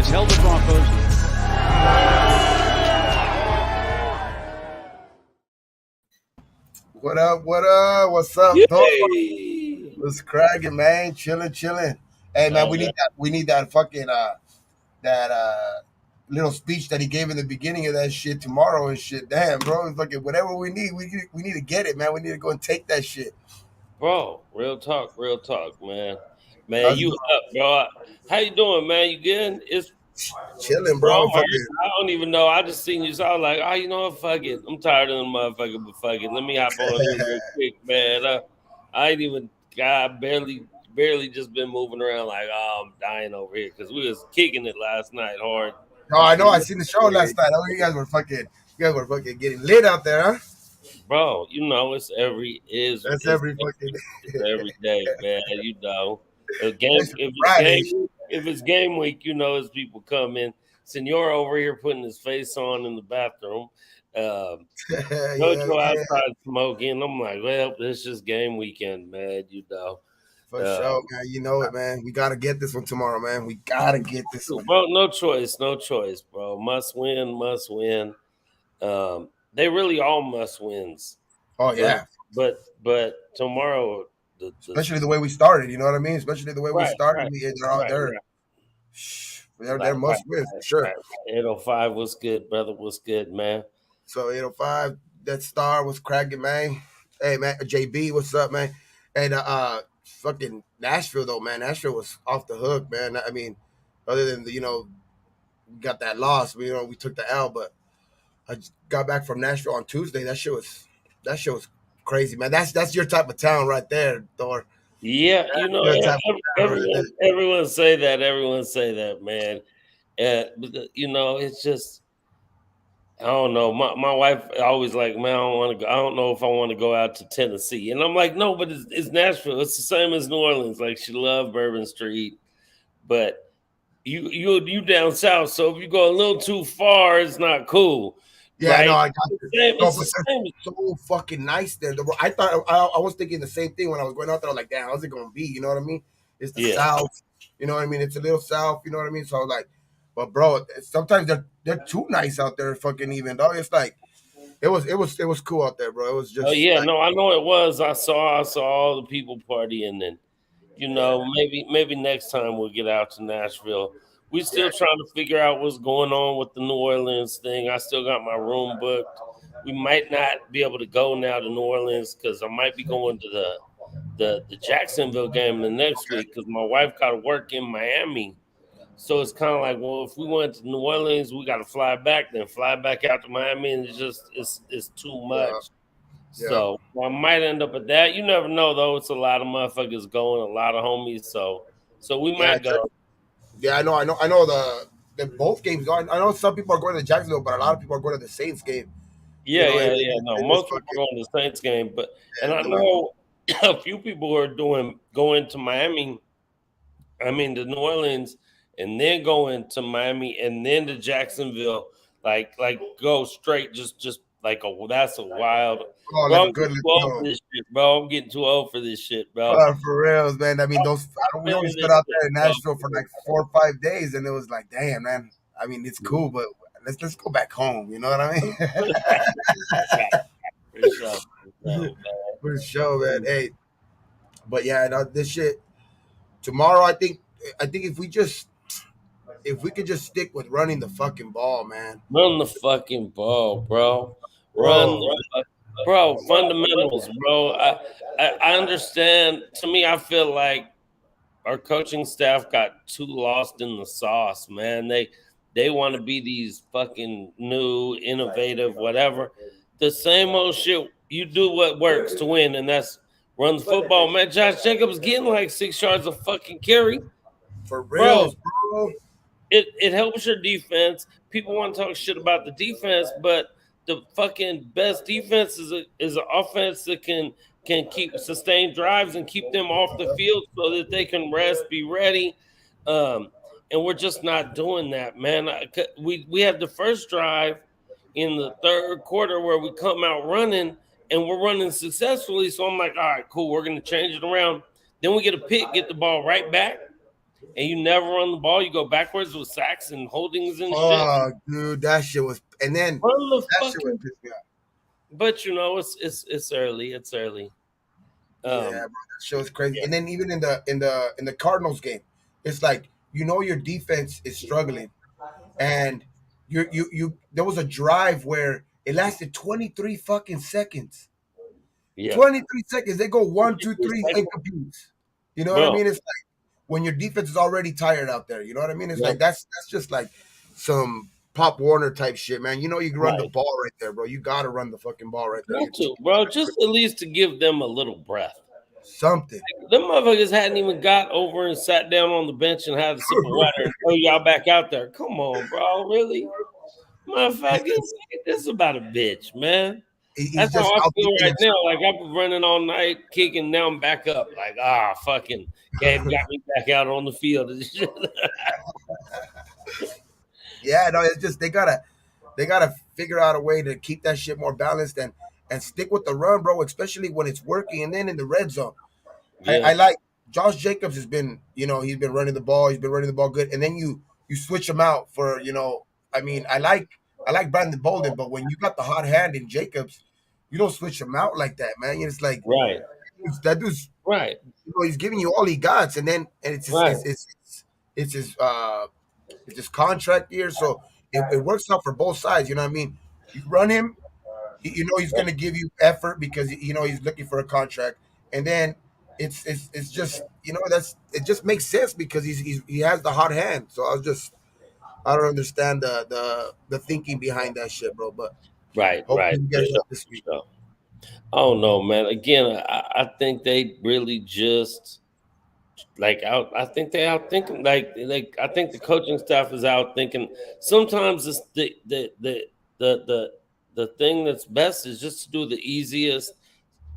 has held the Broncos. What up? What up? What's up, dog? Yay! What's cracking, man? Chilling. Hey, man, we need that. We need that fucking that little speech that he gave in the beginning of that shit tomorrow and shit. Damn, bro, fucking whatever we need to get it, man. We need to go and take that shit. Bro, real talk, man. Man, How's it you up, bro? How you doing, man? You good? It's chilling, bro. bro. Fucking, I don't even know. I just seen you, so I was like, oh, you know what? Fuck it. I'm tired of them motherfucker, but fuck it. Let me hop on here real quick, man. I ain't even. God, barely just been moving around like, oh, I'm dying over here because we was kicking it last night hard. no, I know. I seen the show last night. Oh, you guys were fucking getting lit out there, huh? Bro, you know it's That's every fucking every day, man. You know, That's Friday. if it's game week, you know, as people come in. Senor over here putting his face on in the bathroom. Go outside smoking. I'm like, well, it's just game weekend, man. You know, For sure, man. You know it, man. We gotta get this one tomorrow, man. We gotta get this one. bro. No choice, bro. Must win. They really all must wins. Oh yeah. But tomorrow, especially the way we started, you know what I mean? Especially the way we started, they're out there. They're must win for sure. 805 was good, brother. Was good, man. So 805, that star was cracking, man. Hey man, JB, what's up, man? And fucking Nashville though, man. Nashville was off the hook, man. I mean, other than we got that loss, we took the L, but I just got back from Nashville on Tuesday. That shit was crazy, man. That's your type of town right there, Thor. Yeah, everyone say that, man. But it's just I don't know. My wife always like, man, I don't want to go. I don't know if I want to go out to Tennessee, and I'm like, no, but it's Nashville. It's the same as New Orleans. Like she loved Bourbon Street, but you down south. So if you go a little too far, it's not cool. Yeah, right? no, I got it. No, but it's so fucking nice there. I thought I was thinking the same thing when I was going out there. I was like, damn, how's it gonna be? You know what I mean? It's the South. You know what I mean? It's a little South. You know what I mean? So I was like, but bro, sometimes they're too nice out there. Fucking even though it's like it was cool out there, bro. It was just. Oh yeah, no, I know it was. I saw all the people partying, and maybe next time we'll get out to Nashville. We're still trying to figure out what's going on with the New Orleans thing. I still got my room booked. We might not be able to go now to New Orleans because I might be going to the Jacksonville game the next week because my wife got to work in Miami. So it's kind of like, well, if we went to New Orleans, we got to fly back, then fly back out to Miami, and it's too much. Yeah. So I might end up at that. You never know, though. It's a lot of motherfuckers going, a lot of homies. So we might go. Yeah, I know the both games. I know some people are going to Jacksonville, but a lot of people are going to the Saints game. Yeah. No, most people are going to the Saints game, and I know a few people who are going to Miami. I mean, to New Orleans, and then going to Miami, and then to Jacksonville. Like go straight. Just like that's a wild. Oh, bro, I'm getting too old for this shit, bro. I'm getting too old for this shit, bro. For reals, man. I mean, we only stood out there in Nashville for like 4 or 5 days, and it was like, damn, man. I mean, it's cool, but let's go back home. You know what I mean? For sure, man. Hey, but yeah, this shit tomorrow. I think if we could just stick with running the fucking ball, man. Run the fucking ball, bro. Bro, fundamentals, bro. I understand. To me, I feel like our coaching staff got too lost in the sauce, man. They want to be these fucking new, innovative, whatever. The same old shit. You do what works to win, and that's run the football, man. Josh Jacobs getting like 6 yards of fucking carry. For real, bro. It helps your defense. People want to talk shit about the defense, but the fucking best defense is an offense that can keep sustained drives and keep them off the field so that they can rest, be ready. And we're just not doing that, man. We had the first drive in the third quarter where we come out running and we're running successfully. So I'm like, all right, cool. We're going to change it around. Then we get a pick, get the ball right back. and you never run the ball. You go backwards with sacks and holdings and shit. Oh, dude, that shit was, and then Run the that shit was fucking. pissed me off. But you know, it's early. It's early. Yeah, bro, Um, that shit was crazy. yeah, And then even in the Cardinals game, it's like your defense is struggling, and you there was a drive where it lasted 23 fucking seconds. yeah. 23 seconds. They go one, two, Three three, seconds, incomplete. You know what I bro. mean? It's like when your defense is already tired out there. You know what I mean? It's Yep. like that's just like some Pop Warner type shit, man. You know you can run the Right. ball right there, bro. You gotta run the fucking ball right there Got against to, bro. Just at least to give them a little breath. something. Them motherfuckers hadn't even got over and sat down on the bench and had a sip of water and throw y'all back out there. Come on, bro. Really? Motherfuckers, this is about a bitch, man. He's That's how just I out feel thinking right himself. now. Like I've been running all night, kicking. Now I'm back up. Like fucking Gabe got me back out on the field and shit. Yeah, no, it's just they gotta figure out a way to keep that shit more balanced and stick with the run, bro. Especially when it's working, and then in the red zone. I Yeah, like Josh Jacobs has been, he's been running the ball. He's been running the ball good, and then you switch him out for, I mean, I like Brandon Bolden, but when you got the hot hand in Jacobs, you don't switch him out like that, man. It's like right, that dude's, right, he's giving you all he got, and it's his, right, it's his it's his contract year, so it works out for both sides. You know what I mean? You run him, he's right, going to give you effort because he's looking for a contract, and then it's just that's it just makes sense because he has the hot hand. So I don't understand the thinking behind that shit, bro. But right. hopefully we For get it sure, done this for week. sure. Oh no, man. Again, I think they really just like I think they out thinking like I think the coaching staff is out thinking. Sometimes it's the the the thing that's best is just to do the easiest.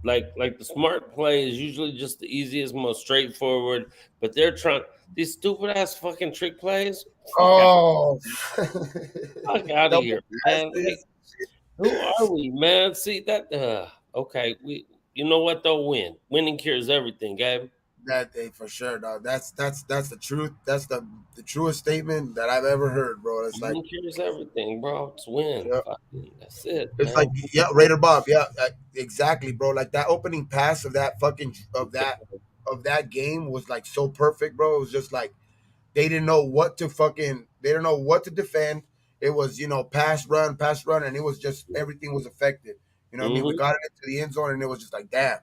Like the smart play is usually just the easiest, most straightforward. But they're trying these stupid ass fucking trick plays. Oh, Fuck out of double here, man. Like passes. who are we, man? See that? Okay, we. You know what though? Winning cures everything, Gabe. That day for sure, dog. That's the truth. That's the truest statement that I've ever heard, bro. It's like, Winning cures everything, bro. It's win. yeah, Fucking, that's it, it's like, man. yeah, Raider Bob, yeah, exactly, bro. Like that opening pass of that game was like so perfect, bro. It was just like they didn't know what to defend. It was, pass run, and it was just everything was affected. You know what I mean? We Hmm. got it into the end zone, and it was just like, damn,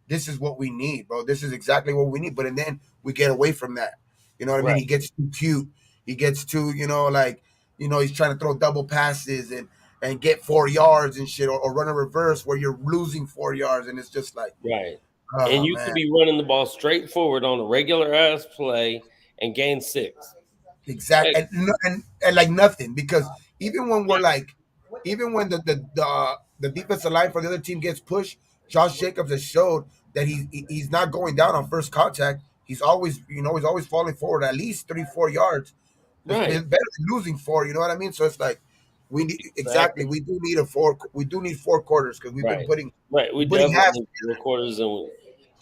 this is what we need, bro. This is exactly what we need. But and then we get away from that. You know what I mean? Right, He gets too cute. He gets too, like, he's trying to throw double passes and get 4 yards and shit, or run a reverse where you're losing 4 yards, and it's just like, right. And oh you could man. be running the ball straight forward on a regular ass play and gain six. Exact Like, and like nothing, because even when we're like, even when the defensive line for the other team gets pushed, Josh Jacobs has showed that he's not going down on first contact. He's always falling forward at least 3-4 yards. It's right, better than losing four. You know what I mean? So it's like we need, exactly. exactly. We do need 4 quarters because we've been Right, putting right. We we're putting definitely halves. need four quarters and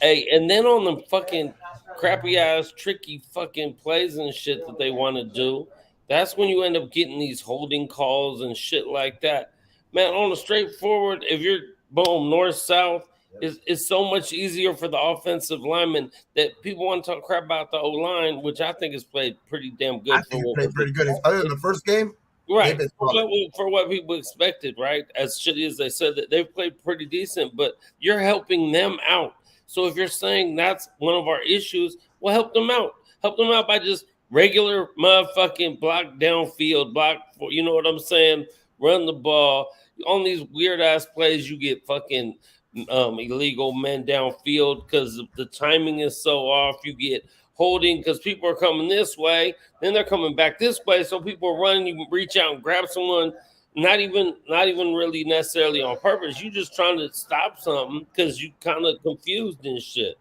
hey, and then on the fucking crappy ass, tricky fucking plays and shit that they want to do, that's when you end up getting these holding calls and shit like that. Man, on the straightforward, if you're boom north south, is so much easier for the offensive lineman that people want to talk crap about the O line, which I think has played pretty damn I good for think he what played was pretty good. Other than the first game, they've right been for solid. what people expected, right? As shitty as they said that they've played pretty decent, but you're helping them out. So if you're saying that's one of our issues, well, help them out. Help them out by just regular motherfucking block downfield, block for you know what I'm saying. Run the ball on these weird ass plays. You get fucking illegal men downfield because the timing is so off. You get holding because people are coming this way, then they're coming back this way. So people are running. You can reach out and grab someone. Not even really necessarily on purpose. You just trying to stop something because you kind of confused and shit.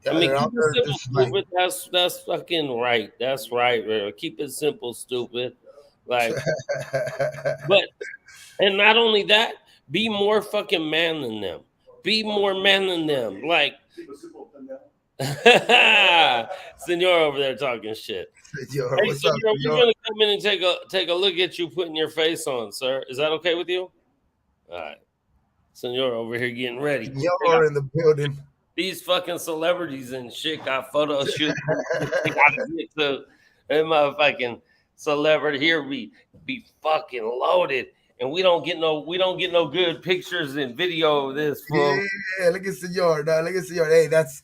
I Yeah, mean, they're keep out it there simple, just like. stupid. That's fucking right. That's right, River. Keep it simple, stupid. Like, but and not only that, be more fucking man than them. Be more man than them. Like Senor over there talking shit. Yo, Hey, what's up, Senor, we're yo? gonna come in and take a look at you putting your face on, sir. Is that okay with you? All right, Senor over here getting ready. They got Senor in the building. these fucking celebrities and shit got photo shoots. They gotta get to that motherfucking celebrity here be fucking loaded, and we don't get no good pictures and video of this fool. Yeah, look at Senor. No, look at Senor. Hey, that's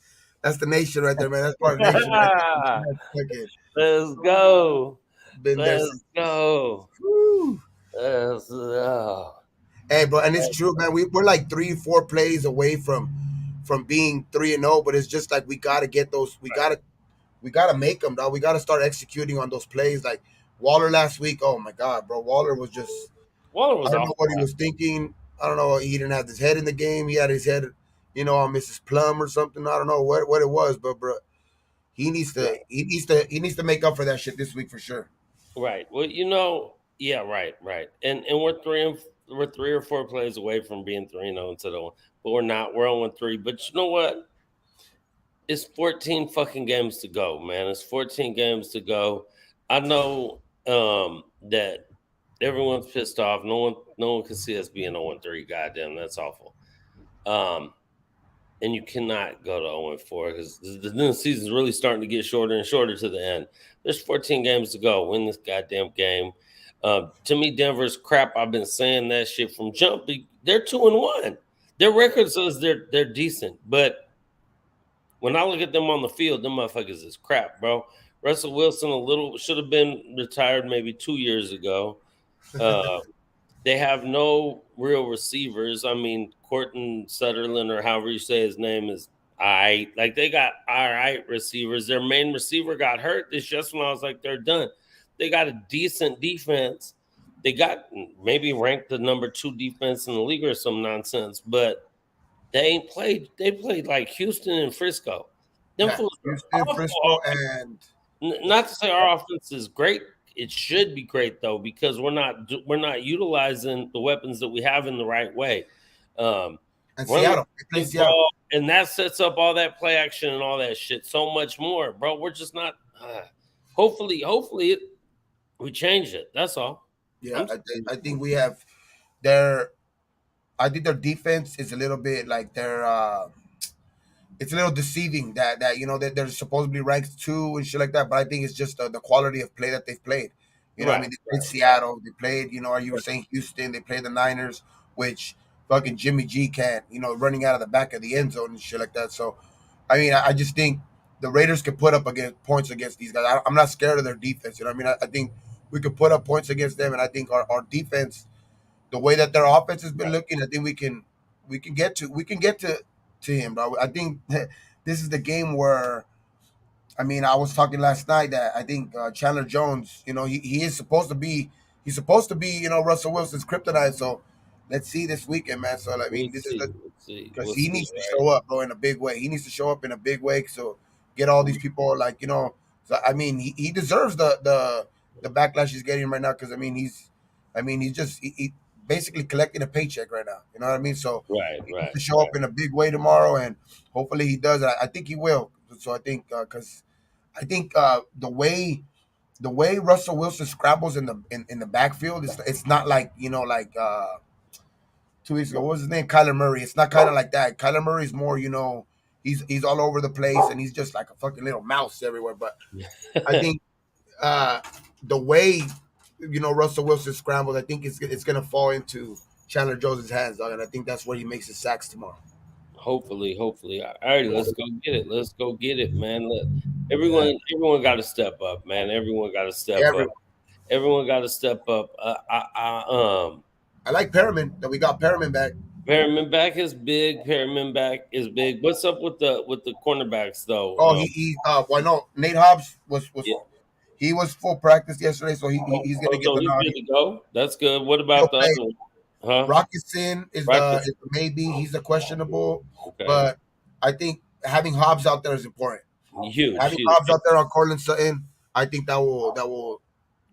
the nation right there, man. That's part of the nation right there. That's fucking Let's go. been there Let's since. go. Woo. Let's go. Hey, bro, and it's true, man. We're like 3, 4 plays away from being 3-0, but it's just like we gotta get those. We gotta make them, dog. We gotta start executing on those plays. Like Waller last week. Oh my God, bro. Waller was just. Waller I was don't know awful. what he was thinking. I don't know. He didn't have his head in the game. He had his head, on Mrs. Plum or something. I don't know what it was, but bro, he needs to make up for that shit this week for sure. Right. Well, yeah, right, right. And we're 3 or 4 plays away from being 3-0 instead of one, but we're not. We're on 3. But you know what? It's 14 fucking games to go, man. It's 14 games to go. I know that everyone's pissed off. No one can see us being 0-3. Goddamn, that's awful. Um, and you cannot go to 0-4 because the season's really starting to get shorter and shorter to the end. There's 14 games to go. Win this goddamn game. To me, Denver's crap. I've been saying that shit from jump. They're 2-1. Their record says they're decent, but when I look at them on the field, them motherfuckers is crap, bro. Russell Wilson should have been retired maybe 2 years ago. Uh, they have no real receivers. I mean, Corton Sutherland or however you say his name is all right. Like they got all right receivers. Their main receiver got hurt this just when I was like, they're done. They got a decent defense. They got maybe ranked the number 2 defense in the league or some nonsense, but they ain't played. They played like Houston and Frisco. Them Yeah, fools are Houston, awful. Frisco, and Not to say our offense is great. It should be great though because we're not utilizing the weapons that we have in the right way. Um, Run Seattle. They play the Seattle. ball, and that sets up all that play action and all that shit so much more, bro. We're just not. Hopefully, we change it. That's all. Yeah, I'm I think we have their. I think their defense is a little bit like their. It's a little deceiving that that they're supposedly ranked 2 and shit like that. But I think it's just the quality of play that they've played. I right, mean, they played Seattle, they played, or you were saying Houston, they played the Niners, which fucking Jimmy G can't, running out of the back of the end zone and shit like that. So, I mean, I just think the Raiders could put up against points against these guys. I'm not scared of their defense. I mean, I think we could put up points against them, and I think our defense, the way that their offense has been right, looking, I think we can get to him, bro. I think this is the game where I mean I was talking last night that I think Chandler Jones, he is supposed to be Russell Wilson's kryptonite. So let's see this weekend, man. So I we'll mean this is see. the We'll see. because We'll he see. needs to show up, bro, in a big way. He needs to show up in a big way. So get all these people like So I mean, he deserves the backlash he's getting right now because I mean he's just he basically collecting a paycheck right now. You know what I mean? So Right, he needs right, to show up in a big way tomorrow, and hopefully he does. I think he will. So I think because the way Russell Wilson scrambles in the backfield, it's not like 2 weeks ago. What was his name? Kyler Murray. It's not kind of like that. Kyler Murray is more, he's all over the place and he's just like a fucking little mouse everywhere. But I right. think uh, the way Russell Wilson scrambles, I think it's gonna fall into Chandler Jones' hands, dog, and I think that's where he makes his sacks tomorrow. Hopefully. All right, let's go get it. Let's go get it, man. Look, Yeah, everyone got to step up, man. Everyone got to step up. everyone. Everyone got to step up. I like Perriman that we got Perriman back. Perriman back is big. Perriman back is big. What's up with the cornerbacks though? Oh, well, no, Nate Hobbs was Yeah. he was full practice yesterday, so he's gonna get So the he's nod. good to go. That's good. What He'll about the other play. one? Huh? Rocketson is the Rockets. is the maybe. He's the questionable, Okay. but I think having Hobbs out there is important. Huge, Having huge. Hobbs out there on Cortland Sutton, I think that will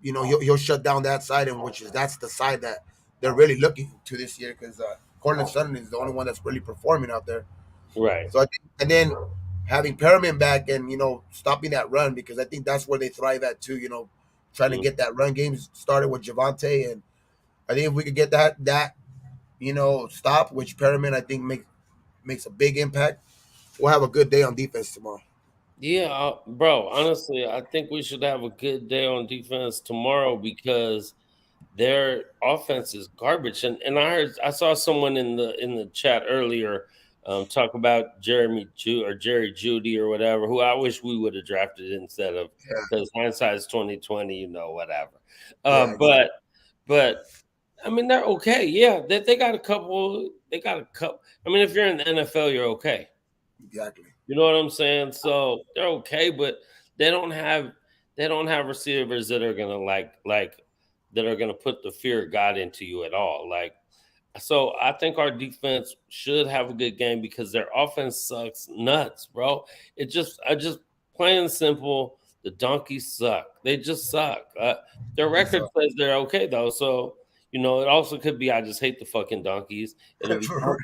he'll shut down that side, and that's the side that they're really looking to this year because Cortland Sutton is the only one that's really performing out there. Right. So I think, and then having Perriman back and stopping that run, because I think that's where they thrive at too. Trying to Mm. get that run game started with Javante, and I think if we could get that stop, which Perriman I think makes a big impact, we'll have a good day on defense tomorrow. Yeah, bro. Honestly, I think we should have a good day on defense tomorrow because their offense is garbage. And I saw someone in the chat earlier talk about Jerry Judy or whatever, who I wish we would have drafted instead of, Yeah, because hindsight is 2020, whatever. yeah, exactly. But I mean they're okay. Yeah, they got a couple. They got a couple. I mean, if you're in the NFL, you're okay. Exactly. You know what I'm saying? So they're okay, but they don't have they don't have receivers that are gonna that are gonna put the fear of God into you at all. So I think our defense should have a good game because their offense sucks nuts, bro. I just plain and simple, the donkeys suck. They just suck. Their It's, record says they're okay though, so it also could be I just hate the fucking donkeys. for real.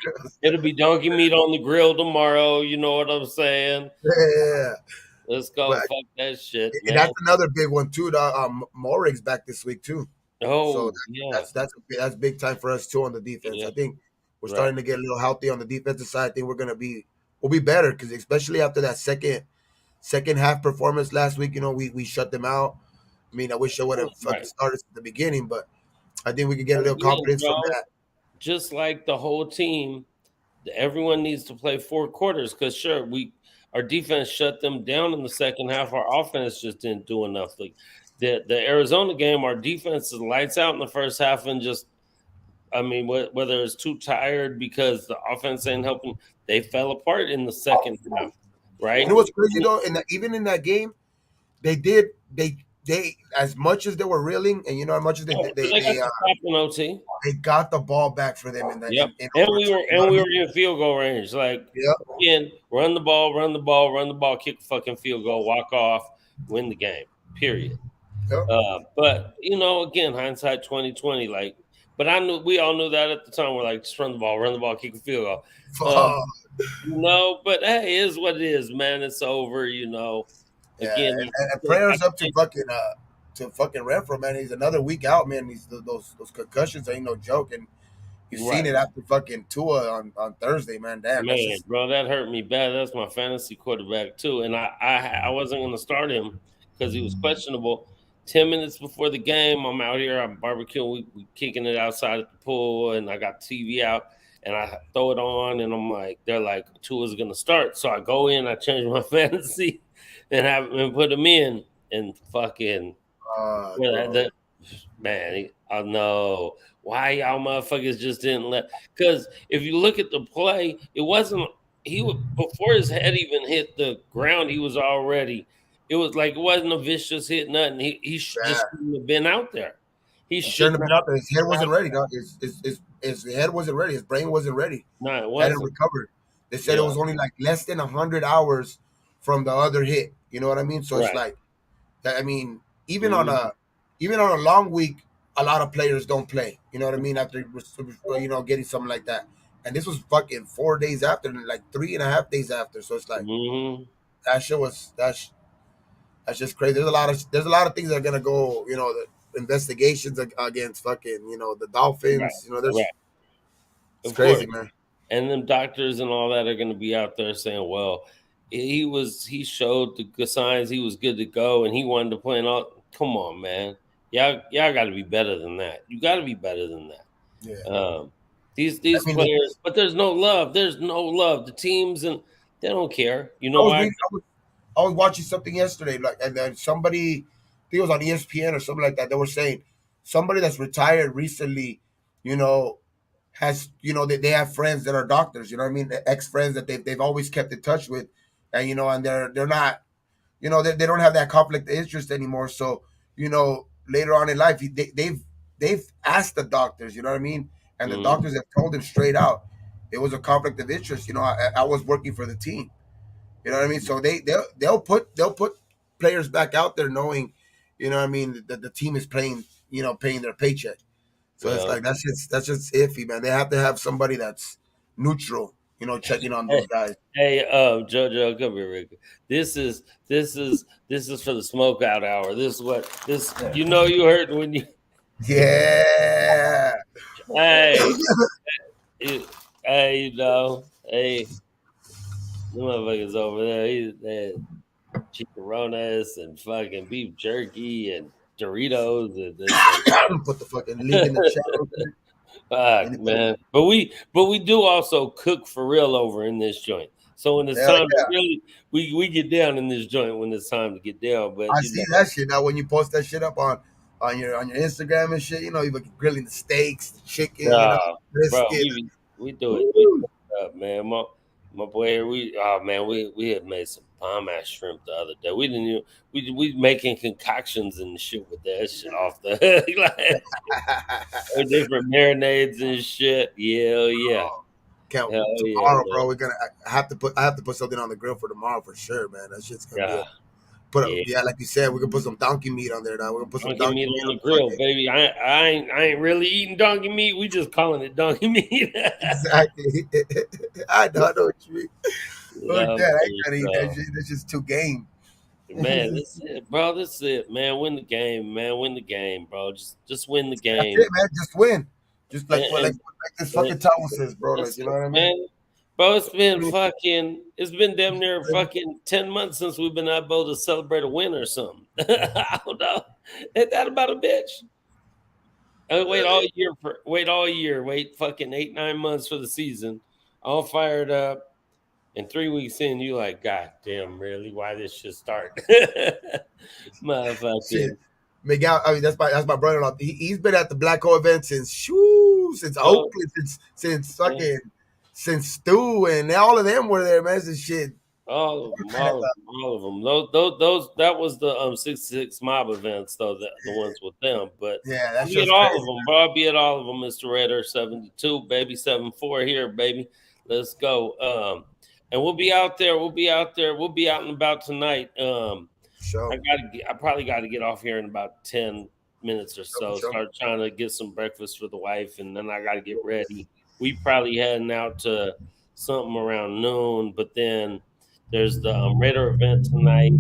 It'll be donkey meat on the grill tomorrow. You know what I'm saying? Yeah, Let's go. but Fuck that shit, and man. that's another big one too. Morig's back this week too, so Oh yeah, that's big time for us too on the defense. yeah, I think we're right. starting to get a little healthy on the defensive side. I think we'll be better, because especially after that second half performance last week, we shut them out. I mean, I wish I would have fucking Right. started at the beginning, but I think we could get a little Again, confidence from bro, that. just like the whole team, everyone needs to play 4 quarters because sure, our defense shut them down in the second half. Our offense just didn't do enough. Like the Arizona game, our defense is lights out in the first half and just I mean, whether it's too tired because the offense ain't helping, they fell apart in the second half, You right? know what's crazy though? Even in that game, they did they as much as they were reeling, and as much as Oh, so they got the stop in OT. they got the ball back for them in the Yep. in And we overtime. were You know what I mean? in field goal range. Like Yeah. again, run the ball, run the ball, run the ball, kick a fucking field goal, walk off, win the game. Period. Yeah. But again, hindsight 2020. But we all knew that at the time. We're like, just run the ball, kick a field goal. Um, Fuck. but hey, it is what it is, man. It's over. Yeah, Again, and prayers up to fucking Renfro, man. He's another week out, man. Those concussions ain't no joke, and you've seen right. it after fucking Tua on Thursday, man. Damn, that's Man, just bro, that hurt me bad. That's my fantasy quarterback too, and I wasn't going to start him because he was questionable. 10 minutes before the game, I'm out here, I'm barbecuing, we kicking it outside at the pool, and I got TV out, and I throw it on, and I'm like, they're like, Tua's going to start, so I go in, I change my fantasy, and put him in, and fucking yeah, bro. man, I know why y'all motherfuckers just didn't let. Because if you look at the play, it wasn't before his head even hit the ground. He was already. It was like it wasn't a vicious hit. Nothing. Just Yeah, shouldn't have been out there. He he should shouldn't have not been out there. His head have been wasn't out ready, there. dog. His head wasn't ready. His brain wasn't ready. No, it Hadn't wasn't. recovered. They said it Yeah. was only like less than 100 hours from the other hit. You know what I mean? So it's Right. like, I mean, even on Mhm. a even on a long week, a lot of players don't play. You know what I mean? After getting something like that, and this was fucking 4 days after, like 3.5 days after. So it's like Mhm. that shit was that's just crazy. There's a lot of things that are gonna go. The investigations against fucking the Right. Dolphins. Right. It's Of course. crazy, man. And them doctors and all that are going to be out there saying, "Well, he showed the good signs. He was good to go, and he wanted to play." And all, come on, man, y'all got to be better than that. You got to be better than that. Yeah, I These mean, players, but there's no love. There's no love. The teams and they don't care. You I know was why? reading. I was watching something yesterday, like, and then somebody, I think it was on ESPN or something like that. They were saying somebody that's retired recently, you know, has they have friends that are doctors. You know what I mean? Ex friends that they've always kept in touch with, and and they're not, they don't have that conflict of interest anymore. So later on in life, they've asked the doctors. You know what I mean? And the Mhm. doctors have told them straight out it was a conflict of interest. I was working for the team. You know what I mean? So they'll put players back out there knowing, what I mean, that the team is paying their paycheck. So it's Yeah, like that's just iffy, man. They have to have somebody that's neutral, checking on Hey, those guys. hey, Jojo, come here, Rick. This is for the smoke out hour. This is what this. You heard when you. Yeah. Hey, it, hey, hey, the motherfuckers over there. They had chicharrones and fucking beef jerky and Doritos and Put the fucking link in the chat real quick. fuck, Anybody? man. But we do also cook for real over in this joint. So when it's Hell time to yeah. really, we get down in this joint when it's time to get down. But I see that shit now when you post that shit up on your Instagram and shit. You like grilling the steaks, the chicken, nah, bro, brisket. we do it. We Woo. do it up, man. My boy here, we had made some bomb ass shrimp the other day. We didn't even we making concoctions and shit with that shit off the hook, like different marinades and shit. Yeah, yeah, Can't hell yeah, tomorrow, man. bro. I have to put something on the grill for tomorrow for sure, man. That shit's gonna be a Yeah, put up. yeah. Yeah, like you said, we're gonna put some donkey meat on there now. We're gonna put some Donkey donkey meat meat on on the the grill, fucking baby. I ain't really eating donkey meat. We just calling it donkey meat. exactly. I know what you mean. Fuck Love that. I ain't it, trying to eat that so. shit. That's just too game. Man, That's this is it, bro. This is it, man. Win the game, man. Win the game, bro. Just win the game. it, man. Just win. Just And, like what like and, like this and fucking towel says, bro. Like that's you know it, what I mean? man. Bro, it's been damn near fucking 10 months since we've been able to celebrate a win or something. I don't know. Ain't that about a bitch? Wait fucking 8, 9 months for the season. All fired up. And 3 weeks in, you like, God damn, really? Why this should start? Shit. Motherfucking. Miguel, I mean that's my brother-in-law. He's been at the Black Hole event since Oh, Oakland, since yeah. fucking since Stu and all of them were there, man. This shit. All of them, all of them, all of them. That was the 66 mob events, though, the ones with them. But Yeah, that I'll be at show's all of crazy. them, bro. I'll be at all of them, Mr. Redder 72, baby 74 here, baby. Let's go. And we'll be out there. We'll be out there. We'll be out and about tonight. For sure. I probably got to get off here in about 10 minutes or For so. sure. Start trying to get some breakfast for the wife, and then I got to get ready. We probably heading out to something around noon, but then there's the Raider event tonight,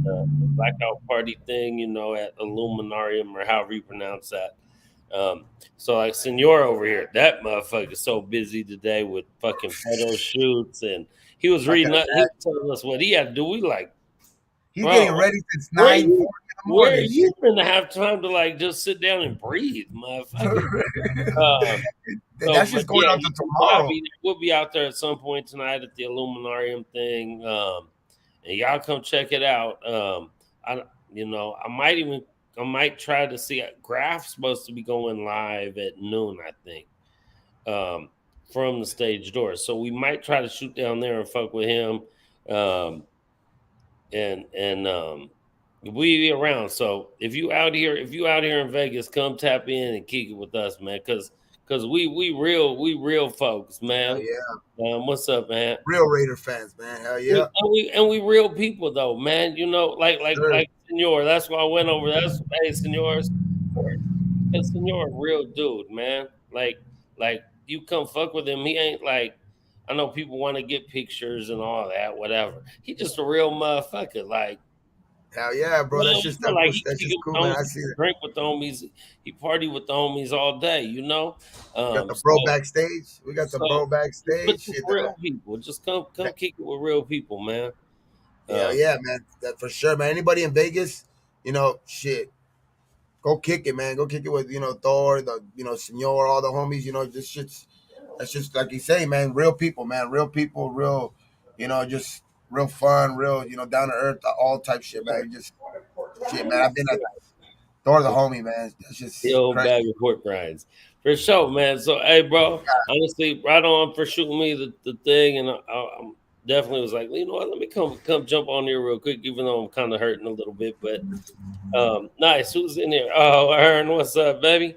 the blackout party thing, at Illuminarium or however you pronounce that. So like Senor over here, that motherfucker is so busy today with fucking photo shoots, and he was I can reading up, he imagine. was telling us what he had to do. We like, He's bro, getting ready since where 9:40 you in the where morning. you gonna have time to like just sit down and breathe, motherfucker? Um, so, That's but just going yeah, on to I'll tomorrow. be we'll be out there at some point tonight at the Illuminarium thing, and y'all come check it out. I I might try to see Graph's supposed to be going live at noon, I think, um, from the stage door. So we might try to shoot down there and fuck with him. Um, and we be around. So if you out here in Vegas, come tap in and kick it with us, man. Cause we real folks, Hell man. yeah. What's up, man? Real Raider fans, man. Hell We yeah. and we and we real people though, man. Like like Sure. like Senor. That's why I went over. That's hey, Senors. Cause Senor, a real dude, man. Like you come fuck with him. He ain't like. I know people want to get pictures and all that, whatever. He just a real motherfucker. Like Hell yeah, bro. That's just that, like he that's kick just it with cool, the man. homies, I he see it. drink with the homies, he party with the homies all day, We got the bro So backstage. We got the so bro but backstage. just Shit, real people, just come kick it with real people, man. hell Um, yeah, man. That for sure, man. Anybody in Vegas, shit. Go kick it, man. Go kick it with Thor, the Senor, all the homies. This shit's that's just like you say, man. Real people, man. Real people, real, just real fun, real, down to earth, all type shit, man. Just shit, man. I've been at Thor, the homie, man. That's the just old crazy. bag of pork rinds. For sure, man. So, hey, bro, honestly, right on for shooting me the thing. And I'm definitely was like, you know what, let me come jump on here real quick, even though I'm kind of hurting a little bit. But nice. Who's in here? Oh, Aaron, what's up, baby?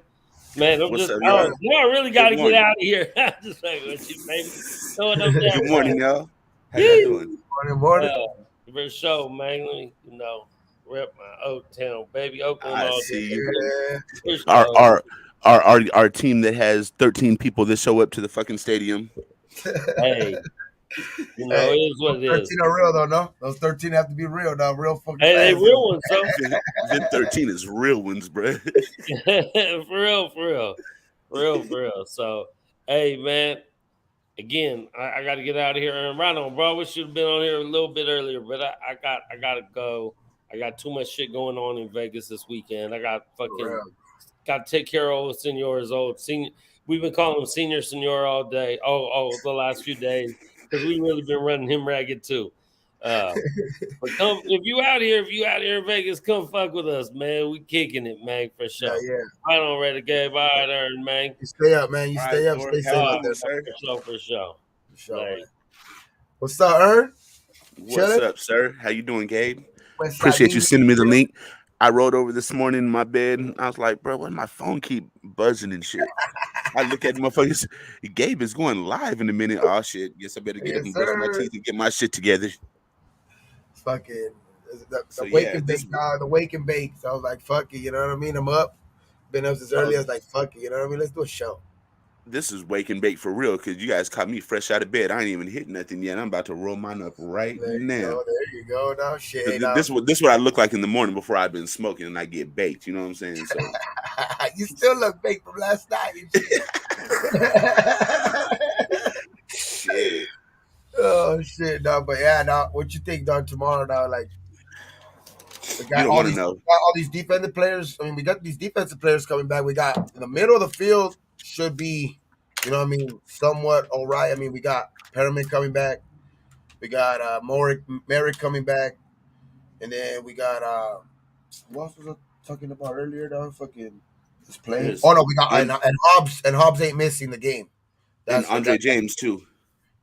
Man, I'm What's just, up, oh, y'all? now I really got Good to get morning. out of here. I'm just like, with you, baby. Throwing up that Good one. morning, y'all. How y'all doing? Yee. Morning, morning. For sure, man. Let me, rep my Oak Town, baby. Oakland I all day, see you. baby. Yeah. For Our sure. our our team that has 13 people that show up to the fucking stadium. Hey, you know, Hey, it is what those it 13 is. are real though, no? Those 13 have to be real, though. Real fucking Hey, they fans. real ones, so Them 13 is real ones, bro. for real, for real, for real, for real. So, hey, man, again, I got to get out of here and run on, bro. We should have been on here a little bit earlier, but I got to go. I got too much shit going on in Vegas this weekend. I got For real. got to take care of old seniors, old senior. We've been calling him senior all day. The last few days because we really been running him ragged too. Uh, but come if you out here in Vegas, come fuck with us, man. We kicking it, man, for Yeah, sure. yeah. I don't ready, Gabe. All right, Aaron, man. You stay up, man. You All right, stay up. Thor. Stay Have safe a All out right, good there, one, sir. for sure. for sure, Like, man. What's up, Ern? What's Chilling? up, sir? How you doing, Gabe? West Side Appreciate you Media. sending me the link. I rolled over this morning in my bed and I was like, bro, why my phone keep buzzing and shit? I look at motherfuckers. Gabe is going live in a minute. Oh shit. Guess I better get up Yes, and brush my sir. teeth and get my shit together. Fucking So the wake yeah, and bake, dog. The wake and bake. So I was like, fuck it, you know what I mean? I'm up. Been up since early. I was like, fuck it, you know what I mean? Let's do a show. this is wake and bake for real because you guys caught me fresh out of bed. I ain't even hit nothing yet. I'm about to roll mine up right There you now. go. There you go. No shit. Hey, This this what I look like in the morning before I've been smoking and I get baked. You know what I'm saying? So you still look baked from last night and shit. shit. Oh shit, dog. But yeah, dog. What you think, dog? Tomorrow, dog? Like we You got don't want to know. all these defensive players. I mean, we got these defensive players coming back. We got in the middle of the field should be, you know what I mean, somewhat all right. I mean, we got Perriman coming back. We got Merrick coming back, and then we got what else was I talking about earlier? Dog, fucking is playing. There's Oh no, we got un- and Hobbs ain't missing the game. and That's Andre James too.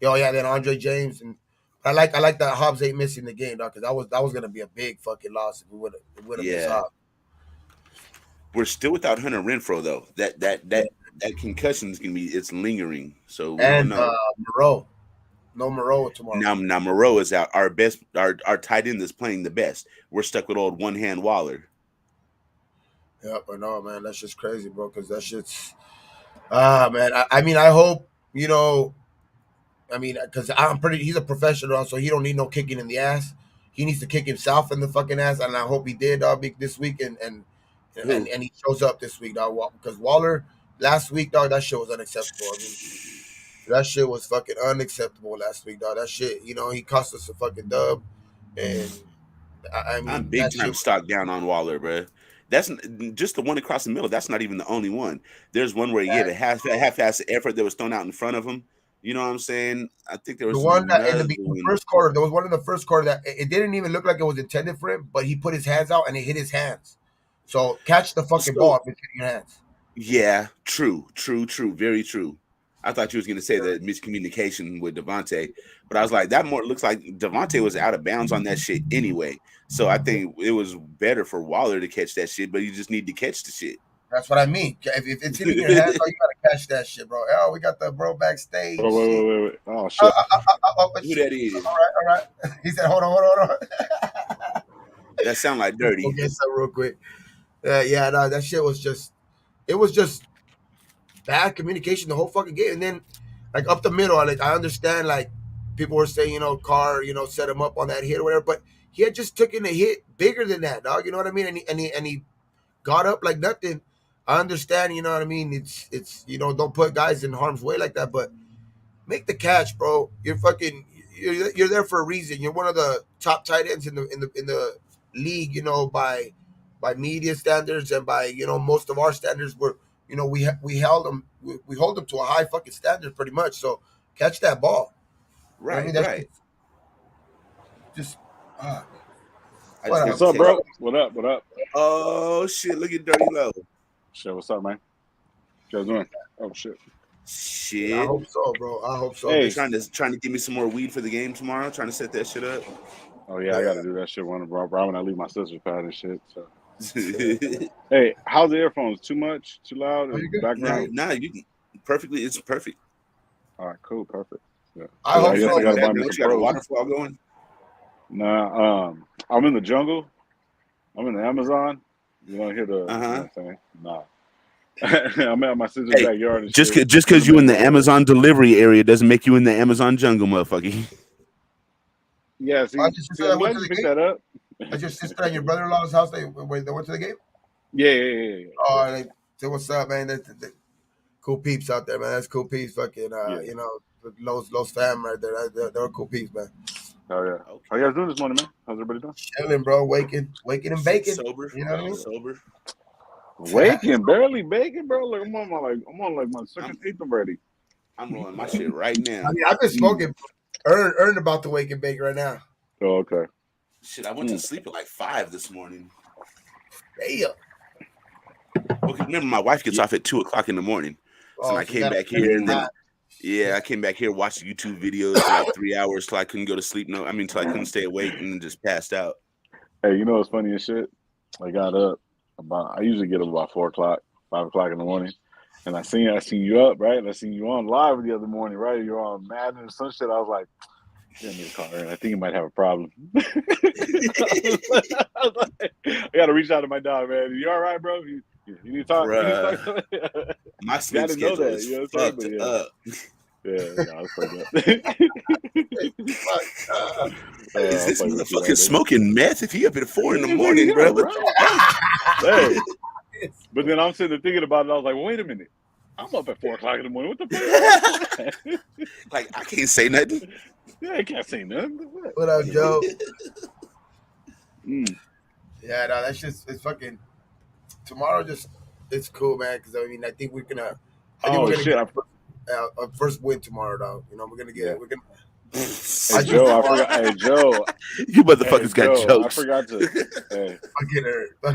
oh yeah, then Andre James and I like that Hobbs ain't missing the game, dog, because that was gonna be a big fucking loss if we would have missed Yeah, Hobbs. we're still without Hunter Renfro though. Yeah. That concussion is gonna be it's lingering, so we don't And know. Moreau, no Moreau tomorrow. Now Moreau is out. Our tight end is playing the best. We're stuck with old one hand Waller. Yeah, but no, man, that's just crazy, bro. Because that shit's man. I mean, I hope you know. I mean, because he's a professional, so he don't need no kicking in the ass. He needs to kick himself in the fucking ass, and I hope he did, dog, this week, Who? and he shows up this week, dog. Because Waller last week, dog, that shit was unacceptable. I mean, that shit was fucking unacceptable last week, dog. That shit, you know, he cost us a fucking dub, and I I'm mean, big that time shit. stock down on Waller, bro. That's just the one across the middle. That's not even the only one. There's one where he had a half-ass effort that was thrown out in front of him. You know what I'm saying? I think there The was one that in another the one. first quarter, there was one in the first quarter that it didn't even look like it was intended for him, but he put his hands out and it hit his hands. So catch the fucking So ball if it's hitting your hands. yeah, true, very true. I thought you was gonna say that miscommunication with Devontae, but I was like, that more looks like Devontae was out of bounds on that shit anyway. So I think it was better for Waller to catch that shit, but you just need to catch the shit. That's what I mean. If it's hitting your hands, oh, you gotta catch that shit, bro. Oh, we got the bro backstage. Wait. Oh shit. Who Shit. that is? All right. He said, hold on. That sound like dirty. Okay, so real quick. Yeah, no, that shit was just. It was just bad communication the whole fucking game, and then like up the middle, like I understand, like people were saying, you know, Carr, you know, set him up on that hit or whatever, but he had just taken a hit bigger than that, dog. You know what I mean? And he got up like nothing. I understand, you know what I mean. It's you know, don't put guys in harm's way like that, but make the catch, bro. You're there for a reason. You're one of the top tight ends in the league, you know, by media standards and by, you know, most of our standards. Were, you know, we held them, we hold them to a high fucking standard pretty much. So catch that ball. You know what I Right, mean, that's right. just uh, I what just What's got else? up, the text. bro? What up? Oh shit! Look at Dirty Low. Shit, what's up, man? What you guys doing? Oh shit. I Shit. hope so, bro. I hope so. Hey. Trying to give me some more weed for the game tomorrow. Trying to set that shit up. Oh yeah, I gotta do that shit when I leave my sister's pad and shit. So no, hey, how's the earphones? Too much? Too loud? Oh, you good? Background? you can perfectly. It's perfect. All right, cool, perfect. Yeah. I Yeah, hope I guess so, I gotta man. buy me What some you got a pros. waterfall going? Nah, I'm in the jungle. I'm in the Amazon. You don't hear the, you know Uh-huh. what I'm saying? Nah. I'm at my sister's Hey, backyard and just shit. because you in the Amazon delivery area doesn't make you in the Amazon jungle, motherfucker. Yeah, see, Your sister that I'm went glad to you the picked game? that up. That's your sister and your brother-in-law's house. They went to the game. Yeah. Oh, they say what's up, man. They cool peeps out there, man. That's cool peeps. Fucking, Yeah. you know, Los fam right there. They're cool peeps, man. Oh yeah. Okay. How you guys doing this morning, man? How's everybody doing? Chilling, bro. Waking and Shit, baking. sober. You know what I mean? Sober. Waking, barely baking, bro. Like I'm on my second eighth already. I'm rolling my shit right now. I mean, I've been smoking. Earned about to wake and bake right now. Oh, okay. Shit, I went to sleep at like 5 this morning. Damn. Okay, remember my wife gets off at 2:00 in the morning, so I came back here and then I came back here, watched YouTube videos for like 3 hours till I couldn't go to sleep. Till I couldn't stay awake and then just passed out. Hey, you know what's funny as shit? I got up I usually get up about 4:00, 5:00 in the morning. And I seen you up, right? And I seen you on live the other morning, right? You're on Madden or some shit. I was like, I need to call her. And I think he might have a problem. I gotta reach out to my dog, man. You all right, bro? You need to talk. My sleep schedule is fucked up. Yeah, I was fucking up. Is this motherfucker smoking meth if he up at 4 in the morning, bro? Hey. But then I'm sitting there thinking about it. I was like, well, wait a minute. I'm up at 4:00 in the morning. What the fuck? Like, I can't say nothing. Yeah, I can't say nothing. What up, Joe? Mm. Yeah, no, that's just it's fucking. Tomorrow, it's cool, man. Because I mean, I think we're gonna. Get a first win tomorrow, though. You know, we're gonna get. We're gonna. Hey, Joe, I forgot. Hey, Joe. You motherfuckers got jokes. I forgot to. Hey. I'll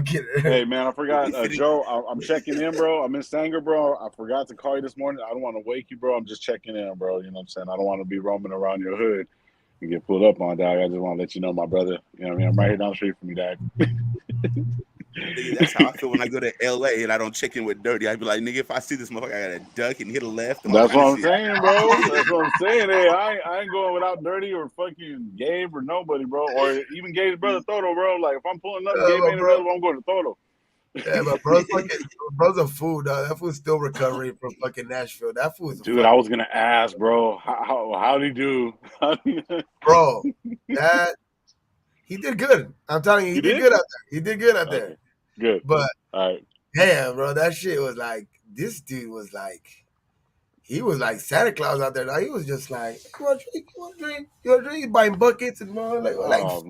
get her. Hey, man, I forgot. Joe, I'm checking in, bro. I'm in Sanger, bro. I forgot to call you this morning. I don't want to wake you, bro. I'm just checking in, bro. You know what I'm saying? I don't want to be roaming around your hood and get pulled up on, dog. I just want to let you know, my brother. You know what I mean? I'm right here down the street from you, dog. That's how I feel when I go to LA and I don't check in with Dirty. I'd be like, nigga, if I see this motherfucker, I gotta duck and hit a left. That's what I'm saying, bro. That's what I'm saying. Hey, I ain't going without Dirty or fucking Gabe or nobody, bro. Or even Gabe's brother Toto, bro. Like, if I'm pulling up, Gabe ain't available, I'm going to Toto. Yeah, but bro's a fool, dog. That fool's still recovering from fucking Nashville. That fool's dude. I was gonna ask, bro. How'd he do? Bro, he did good. I'm telling you, he did good out there. He did good out there. Okay. Good. But all right. Damn, bro, that shit was like this dude was like he was like Santa Claus out there. Like, he was just like, you want to drink? He's buying buckets and more like that's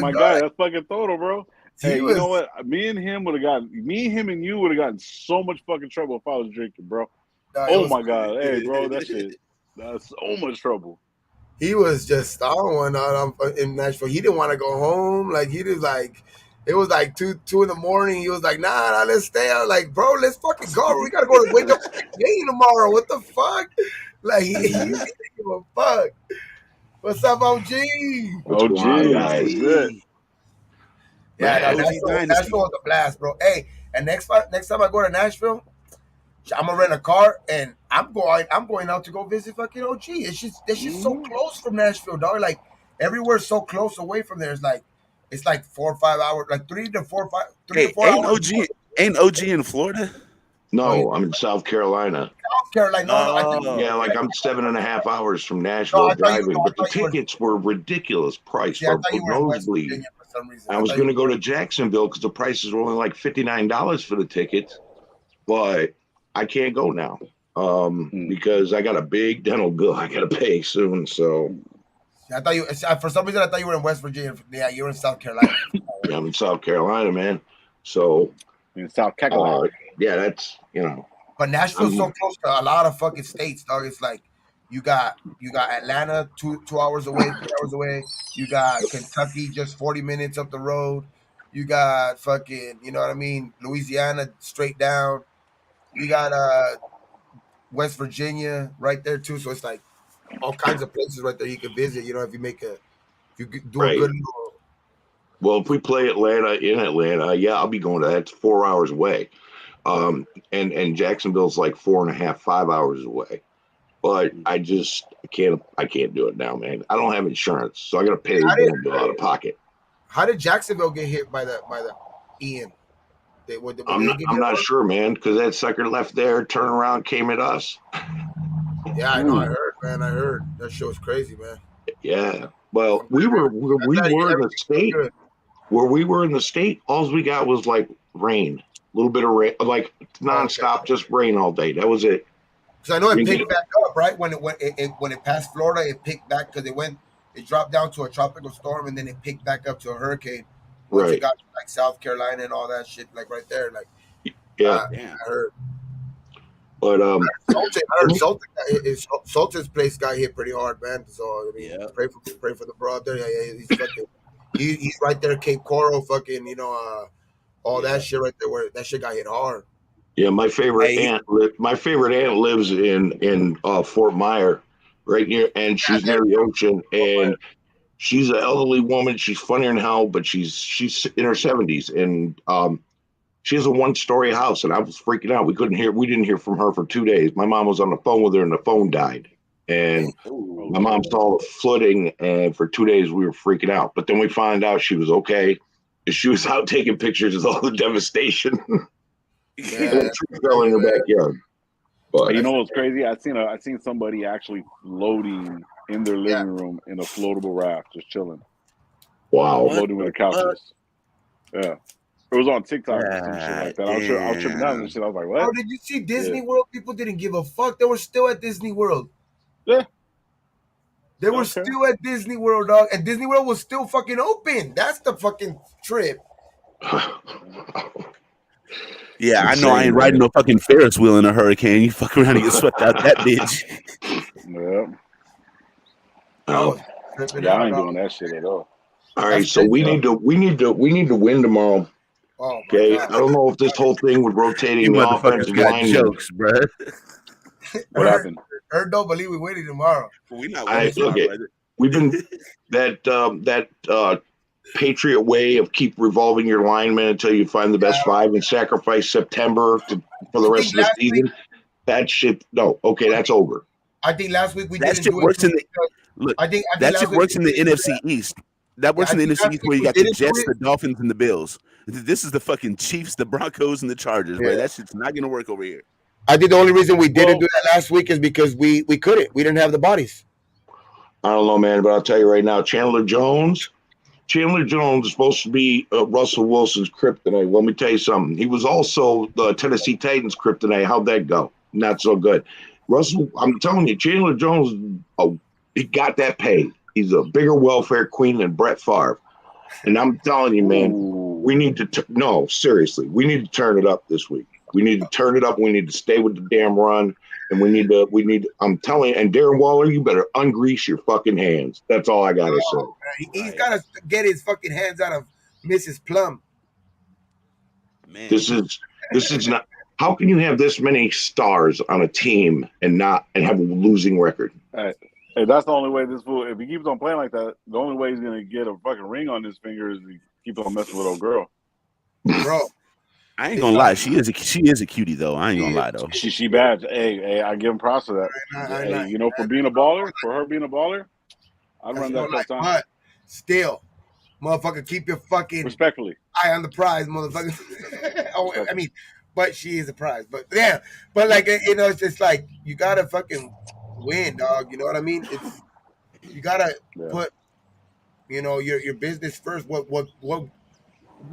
my guy. That's fucking Toto, bro. Hey, you know what? Me and him and you would have gotten so much fucking trouble if I was drinking, bro. Oh my god, hey, bro, that's so much trouble. He was just in Nashville. He didn't want to go home. Like he was like, it was like 2 in the morning. He was like, nah, let's stay out. Like, bro, let's fucking go. We gotta go to wake up for the game tomorrow. What the fuck? Like he didn't give a fuck. What's up, OG? OG, good. Yeah, Nashville was a blast, bro. Hey, and next time I go to Nashville, I'm gonna rent a car and I'm going out to go visit fucking OG. It's just so close from Nashville, dog. Like everywhere's so close away from there. It's like 4 or 5 hours, like 3 to 4 hours. Ain't OG in Florida? No, I'm in South Carolina. South Carolina. No, yeah, like I'm 7.5 hours from Nashville driving, but the tickets were ridiculous price for nosebleed. I was going to go to Jacksonville because the prices were only like $59 for the tickets, but I can't go now because I got a big dental bill I got to pay soon. So I thought for some reason I thought you were in West Virginia. Yeah, you're in South Carolina. Yeah, I'm in South Carolina, man. So in South Carolina, yeah, that's But Nashville's so close to a lot of fucking states, dog. It's like you got Atlanta 2 hours away, 3 hours away. You got Kentucky just 40 minutes up the road. You got fucking, you know what I mean, Louisiana straight down. You got West Virginia right there too. So it's like all kinds of places right there you can visit. You know, if you do a good. Well, if we play in Atlanta, yeah, I'll be going to that. It's 4 hours away. And Jacksonville's like 4.5, 5 hours away. But I can't do it now, man. I don't have insurance, so I got to pay the bill out of pocket. How did Jacksonville get hit by the Ian? I'm not sure, man, because that sucker left there, turned around, came at us. Yeah, I know. I heard, man. I heard that show was crazy, man. Yeah. Well, we were in the state. Where we were in the state, all we got was like rain, a little bit of rain, like nonstop, just rain all day. That was it. So I know it picked back up, right? When it passed Florida, it picked back because it dropped down to a tropical storm, and then it picked back up to a hurricane. Once it got to, like South Carolina and all that shit, like right there, like yeah. I heard. But I heard Sultan's place got hit pretty hard, man. So I mean, pray for the brother. Yeah, he's fucking. He's right there, Cape Coral, fucking, all that shit right there where that shit got hit hard. Yeah, my favorite aunt lives in Fort Myer, right near, and she's near the ocean, and she's an elderly woman. She's funnier than hell, but she's in her 70s, and she has a 1-story house, and I was freaking out. We didn't hear from her for 2 days. My mom was on the phone with her, and the phone died. And my mom saw the flooding, and for 2 days we were freaking out. But then we found out she was okay. She was out taking pictures of all the devastation. The tree fell in her backyard. But you know what's crazy? I seen somebody actually floating in their living room in a floatable raft, just chilling. Wow. Floating with the couches. Yeah. It was on TikTok or some shit like that. I was tripping out and shit. I was like, what? Oh, did you see Disney World? People didn't give a fuck. They were still at Disney World. Yeah. They were still at Disney World, dog. And Disney World was still fucking open. That's the fucking trip. Yeah, I know I ain't riding no fucking Ferris wheel in a hurricane. You fuck around and get swept out that bitch. Yeah. I ain't doing that shit at all. All right, so we need to win tomorrow. Oh, okay, I don't know if this whole thing with rotating the offensive line jokes, bro. What happened? Herb don't believe we winning tomorrow. We not winning tomorrow, we've been that Patriot way of keep revolving your linemen until you find the best 5 and sacrifice September for the rest of the season. That shit, no, okay, that's over. I think last week that shit works in the look. I think that shit works in the NFC East. That works in the NFC East where you got the Jets, the Dolphins, and the Bills. This is the fucking Chiefs, the Broncos, and the Chargers. Bro. That shit's not gonna work over here. I think the only reason we didn't do that last week is because we couldn't. We didn't have the bodies. I don't know, man, but I'll tell you right now, Chandler Jones is supposed to be Russell Wilson's kryptonite. Let me tell you something. He was also the Tennessee Titans' kryptonite. How'd that go? Not so good. Russell, I'm telling you, Chandler Jones, he got that pay. He's a bigger welfare queen than Brett Favre. And I'm telling you, man, we need to seriously, we need to turn it up this week. We need to turn it up. We need to stay with the damn run. And we need, I'm telling you, and Darren Waller, you better ungrease your fucking hands. That's all I got to say. He's got to get his fucking hands out of Mrs. Plum. Man. This is not, how can you have this many stars on a team and have a losing record? Hey, that's the only way this fool, if he keeps on playing like that, the only way he's going to get a fucking ring on his finger is he keeps on messing with old girl. Bro. I ain't gonna lie. She is a cutie though. I ain't gonna lie though. She bad. Hey, I give him props for that. You know, for her being a baller, I'd run that first time. But still, motherfucker, keep your fucking respectfully eye on the prize, motherfucker. I mean, but she is a prize. But yeah, but like it's just like you gotta fucking win, dog. You know what I mean? You gotta put, your business first.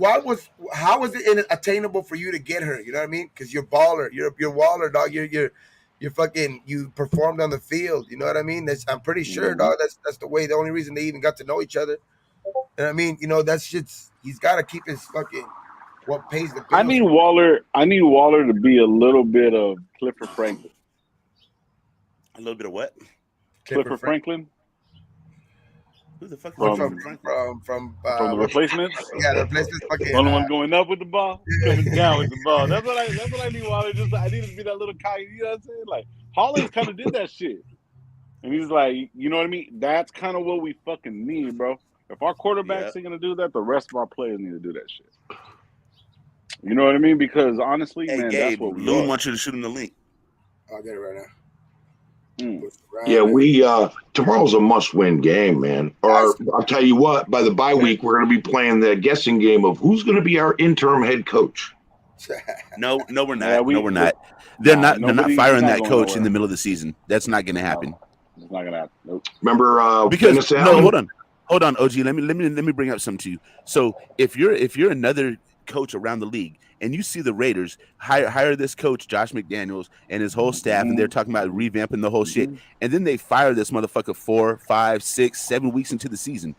How was it attainable for you to get her? You know what I mean? Because you're baller, you're Waller, dog. You're fucking. You performed on the field. You know what I mean? I'm pretty sure, dog. That's the way. The only reason they even got to know each other. You know what I mean? That shit's. He's got to keep his fucking. What pays the bills. I need Waller to be a little bit of Clifford Franklin. A little bit of what? Clifford Franklin. Who the fuck is from the Replacements? Yeah, the Replacements. Fucking only one going up with the ball, coming down with the ball. That's what I need. Waller I need to be that little guy. You know what I'm saying? Like Hollins kind of did that shit, and he's like, you know what I mean? That's kind of what we fucking need, bro. If our quarterbacks ain't gonna do that, the rest of our players need to do that shit. You know what I mean? Because honestly, man, Gabe, that's what we Loon wants you to shoot him the link. I'll get it right now. Yeah, tomorrow's a must-win game, man. Or I'll tell you what, by the bye week, we're going to be playing the guessing game of who's going to be our interim head coach. No, we're not. Yeah, no, we're not. They're not firing that going coach nowhere. in the middle of the season. That's not going to happen. No, it's not going to happen. Nope. Remember Because Dennis Allen? hold on, OG. Let me bring up something to you. So if you're another coach around the league and you see the Raiders hire this coach Josh McDaniels and his whole staff, and they're talking about revamping the whole shit, and then they fire this motherfucker 4, 5, 6, 7 weeks into the season.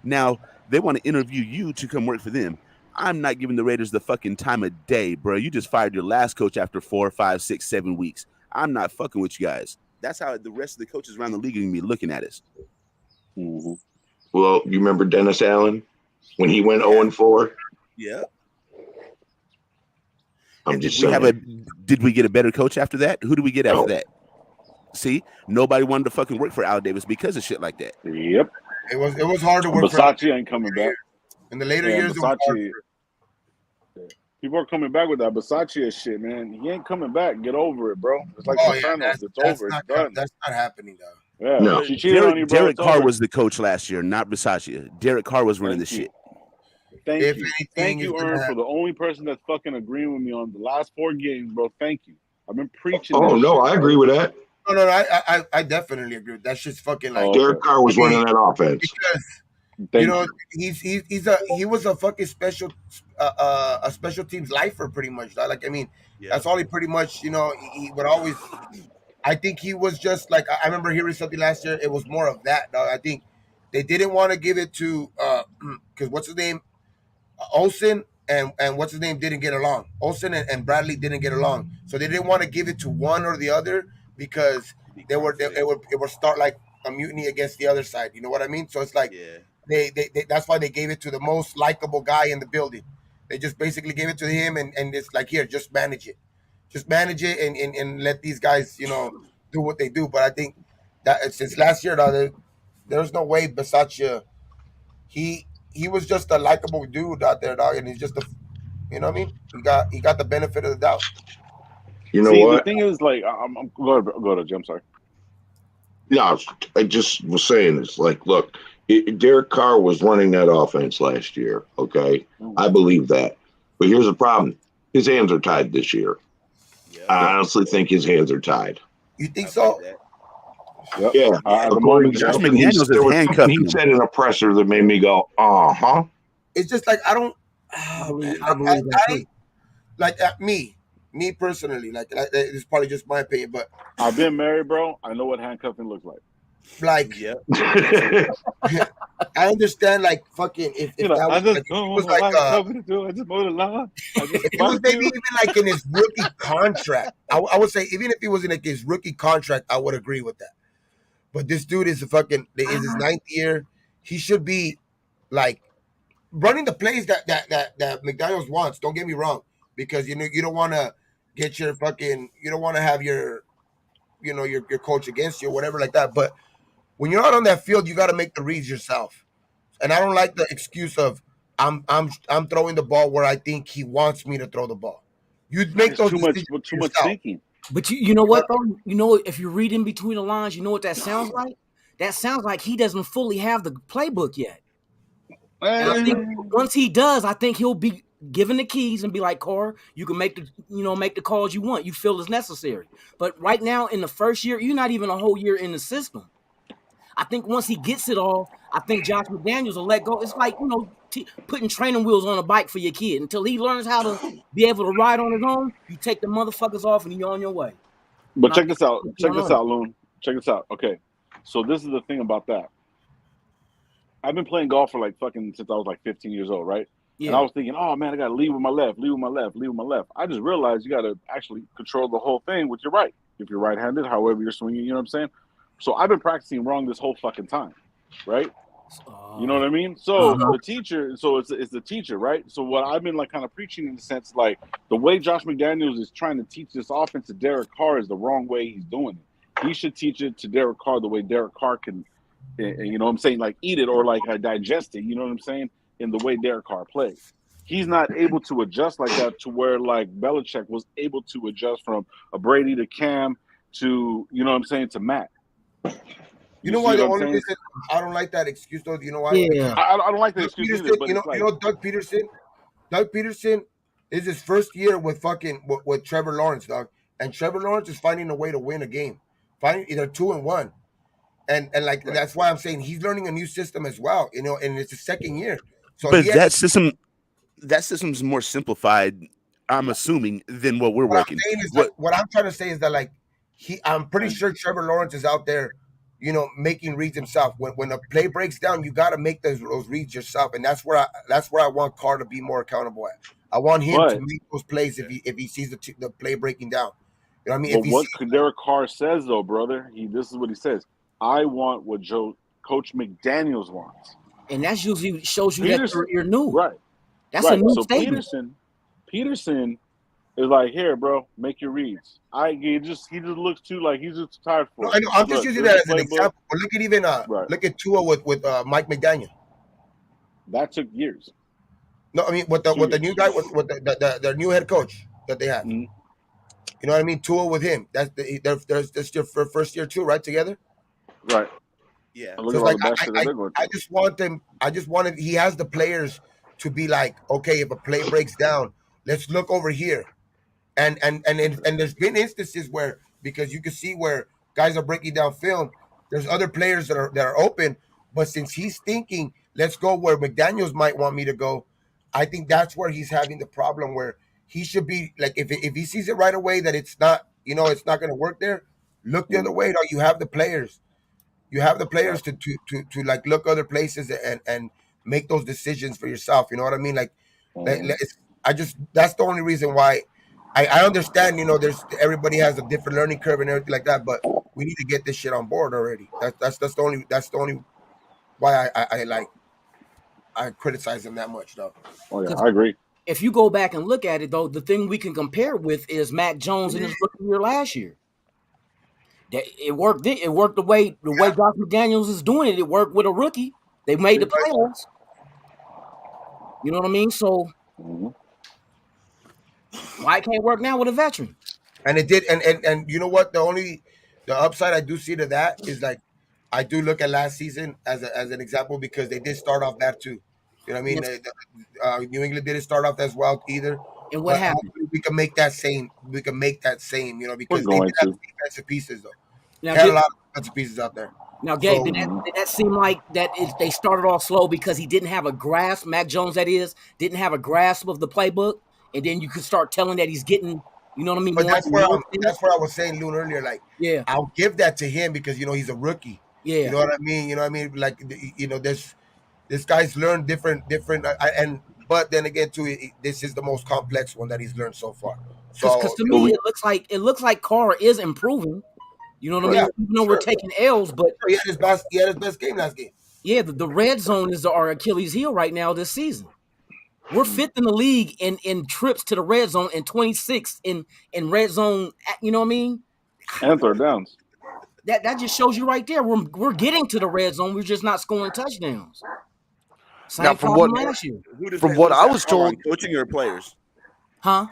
Now they want to interview you to come work for them. I'm not giving the Raiders the fucking time of day, bro. You just fired your last coach after 4, 5, 6, 7 weeks. I'm not fucking with you guys. That's how the rest of the coaches around the league are gonna be looking at us. Mm-hmm. Well, you remember Dennis Allen when he went 0-4? Yeah. I'm just saying. Did we get a better coach after that? Who did we get after that? See, nobody wanted to fucking work for Al Davis because of shit like that. Yep. It was hard to work. Versace ain't coming back. In the later years, Versace, people are coming back with that Versace shit, man. He ain't coming back. Get over it, bro. It's like Sopranos. It's over. It's done. That's not happening, though. Yeah. No. She cheated on you, bro. Derek Carr was the coach last year, not Versace. Derek Carr was running the shit. Thank you, Ern, for the only person that's fucking agreeing with me on the last 4 games, bro. Thank you. I've been preaching. Oh no, I agree with that. No, I definitely agree. That shit's fucking like Derek Carr was running that offense. Because he was a fucking special teams lifer pretty much. Like, I mean, that's all he pretty much, he would always. I think he was just like, I remember hearing something last year. It was more of that, dog. I think they didn't want to give it to because what's his name, Olsen and what's his name didn't get along. Olsen and Bradley didn't get along, so they didn't want to give it to one or the other because it would start like a mutiny against the other side. You know what I mean? So it's like. They that's why they gave it to the most likable guy in the building. They just basically gave it to him and it's like, here, just manage it and let these guys do what they do. But I think that since last year, there's no way Versace he was just a likable dude out there, dog, and he's just you know what I mean. He got the benefit of the doubt. You know what? The thing is, like, I'm go to Jim. Sorry. Yeah, I just was saying this. Like, look. Derek Carr was running that offense last year, okay? I believe that. But here's the problem. His hands are tied this year. I honestly think his hands are tied. You think so? Yep. Yeah. Josh McDaniels is handcuffed. He said in a presser that made me go, uh-huh. It's just like, I don't... I like me personally, like it's probably just my opinion, but... I've been married, bro. I know what handcuffing looks like. Like, I understand, like, fucking if that was like, it was like if it was maybe even like in his rookie contract, I would say even if he was in like his rookie contract, I would agree with that. But this dude is his 9th year. He should be like running the plays that McDaniels wants. Don't get me wrong, because you don't want to get your fucking, you don't want to have your your coach against you or whatever like that, but when you're out on that field, you got to make the reads yourself. And I don't like the excuse of I'm throwing the ball where I think he wants me to throw the ball. You make those too much thinking. But you know what though? You know, if you read in between the lines, you know what that sounds like? That sounds like he doesn't fully have the playbook yet. And I think once he does, I think he'll be given the keys and be like, Carr, you can make the calls you want. You feel is necessary. But right now in the first year, you're not even a whole year in the system. I think once he gets it all, I think Josh McDaniels will let go. It's like, putting training wheels on a bike for your kid. Until he learns how to be able to ride on his own, you take the motherfuckers off and you're on your way. But check this out. Loon. Check this out. Okay. So this is the thing about that. I've been playing golf for like fucking since I was like 15 years old, right? Yeah. And I was thinking, oh man, I got to lead with my left. I just realized you got to actually control the whole thing with your right. If you're right-handed, however you're swinging, you know what I'm saying? So I've been practicing wrong this whole fucking time, right? You know what I mean? So the teacher, it's the teacher, right? So what I've been like kind of preaching in the sense, like the way Josh McDaniels is trying to teach this offense to Derek Carr is the wrong way he's doing it. He should teach it to Derek Carr the way Derek Carr can, you know what I'm saying, like eat it or like digest it, you know what I'm saying, in the way Derek Carr plays. He's not able to adjust like that to where like Belichick was able to adjust from a Brady to Cam to, you know what I'm saying, to Matt. You know why the only reason I don't like that excuse though? Do you know why? Yeah. I don't like the excuse either. But Doug Peterson It's his first year with with Trevor Lawrence, dog. And Trevor Lawrence is finding a way to win a game, finding either 2-1, and like Right. that's why I'm saying he's learning a new system as well. And it's his second year, so But that system's more simplified, I'm assuming, than what we're what I'm working. saying is that what I'm trying to say is that like I'm pretty sure Trevor Lawrence is out there, making reads himself. When a play breaks down, you got to make those reads yourself, and that's where I want Carr to be more accountable at. I want him to make those plays if he sees the play breaking down. You know what I mean? But what Derek Carr says though, brother, this is what he says. I want what Coach McDaniels wants, and that's usually shows you that you're new, right? That's a new so statement. Peterson is like, here, bro, make your reads. He just looks too like he's just tired for it. I know. I'm just using that as an example. But look at look at Tua with Mike McDaniel. That took years. No, I mean with the new guy with the new head coach that they have. Mm-hmm. You know what I mean? Tua with him. That's your first year too, right? Together. Right. Yeah. So like I just want them. I just wanted. He has the players to be like, okay, if a play breaks down, let's look over here. And there's been instances where, because you can see where guys are breaking down film, there's other players that are open, but since he's thinking, let's go where McDaniels might want me to go, I think that's where he's having the problem, where he should be like, if he sees it right away that it's not, it's not going to work there, look the other way. No, you have the players. You have the players to like look other places and make those decisions for yourself. You know what I mean? Like, that's the only reason why. I understand, there's everybody has a different learning curve and everything like that, but we need to get this shit on board already. That's the only why I criticize him that much, though. Oh yeah, I agree. If you go back and look at it, though, the thing we can compare it with is Mac Jones in his rookie year last year. It worked. It worked the way Josh McDaniels is doing it. It worked with a rookie. They made the playoffs. You know what I mean? So. Mm-hmm. Why it can't work now with a veteran? And it did, and you know what? The upside I do see to that is like I do look at last season as an example, because they did start off bad too. You know what I mean? Yes. New England didn't start off as well either. And what happened? We can make that same. Because they did have defensive pieces though. Now, they had a lot of defensive pieces out there. Now, Gabe, did that seem like that they started off slow because he didn't have a grasp? Mac Jones, that is, didn't have a grasp of the playbook. And then you could start telling that he's getting, you know what I mean? But that's where I was saying, Loon, earlier. Like, yeah, I'll give that to him because he's a rookie. Yeah, you know what I mean. Like, this guy's learned different. But then again, too, this is the most complex one that he's learned so far. Because to me, it looks like Carr is improving. You know what I mean? Even though we're taking L's, but he had his best game last game. Yeah, the red zone is our Achilles heel right now this season. We're fifth in the league in trips to the red zone and 26th in red zone. You know what I mean? And third downs. That just shows you right there. We're getting to the red zone. We're just not scoring touchdowns. Same now, from what I was told, coaching or players, huh?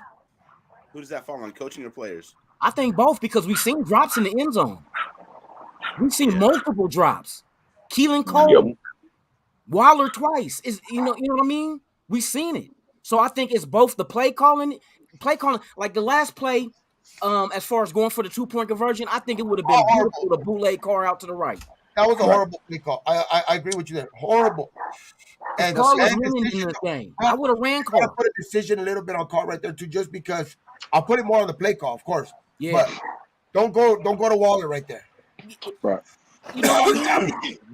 Who does that fall on, coaching or players? I think both, because we've seen drops in the end zone. We've seen multiple drops. Keelan Cole, Waller twice. You know what I mean? We've seen it. So I think it's both the play calling, like the last play, as far as going for the 2-point conversion, I think it would have been beautiful to bootleg Carr out to the right. That was a horrible play call. I agree with you there. Horrible. And Carr was winning in the game. I would have ran Carr. I put a decision a little bit on Carr right there too, just because I'll put it more on the play call, of course. Yeah. But don't go to Waller right there. Right. You know,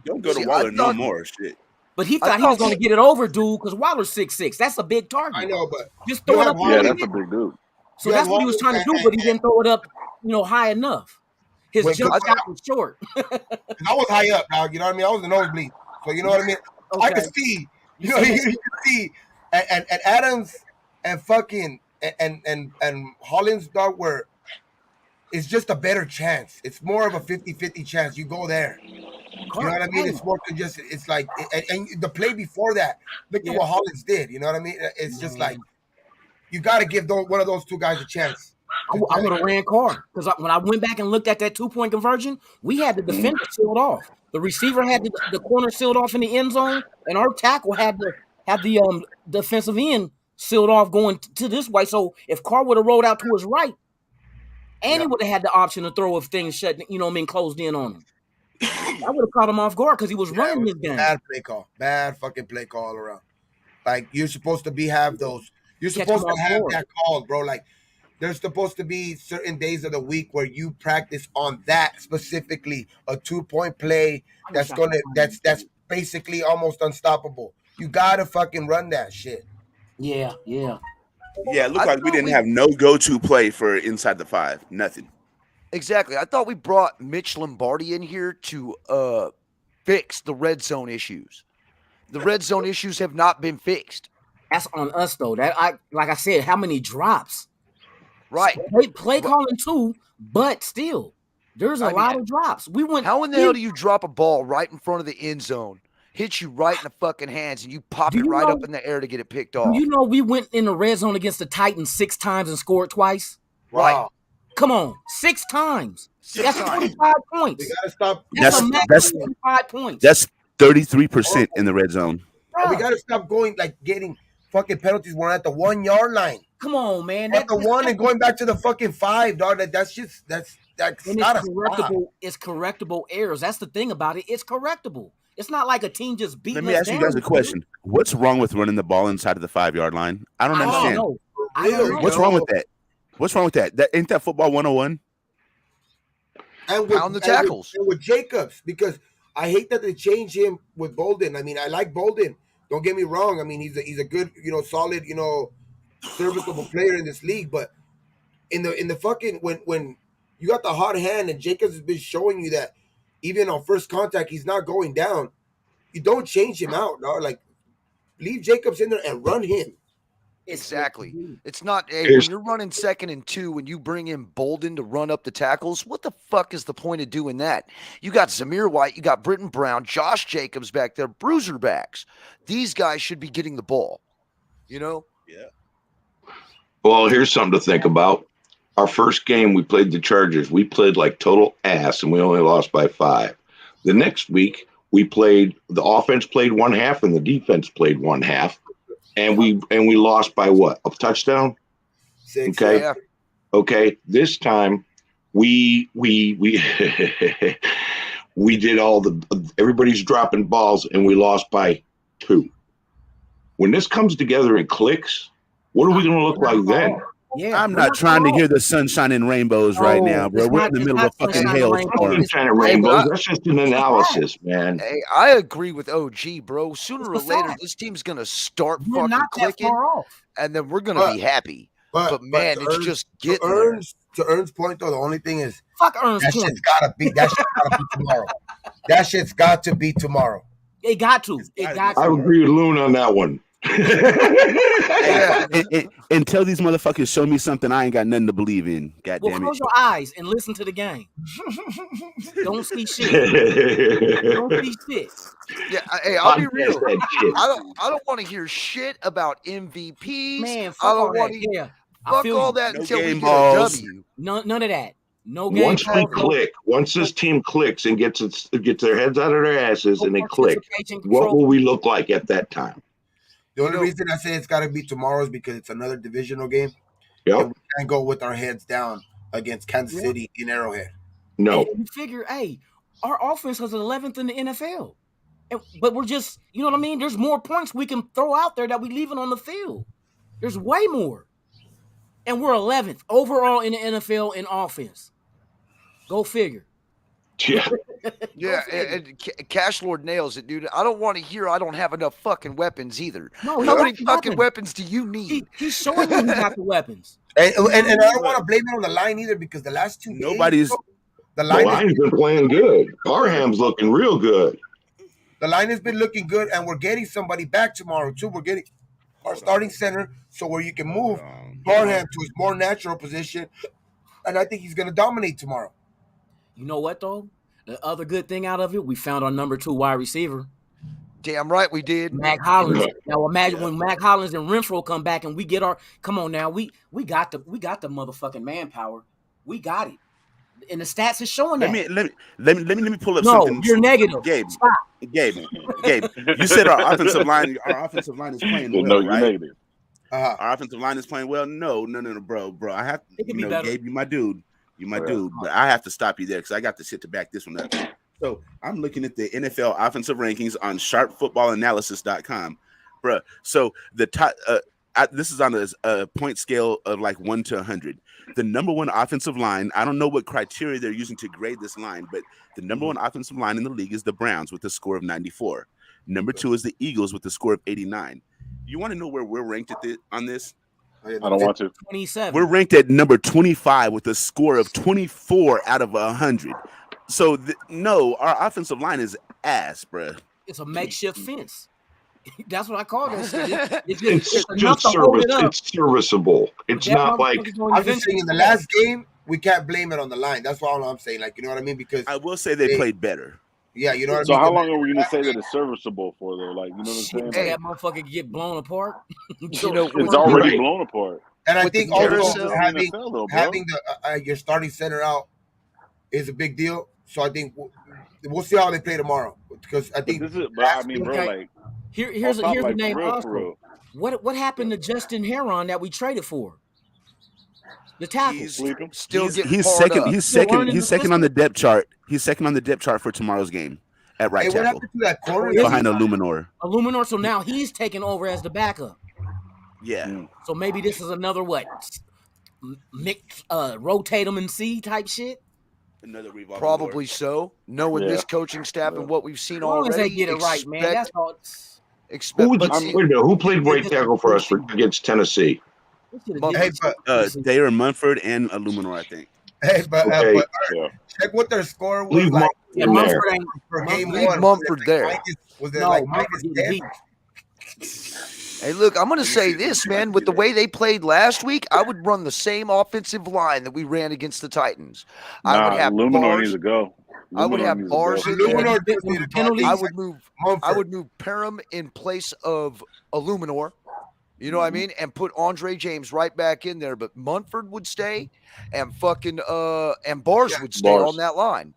don't go to Waller no more. Shit. But he thought he was going to get it over, dude, because Waller's 6'6". That's a big target. I know, but just throw it up. Yeah, that's a big dude. So that's what he was trying to do, but he didn't throw it up, high enough. His jump shot was short. I was high up, dog. You know what I mean? I was the nosebleed. So you know what I mean? Okay. I could see. You can see. And Adams and fucking and Hollins, dog, were. It's just a better chance. It's more of a 50-50 chance. You go there. You know what I mean? It's more than just. It's like, and the play before that. Look at what Hollins did. You know what I mean? It's just like you got to give one of those two guys a chance. I would have ran Carr, because when I went back and looked at that 2-point conversion, we had the defender sealed off. The receiver had the corner sealed off in the end zone, and our tackle had the defensive end sealed off going to this way. So if Carr would have rolled out to his right, and he would have had the option to throw if things shut, closed in on him. I would have caught him off guard because he was running his game. Bad fucking play call all around. Like you're supposed to have those. You're supposed to have that call, bro. Like there's supposed to be certain days of the week where you practice on that specifically, a 2-point play that's basically almost unstoppable. You gotta fucking run that shit. Yeah. Yeah, it looked like we didn't have no go-to play for inside the 5. Nothing. Exactly. I thought we brought Mitch Lombardi in here to fix the red zone issues. The red zone issues have not been fixed. That's on us though. Like I said, how many drops? Right. Play calling too, but still, there's a lot of drops. How in the hell do you drop a ball right in front of the end zone, hit you right in the fucking hands, and you pop it right up in the air to get it picked off? We went in the red zone against the Titans 6 times and scored twice? Right. Wow. Come on, 6 times. That's 25 points. We gotta stop. That's 25 points. That's 33% in the red zone. We gotta stop getting fucking penalties. We're at the 1-yard line. Come on, man. At the 1 and going back to the fucking 5, dog. That's not correctable. It's correctable errors. That's the thing about it. It's correctable. It's not like a team just beating us. Let me ask you guys a question. What's wrong with running the ball inside of the 5-yard-line? I don't understand. I don't know. What's wrong with that? What's wrong with that? Ain't that football 101? And pound the tackles. And with Jacobs, because I hate that they change him with Bolden. I mean, I like Bolden. Don't get me wrong. I mean, he's a good, solid, serviceable player in this league. But in the fucking when you got the hot hand and Jacobs has been showing you that even on first contact he's not going down, you don't change him out, no. Like leave Jacobs in there and run him. Exactly. It's not when you're running 2nd and 2 and you bring in Bolden to run up the tackles. What the fuck is the point of doing that? You got Zamir White, you got Britton Brown, Josh Jacobs back there, bruiser backs. These guys should be getting the ball. Yeah. Well, here's something to think about. Our first game, we played the Chargers. We played like total ass, and we only lost by 5. The next week, the offense played one half, and the defense played one half. And we lost by what? A touchdown? 6. Okay. Yeah. Okay. This time we did everybody's dropping balls and we lost by 2. When this comes together and clicks, what are we going to look like then? Yeah, I'm not trying to hear the sunshine and rainbows right now, bro. We're in the middle of a fucking hailstorm. Sunshine and rainbows. That's just an analysis, man. Hey, I agree with OG, bro. Sooner or later, this team's gonna start fucking clicking, and then we're gonna be happy. But man, it's just getting to Ern's point though. The only thing is, fuck Ern's point. Shit's gotta be tomorrow. That shit's got to be tomorrow. It got to. I agree with Loon on that one. Until these motherfuckers show me something I ain't got nothing to believe in. God damn it. Close your eyes and listen to the game. Don't see shit. Don't see shit. Yeah, hey, I'll be real. I don't want to hear shit about MVPs. Man, fuck I don't want to. Yeah, fuck all that until we get balls. a W. None of that. No game. Once this team clicks and gets their heads out of their asses and they click, what will we look like at that time? The only reason I say it's got to be tomorrow is because it's another divisional game. Yep. And we can't go with our heads down against Kansas City in Arrowhead. No. And you figure, hey, our offense was 11th in the NFL. But we're just, you know what I mean? There's more points we can throw out there that we leaving on the field. There's way more. And we're 11th overall in the NFL in offense. Go figure. Yeah. Yeah, and Cash Lord nails it, dude. I don't want to hear I don't have enough fucking weapons either. No, how many fucking weapons do you need? He's showing you he got the weapons. And I don't want to blame it on the line either because the last 2 games, the line's been playing good. Parham's looking real good. The line has been looking good, and we're getting somebody back tomorrow too. We're getting our starting center, so where you can move Parham to his more natural position, and I think he's going to dominate tomorrow. You know what though? The other good thing out of it, we found our number 2 wide receiver. Damn right we did. Mac Hollins. Now imagine when Mac Hollins and Renfro come back and we get our come on now. We got the motherfucking manpower. We got it. And the stats is showing that. Let me pull up something. No, you're negative. Gabe. Stop. Gabe. You said our offensive line is playing well, right? Negative. Our offensive line is playing well. No, bro. I have, Gabe, you my dude. But I have to stop you there because I got the shit to back this one up. So I'm looking at the NFL offensive rankings on sharpfootballanalysis.com, bro. So the top, this is on a point scale of like 1 to 100. The number one offensive line, I don't know what criteria they're using to grade this line, but the number one offensive line in the league is the Browns with a score of 94. Number 2 is the Eagles with a score of 89. You want to know where we're ranked on this? I don't want to. 27. We're ranked at number 25 with a score of 24 out of 100. So no, our offensive line is ass, bro. It's a makeshift fence. That's what I call this. It's just service. It's serviceable. It's not like I'm just saying. In the last game, we can't blame it on the line. That's all I'm saying. Like, you know what I mean? Because I will say they played better. Yeah, you know what I mean. So how long are we going to say that it's serviceable for though? Like, you know what I'm saying? Hey, that motherfucker get blown apart. It's already blown apart. And I think also having your starting center out is a big deal. So I think we'll see how they play tomorrow. Because I think, here's the name also. What happened to Justin Heron that we traded for? The tackle. He's second. He's second on the depth chart. He's second on the depth chart for tomorrow's game at right tackle. What happened to that corner behind Illuminor? So now he's taking over as the backup. Yeah. So maybe this is another rotate them and see type shit. Another revolving Probably door. So. Knowing this coaching staff and what we've seen already, they get it right, man. That's all. Who played right tackle for us against Tennessee? Thayer Munford and Illuminor, I think. Hey, but check what their score was. Leave like. Munford for game Leave one. Munford there. Was it like -10? Hey, look, I'm going to say this, man. With the way they played last week, I would run the same offensive line that we ran against the Titans. I would have Illuminor needs to go. I would have bars in there. I would move Parham in place of Illuminor. You know what I mean? And put Andre James right back in there. But Munford would stay and fucking and Bars would stay on that line.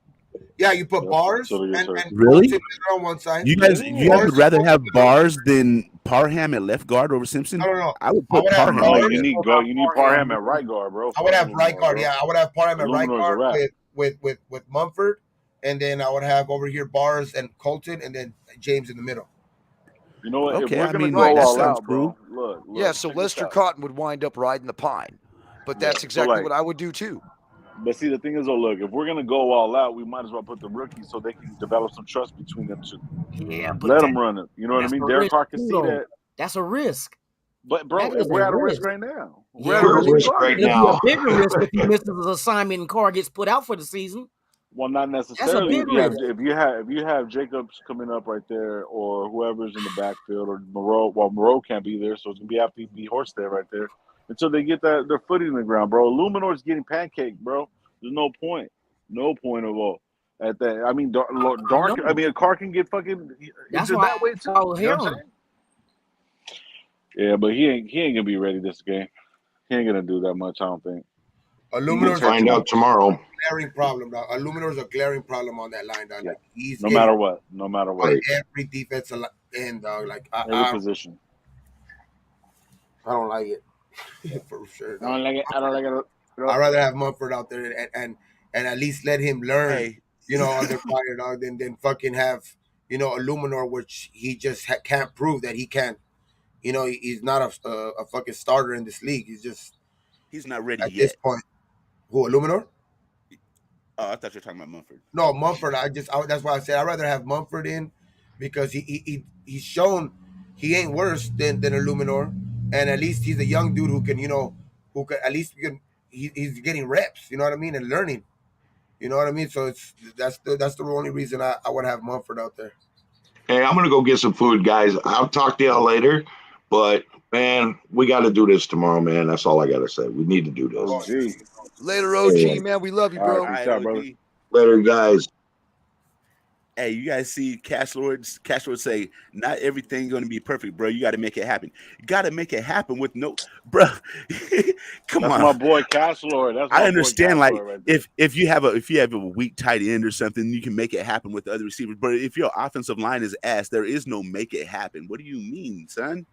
Yeah, you put Bars and really on one side. You guys would rather have Bars than Parham at left guard over Simpson? I don't know. I would put Parham. You need Parham at right guard, bro. I would have right guard. Yeah, I would have Parham at right guard with Munford, and then I would have over here Bars and Colton, and then James in the middle. You know what? Okay, if we're gonna go all out, bro. Look, yeah, so Lester Cotton would wind up riding the pine, but that's exactly what I would do too. But see, the thing is, look, if we're gonna go all out, we might as well put the rookies so they can develop some trust between them two. Yeah, but let them run it. You know what I mean? Derek Carr can see that. That's a risk. But bro, we're at a risk right now. We're at a risk right now. A bigger risk if he misses his assignment and Carr gets put out for the season. Well, not necessarily. If you have Jacobs coming up right there, or whoever's in the backfield, or Moreau. Well, Moreau can't be there, so it's gonna have to be Horse there right there until they get their footing in the ground, bro. Illuminor's getting pancaked, bro. There's no point at all at that. I mean, dark. I mean, a car can get fucking. That's why that way too. You know what I'm saying? Yeah, but he ain't gonna be ready this game. He ain't gonna do that much. I don't think. We'll find out tomorrow. Glaring problem, dog. Illuminor's a glaring problem on that line, dog. Yeah. Like, he's no matter what. Every defensive end, dog. Like every position. I don't like it for sure. Dog. I don't like it. I'd rather have Munford out there and at least let him learn, under fire, dog, than fucking have, Illuminor, which he just can't prove that he can't. He's not a fucking starter in this league. He's not ready at yet. this point. Who, Illuminor? Oh, I thought you were talking about Munford. No, Munford. That's why I said I'd rather have Munford in because he's shown he ain't worse than Illuminor, and at least he's a young dude who can at least he's getting reps. You know what I mean, and learning. You know what I mean. So that's the only reason I would have Munford out there. Hey, I'm gonna go get some food, guys. I'll talk to y'all later. But man, we got to do this tomorrow, man. That's all I gotta say. We need to do this. Later, OG, man. We love you, bro. All right, brother. Later, guys. Hey, you guys see Cash Lord say, not everything going to be perfect, bro. You got to make it happen. You got to make it happen with no, bro. Come on, my boy Cash Lord. I understand, like if you have a weak tight end or something, you can make it happen with the other receivers. But if your offensive line is ass, there is no make it happen. What do you mean, son?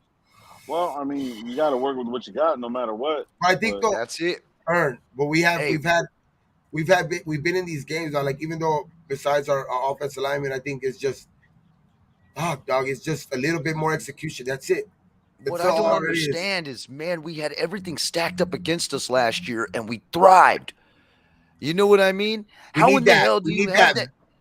Well, I mean, you got to work with what you got, no matter what. I think though, That's it. but we've been in these games. Like even though besides our offensive lineman, I think it's just, dog, it's just a little bit more execution. That's it. What I don't understand is, man, we had everything stacked up against us last year, and we thrived. You know what I mean? How in the hell do you have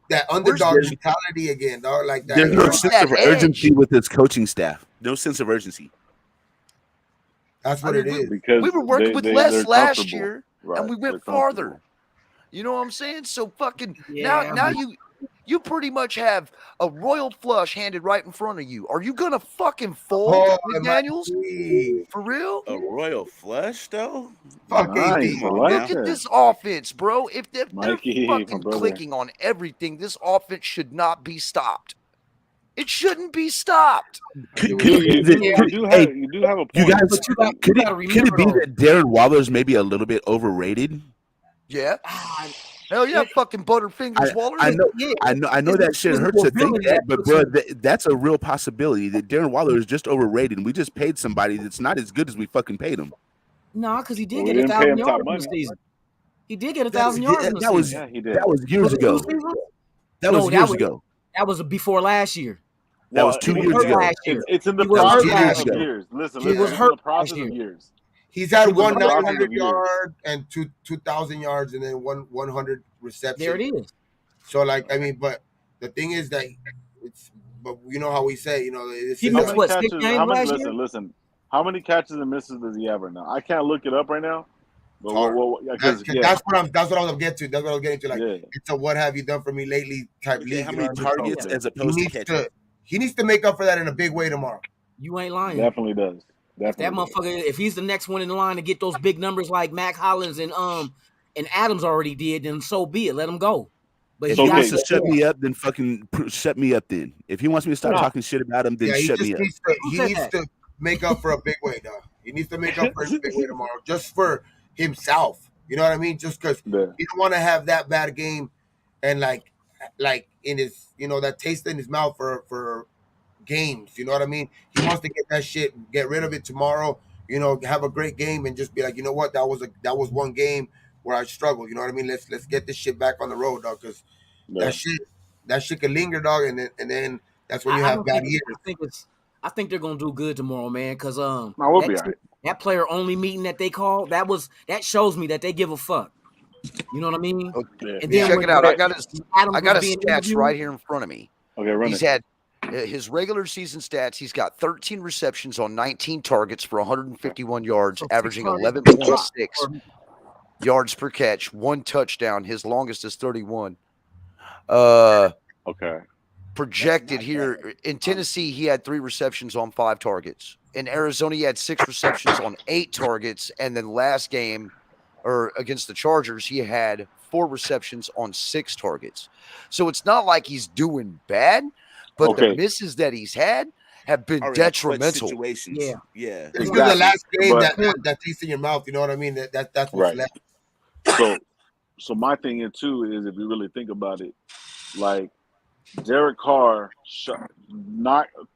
that underdog mentality again, dog? Like that. There's no sense of urgency with his coaching staff. No sense of urgency. That's what it is. Because we were working with less last year, and we went farther. You know what I'm saying? So fucking now you pretty much have a royal flush handed right in front of you. Are you gonna fucking fold, McDaniels? For real? A royal flush, though? Fucking look at this offense, bro. If they're fucking clicking on everything, this offense should not be stopped. It shouldn't be stopped. You do have a point. You guys, could it be that Darren Waller's maybe a little bit overrated? Yeah. Hell yeah, fucking Butterfingers Waller. I know that shit hurts to think that, but bro, that's a real possibility that Darren Waller is just overrated, and we just paid somebody that's not as good as we fucking paid him. No, because he did get 1,000 yards in the season. He did get 1,000 yards in the season. That was years ago. That was years ago. That was before last year. That was 2 years ago. It's in the process of years. Listen, he was hurt in the process of years. He's had 900 yards and 2,000 yards, and then 100 receptions. There it is. So, like, I mean, but the thing is that but you know how we say, you know, he missed what, 6 games last year? Listen. How many catches and misses does he have right now? I can't look it up right now. But that's what I was getting to. That's what I was getting to. Like, it's a "what have you done for me lately" type league. How many targets as opposed to catches? He needs to make up for that in a big way tomorrow. You ain't lying. Definitely does. That motherfucker, if he's the next one in the line to get those big numbers like Mac Hollins and Adams already did, then so be it. Let him go. But if he wants to shut me up, then fucking shut me up. Then if he wants me to stop talking shit about him, then shut me up. He needs to make up for a big way, dog. He needs to make up for a big way tomorrow, just for himself. You know what I mean? Just because he don't want to have that bad game, and like in his, you know, that taste in his mouth for games. You know what I mean? He wants to get that shit, get rid of it tomorrow. You know, have a great game and just be like, you know what, that was one game where I struggled. You know what I mean? Let's get this shit back on the road, dog. Because that shit can linger, dog, and then that's when you have bad years. I think they're gonna do good tomorrow, man. Because that player only meeting that they call that shows me that they give a fuck. You know what I mean? Okay. And then check it out. I got his stats right here in front of me. Okay, run He's had his regular season stats. He's got 13 receptions on 19 targets for 151 yards, averaging 11.6 yards per catch, 1 touchdown. His longest is 31. Okay. Projected here in Tennessee, he had 3 receptions on 5 targets. In Arizona, he had 6 receptions on 8 targets, and then last game, or against the Chargers, he had 4 receptions on 6 targets. So it's not like he's doing bad, but the misses that he's had have been detrimental. Yeah. It's the last game that tastes in your mouth. You know what I mean? That's what's left. So my thing is too is, if you really think about it, like Derek Carr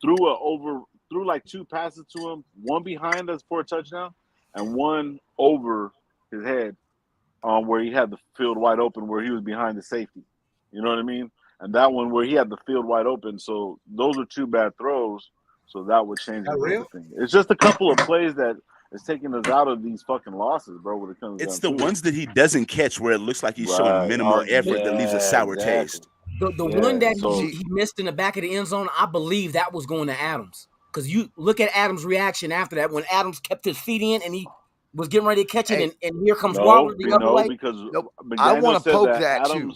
threw like 2 passes to him, one behind us for a touchdown, and one over his head, where he had the field wide open, where he was behind the safety. You know what I mean? And that one where he had the field wide open. So those are 2 bad throws. So that would change everything. It's just a couple of plays that is taking us out of these fucking losses, bro. When it comes, it's the ones that he doesn't catch where it looks like he's showing minimal effort that leaves a sour taste. The one that he missed in the back of the end zone, I believe that was going to Adams. Because you look at Adams' reaction after that when Adams kept his feet in and he was getting ready to catch it, and here comes Waller the other way. Because I want to poke that too.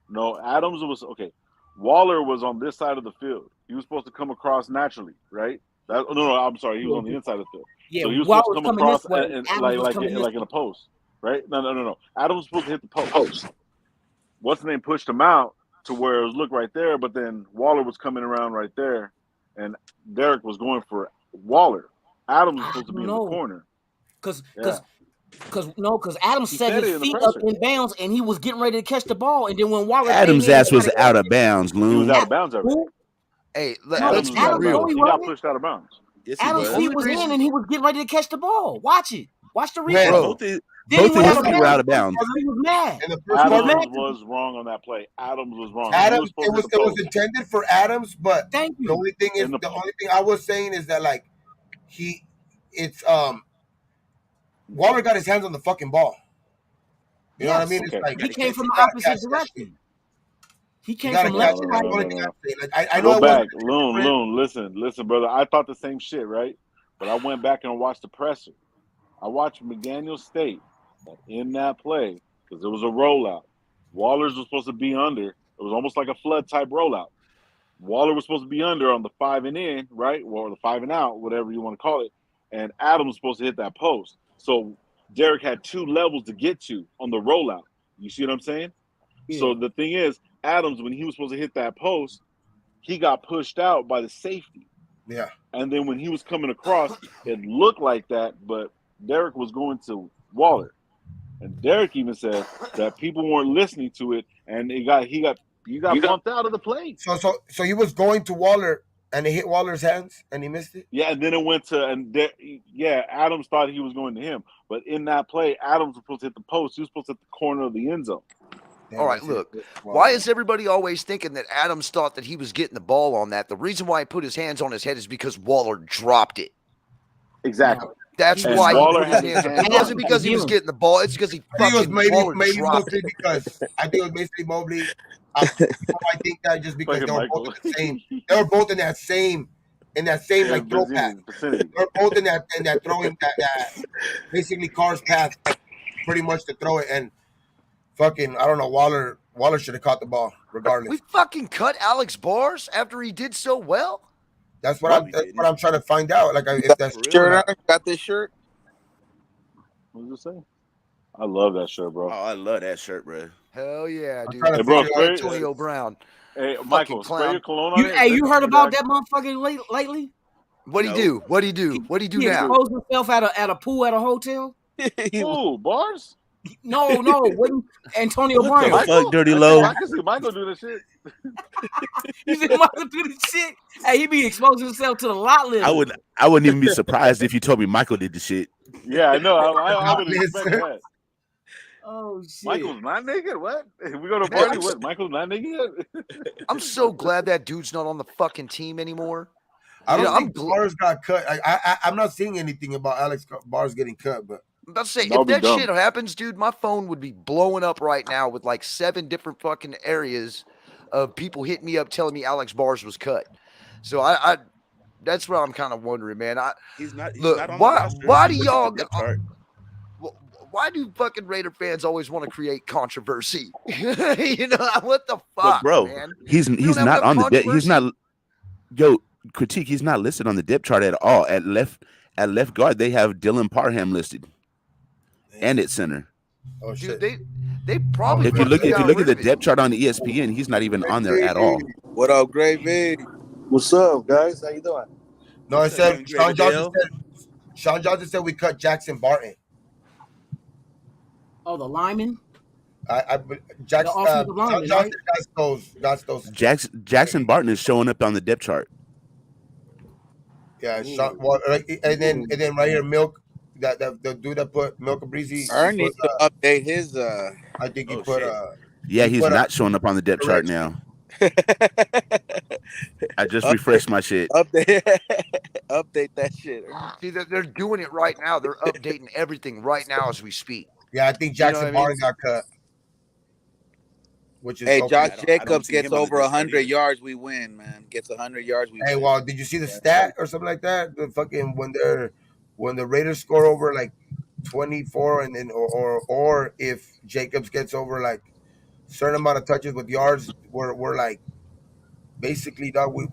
No, Adams was okay. Waller was on this side of the field. He was supposed to come across naturally, right? No, I'm sorry. He was on the inside of the field. Yeah, so he was supposed to come across like in a post, right? No. Adams was supposed to hit the post. What's the name pushed him out to where it was look right there, but then Waller was coming around right there, and Derek was going for Waller. Adams was supposed to be in the corner. Because Adams set his feet up in bounds and he was getting ready to catch the ball, and then when Waller Adams' ass was out of bounds, Loon. He was out of bounds already. Hey, let's be real. He got pushed out of bounds. Yes, Adam's was. feet was in, and he was getting ready to catch the ball. Watch it. Watch the Man, replay. Both Then his he went feet were out of bounds. He was mad. In the first Adams quarter, was wrong on that play. Adams was wrong. Adams, He was it was intended for Adams, but Thank you. the only thing is, the only thing I was saying is that like Waller got his hands on the fucking ball. You know what I mean? Okay. It's like He came from the opposite direction. He came from left to right. I know Go back, Loon. Listen, brother. I thought the same shit, right? But I went back and watched the presser. I watched McDaniel state that in that play, because it was a rollout. Waller's was supposed to be under. It was almost like a flood type rollout. Waller was supposed to be under on the 5 and in, right? Or the 5 and out, whatever you want to call it. And Adams was supposed to hit that post. So Derek had 2 levels to get to on the rollout. You see what I'm saying? Yeah. So the thing is, Adams, when he was supposed to hit that post, he got pushed out by the safety. Yeah. And then when he was coming across, it looked like that, but Derek was going to Waller. And Derek even said that people weren't listening to it, and he got bumped out of the play. So he was going to Waller, and it hit Waller's hands, and he missed it. Yeah, and then it went to Adams thought he was going to him, but in that play, Adams was supposed to hit the post. He was supposed to hit the corner of the end zone. All right, look, why is everybody always thinking that Adams thought that he was getting the ball on that? The reason why he put his hands on his head is because Waller dropped it. Exactly. That's why Waller he put his hands on it. It wasn't because he was getting the ball. It's because he fucking Waller dropped it. Because I think it was basically Mobley. I think that just because they were both in the same. They were both in that same like throw path. They were both in that throwing that basically Carr's path, pretty much to throw it. And fucking, I don't know, Waller should have caught the ball regardless. We fucking cut Alex Bars after he did so well. That's what I'm trying to find out. Like, if that's shirt on, got this shirt. What does it say? I love that shirt, bro. Oh, I love that shirt, bro. Hell yeah, dude. Hey, bro, Antonio Brown. Hey, Michael, spray your cologne on it. Hey, you heard about that motherfucker lately? What'd he do? What'd he do now? He exposed himself at a pool at a hotel. Ooh, Bars? No, wasn't Antonio Brown. What the fuck, Dirty Low? I can see Michael do this shit. You see Michael do this shit? Hey, he be exposing himself to the lot list. I wouldn't even be surprised if you told me Michael did the shit. Yeah, I know. I would expect that. Oh shit! Michael's not naked. What? We go to a party. What? Michael's not naked. I'm so glad that dude's not on the fucking team anymore. I don't think Bars got cut. I'm not seeing anything about Alex Bars getting cut, but I'm about to say, if that shit happens, dude, my phone would be blowing up right now with like 7 different fucking areas of people hitting me up telling me Alex Bars was cut. So I that's what I'm kind of wondering, man. He's not on why do y'all why do fucking Raider fans always want to create controversy? You know what the fuck, bro? Man? He's not on the depth. He's not. Yo, critique. He's not listed on the depth chart at all. At left guard, they have Dylan Parham listed, and at center. Oh shit! Dude, they probably. If you look at the depth chart on the ESPN, he's not even on there at all. What up, Gravy? What's up, guys? How you doing? No, I said Sean Johnson said we cut Jackson Barton. Oh, the lineman. Jackson got those. Jackson Barton is showing up on the depth chart. Yeah, and then right here, Milk. The dude that put Milk Breezy. Ern needs to update his. I think he put. Yeah, he's not showing up on the depth chart now. I just refreshed my shit. Update that shit. See, they're doing it right now. They're updating everything right now as we speak. Yeah, I think Jackson Barton got cut. Which is hey, Josh Jacobs gets over 100 yards, we win, man. Gets 100 yards, we win. Hey, well, did you see the stat or something like that? The fucking when the Raiders score over like 24, and then or if Jacobs gets over like certain amount of touches with yards, we're like basically dog. We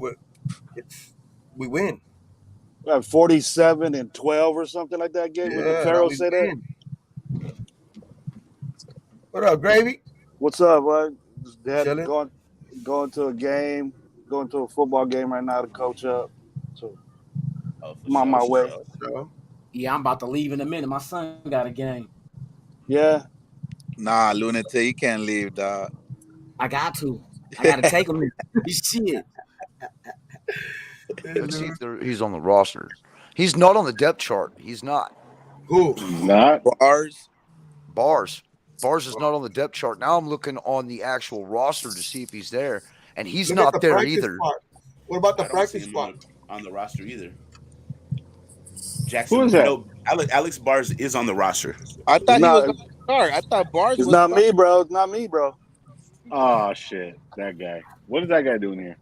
win. 47-12 or something like that. Game. Yeah, Pharaoh said that. What up, Gravy? What's up, bud? Just going to a game, going to a football game right now to coach up. So I'm on my way. Yeah, I'm about to leave in a minute. My son got a game. Yeah. Nah, lunatic, you can't leave, dog. I got to take him. Shit. Let's see if he's on the roster. He's not on the depth chart. He's not. Who? He's not. Bars is not on the depth chart. Now I'm looking on the actual roster to see if he's there, and he's Look not at the there practice either. squad. What about the I don't see practice him squad? on the roster either. Jackson, Who is that? no, Alex Bars is on the roster. I thought he was going to start. I thought Bars It's was not start. me, bro. It's not me, bro. Oh shit, that guy. What is that guy doing here?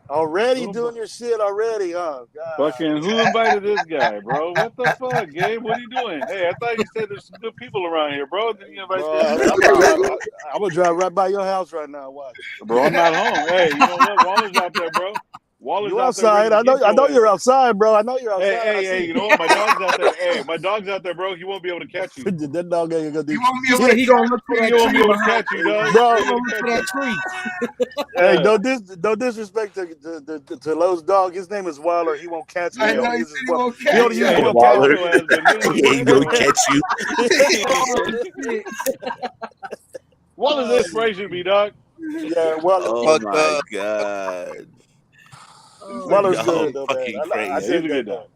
Already doing your shit already, huh? God. Fucking who invited this guy, bro? What the fuck, Gabe? What are you doing? Hey, I thought you said there's some good people around here, bro. Did you invite this? I'm gonna drive right by your house right now. Watch, bro. I'm not home. Hey, you know what? Waller's out there, bro. Waller's you out outside? there. I know you're outside, bro. I know you're outside. Hey, you know what? My dog's out there. Hey, my dog's out there, bro. He won't be able to catch you. That dog ain't gonna do. He won't be able to. He gonna look for that He won't be tree able to behind catch you, dog. Bro, He gonna look for that tree. Hey, no disrespect to Lowe's dog. His name is Waller. He won't catch me. I know he said he won't catch only you. uses one Waller. catch. He ain't gonna catch you. Waller's the inspiration, B dog. Yeah, Waller. Oh my god. Waller's good, though, fucking man. crazy. I He's dig a good that dog.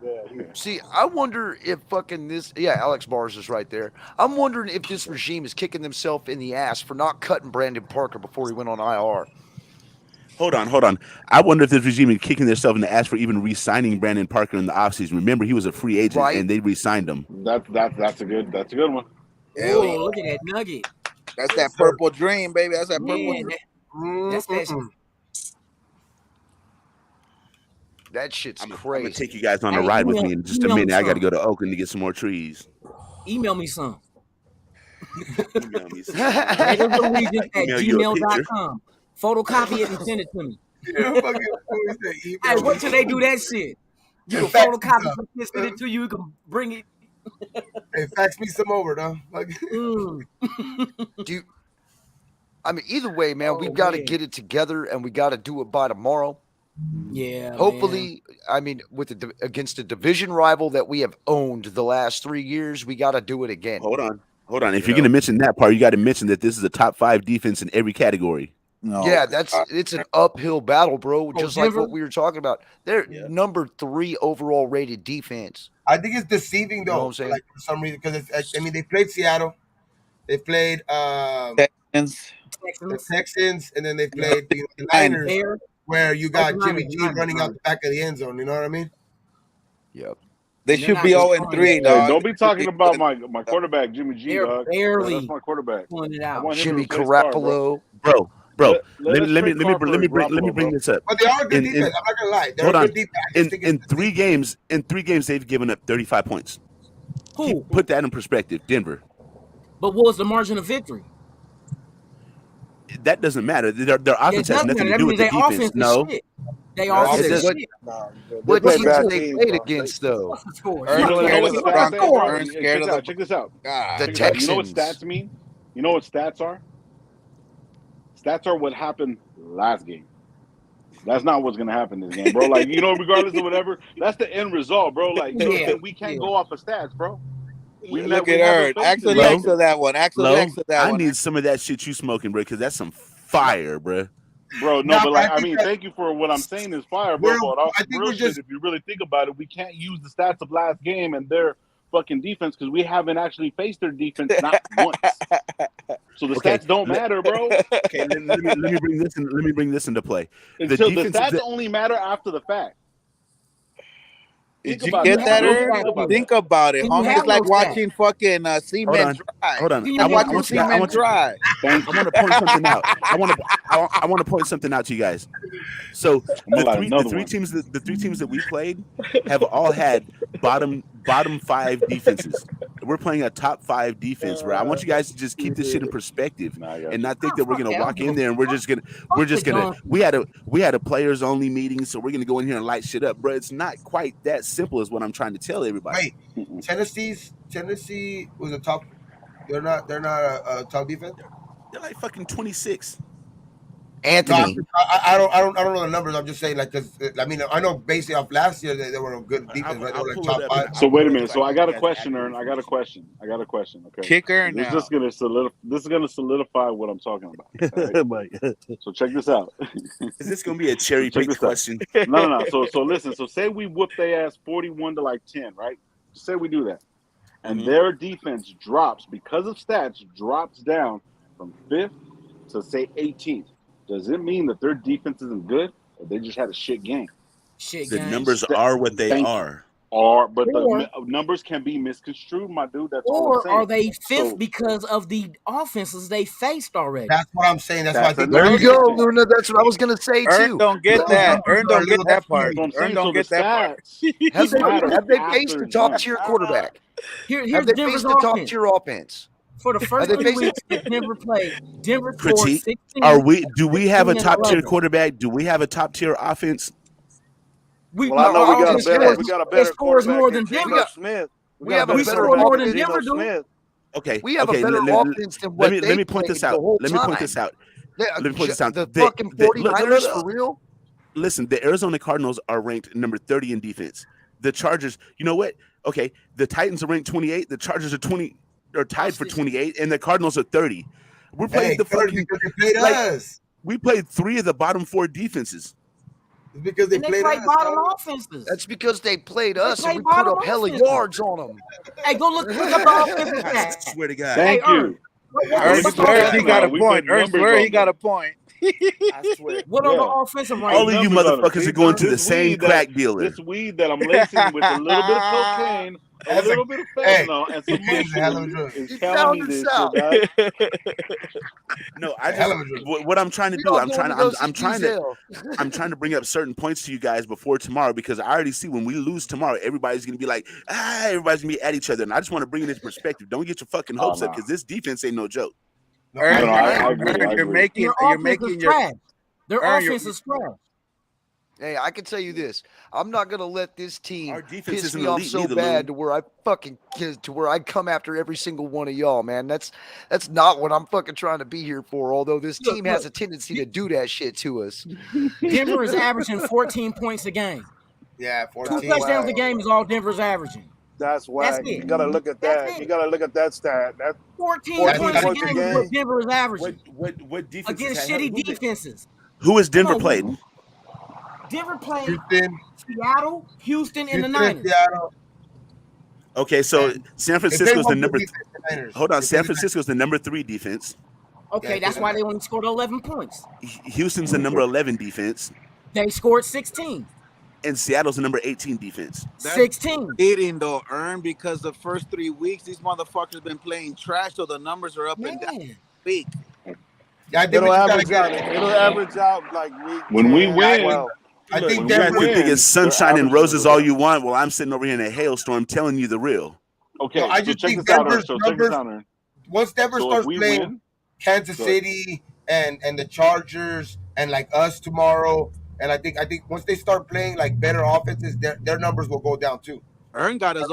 Yeah, See, I wonder if fucking this. Yeah, Alex Bars is right there. I'm wondering if this regime is kicking themselves in the ass for not cutting Brandon Parker before he went on IR. Hold on. I wonder if this regime is kicking themselves in the ass for even re-signing Brandon Parker in the offseason. Remember, he was a free agent, Right. and they re-signed him. That's a good one. Oh, look at that nugget. That's that purple dream, baby. That's that purple Man, dream. that's that. That shit's I'm crazy. gonna take you guys on a Hey, ride with me in just a email me minute. I got to some. go to Oakland to get some more trees. Email me some. Email me some. RaidersAllegiance@gmail.com. Photocopy it and send it to me. Hey, wait till they do that shit. You can photocopy it, send it to you. You can bring it. Hey, fax me some over, though. Either way, man, we've got to get it together, and we got to do it by tomorrow. Yeah. Hopefully, man. Against a division rival that we have owned the last 3 years, we got to do it again. Hold on. If you're gonna mention that part, you got to mention that this is a top 5 defense in every category. No. Yeah, it's an uphill battle, bro. Just like Denver? what we were talking about. They're number 3 overall rated defense. I think it's deceiving, though. You know what I'm saying? Like, for some reason, because they played Seattle, they played Texans, the Texans, and then they played the Niners, where you got Jimmy G running out the back of the end zone. You know what I mean? Yep. They should be 0-3, dog. Don't be talking about my quarterback, Jimmy G, They're dog. barely That's my quarterback. pulling it I out. want him to Jimmy replace Carr, Garoppolo. Bro, Let let me bring this up. But they are a good defense. I'm not gonna lie. They're a good defense. In 3 games, they've given up 35 points. Who? Put that in perspective. Denver. But what was the margin of victory? That doesn't matter. Their offense has nothing to do with the Their defense. No. They offense it is doesn't. shit. What play teams bad they teams, played bro. against, though? Aaron's scared of the Check this out. God. The Check this out. You know what Texans. stats mean? You know what stats are? Stats are what happened last game. That's not what's gonna happen this game, bro. Like, regardless of whatever, that's the end result, bro. Like, we can't go off of stats, bro. Look at her. Ask Alexa that one. Ask Alexa that one. I need some of that shit you smoking, bro, because that's some fire, bro. Bro, no, but thank you for what I'm saying is fire, bro. But I think real shit, if you really think about it, we can't use the stats of last game and their fucking defense because we haven't actually faced their defense not once. So the stats don't matter, bro. Okay, let me bring this into play. Until the stats only matter after the fact. Did you get that, Aaron? Think about it, homie. It's like watching fucking cement dry. Hold on. I want cement dry. I want to point something out. I want to point something out to you guys. So the three teams that we played have all had bottom 5 defenses. We're playing a top 5 defense, bro. I want you guys to just keep this shit in perspective and not think that we're gonna walk in there and we're just gonna we had a players only meeting, so we're gonna go in here and light shit up, bro. It's not quite that simple as what I'm trying to tell everybody. Wait, Tennessee was a top. They're not a top defense. They're like fucking 26. Anthony. No, I don't know the numbers. I'm just saying, like, because I mean, I know basically off last year they were a good defense, right? They were like top 5. So wait a minute. So I got a question, Ern. I got a question. Okay. Kicker This is now. just gonna solidify what I'm talking about. Right? So check this out. Is this gonna be a cherry pick question? No. So listen. So say we whoop their ass 41 to like 10, right? Say we do that, and their defense drops because of stats, drops down from 5th to say 18th. Does it mean that their defense isn't good, or they just had a shit game? The numbers are what they are. But the numbers can be misconstrued, my dude. That's all I'm saying. Or are they 5th because of the offenses they faced already? That's what I'm saying. That's why I think. There you go, Luna. That's what I was going to say too. Don't get that. Ern don't get that part. Ern don't get that part. Have they faced a top tier quarterback? Here's they Denver's faced a top offense. tier offense? For the first 3 weeks that Denver played, Denver scored Critique. 16. Do we have a top tier quarterback? Do we have a top tier offense? I know we got a better scores more quarterback than Denver. Smith. We score more than Denver do. Okay. We have a better offense than what let me point this out. Let me point this out. The fucking 49ers for real? Listen, the Arizona Cardinals are ranked number 30 in defense. The Chargers, you know what? Okay, the Titans are ranked 28. The Chargers are tied for 28, and the Cardinals are 30. We're playing we played 3 of the bottom 4 defenses. It's because they played bottom offenses. That's because they played us and we put up hella yards on them. Hey, go look up the offensive I swear to God. Thank you. Ern swear he got a point. Ern swear he got a point. I swear. What on the offensive right? All of you motherfuckers are going to the same crack dealer. This weed that I'm lacing with a little bit of cocaine, a little bit of fentanyl, and some mushrooms is telling me this shit, dog. No, what I'm trying to do, I'm trying to bring up certain points to you guys before tomorrow, because I already see when we lose tomorrow, everybody's gonna be like, everybody's gonna be at each other, and I just want to bring in this perspective. Don't get your fucking hopes up, because this defense ain't no joke. You're making your their offense is trash. Hey, I can tell you this. I'm not gonna let this team piss me elite off so bad to where I come after every single one of y'all, man. That's not what I'm fucking trying to be here for. Although this team has a tendency to do that shit to us. Denver is averaging 14 points a game. Yeah, 14. 2 touchdowns a game is all Denver's averaging. That's why you gotta look at that. You gotta look at that stat. That's 14 points a game is what Denver is averaging. What defense against shitty defenses? Who has Denver played? Denver played Seattle, Houston, and the Niners. Okay, so San Francisco's the number. Hold on, San Francisco's the number 3 defense. Okay, that's why they only scored 11 points. Houston's the number 11 defense. They scored 16. And Seattle's the number 18 defense. 16. Eating though, Ern, because the first 3 weeks these motherfuckers been playing trash, so the numbers are up and down. Week. Yeah, it'll average out like when we win. Well. I think you guys can think it's sunshine and roses all you want. Well, I'm sitting over here in a hailstorm telling you the real. Okay, I just think Denver's numbers. Once Denver starts playing Kansas City and the Chargers and like us tomorrow, and I think once they start playing like better offenses, their numbers will go down too. Ern got us.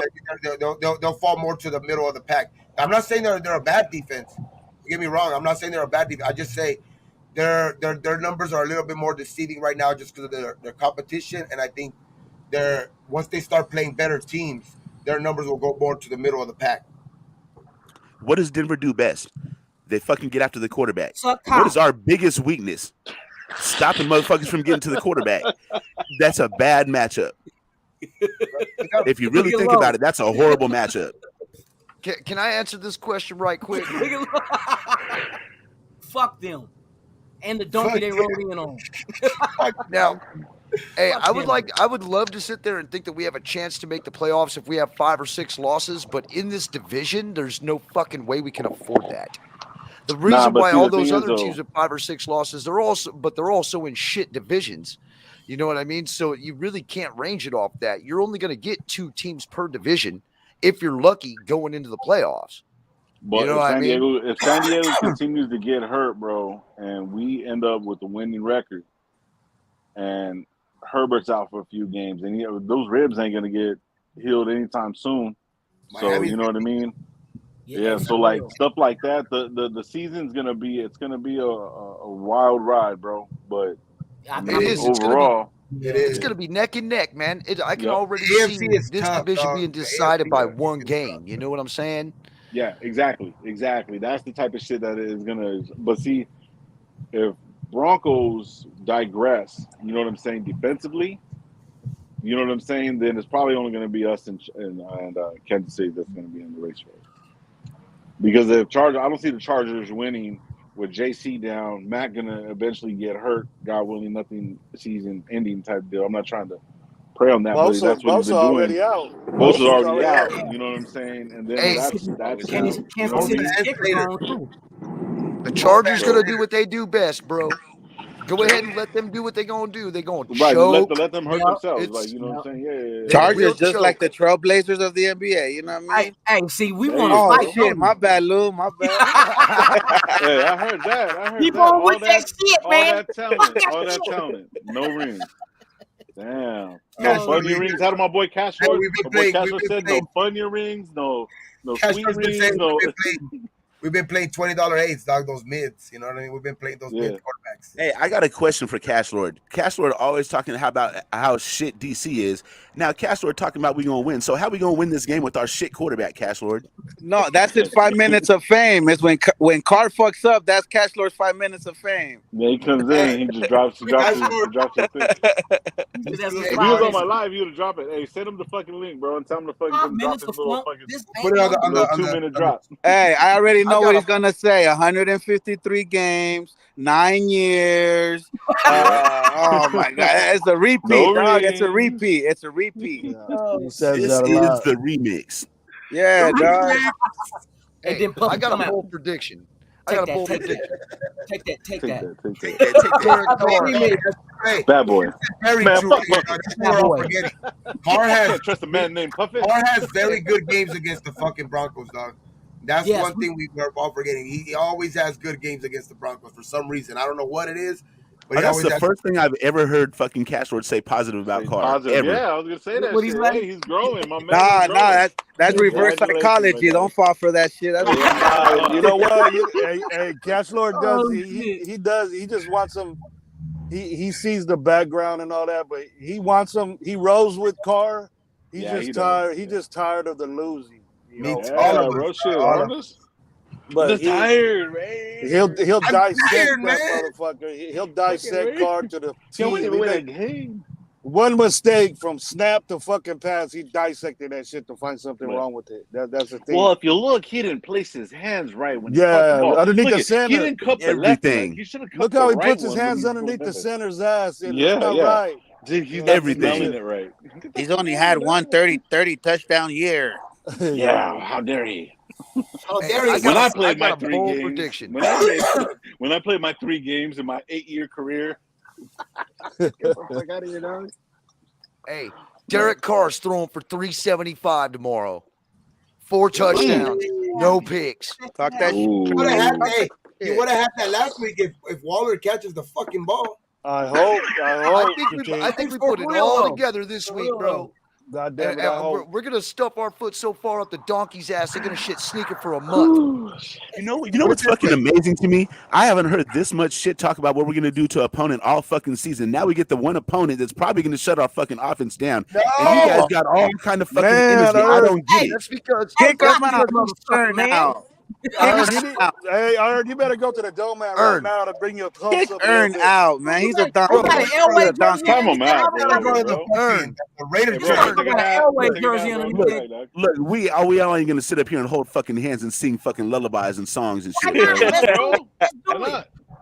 They'll fall more to the middle of the pack. I'm not saying they're a bad defense. Don't get me wrong. I'm not saying they're a bad defense. I just say their numbers are a little bit more deceiving right now just because of their competition, and I think once they start playing better teams, their numbers will go more to the middle of the pack. What does Denver do best? They fucking get after the quarterback. What is our biggest weakness? Stopping motherfuckers from getting to the quarterback. That's a bad matchup. If you really think about it, that's a horrible matchup. Can I answer this question right quick? Fuck them. And the donkey they rode in on. Now, hey, I would love to sit there and think that we have a chance to make the playoffs if we have 5 or 6 losses, but in this division, there's no fucking way we can afford that. The reason why all those other teams with 5 or 6 losses, they're also in shit divisions. You know what I mean? So you really can't range it off that. You're only going to get 2 teams per division if you're lucky going into the playoffs. But you know if San Diego continues to get hurt, bro, and we end up with a winning record, and Herbert's out for a few games, and those ribs ain't going to get healed anytime soon. So, you know what I mean? Yeah, so like stuff like that, the season's gonna be a wild ride, bro. But I mean, overall, it's gonna be neck and neck, man. I can already The see AFC is this tough, division dog. being The decided AFC by is one tough. game. You know what I'm saying? Yeah, exactly. That's the type of shit that is gonna. But see, if Broncos digress, you know what I'm saying, defensively, you know what I'm saying, then it's probably only going to be us and Kansas City that's going to be in the race for it. Because I don't see the Chargers winning with JC down. Matt going to eventually get hurt. God willing, nothing season ending type deal. I'm not trying to prey on that, but that's what he's been doing. Already out. Bosa's already out. You know what I'm saying? And then that's Kansas City kicker gone too. The Chargers gonna do what they do best, bro. Go ahead and let them do what they're gonna do. They're gonna choke. Let them hurt themselves. Like, you know what I'm saying? Yeah. Chargers just like the Trailblazers of the NBA. You know what I mean? Hey, see, we want to fight. Shit, my bad, Lou. My bad. Hey, I heard that. Keep on with that shit, man. All that talent. No rings. Damn. No funny rings. How did my boy Cashford? My boy Cashford said no funny rings, no sweet rings, no. We've been playing $20 dog, those mids. You know what I mean? We've been playing those mid quarterbacks. Hey, I got a question for Cash Lord. Cash Lord always talking about how shit DC is. Now, Cash Lord talking about we gonna win. So how we gonna win this game with our shit quarterback, Cash Lord? No, that's his 5 minutes of fame. It's when Carr fucks up. That's Cash Lord's 5 minutes of fame. Yeah, he comes in and he just drops his thing. If he was on my live, he would drop it. Hey, send him the fucking link, bro, and tell him to fucking drop his little fucking put it on the 2-minute drop. Hey, I already know what he's gonna say. 153 games, 9 years. Oh my God, it's a repeat, dog. It's a repeat. It's a repeat. He says This that a lot. is the remix. Yeah, dog. Hey, I got a bold prediction. Take that. Bad boy. Very Man, true. fuck That's what we're all forgetting. Carr has trust a man named Puffin. Carr has very good games against the fucking Broncos, dog. That's one thing we're all forgetting. He always has good games against the Broncos for some reason. I don't know what it is, but that's the first thing I've ever heard fucking Cash Lord say positive about Carr. Positive. Ever. Yeah, I was gonna say that. Shit. Like? Hey, he's growing, my man. That's reverse psychology. Don't fall for that shit. That's You know what? Hey, Cash Lord does. He does. He just wants some. He sees the background and all that, but he wants some. He rolls with Carr. He's just tired. He's just tired of the losing. All of us. But tired, man. He'll dissect tired, that motherfucker. He'll dissect Carr to the Can't win a game. One mistake from snap to fucking pass, he dissected that shit to find something wrong with it. That's the thing. Well, if you look, he didn't place his hands right when he yeah, the ball. underneath the center. He didn't cup the left leg. He should have cupped Look how he the puts right his hands underneath the center's ass. It's yeah, not right. Dude, he's not smelling it right. He's only had 30 touchdown year. Yeah, how dare he? When I played my 3 games, prediction. When I played my 3 games in my 8-year career, get the fuck out of here, dog. Hey, Derek Carr's throwing for 375 tomorrow. 4 touchdowns, no picks. Talk that shit. You would have had that last week if Waller catches the fucking ball. I hope. I think we put it all together this week, bro. God damn it, we're gonna stuff our foot so far up the donkey's ass they're gonna shit sneaker for a month. You know what's fucking amazing to me? I haven't heard this much shit talk about what we're gonna do to opponent all fucking season. Now we get the one opponent that's probably gonna shut our fucking offense down. And you guys got all kind of fucking energy. I don't get it. That's because kick him out, man. Hey, you better go to the dome man right now to bring your close up. Earn out, man. He's a donkey. Time him out, bro. The Raiders Look, we ain't gonna sit up here and hold fucking hands and sing fucking lullabies and songs and shit.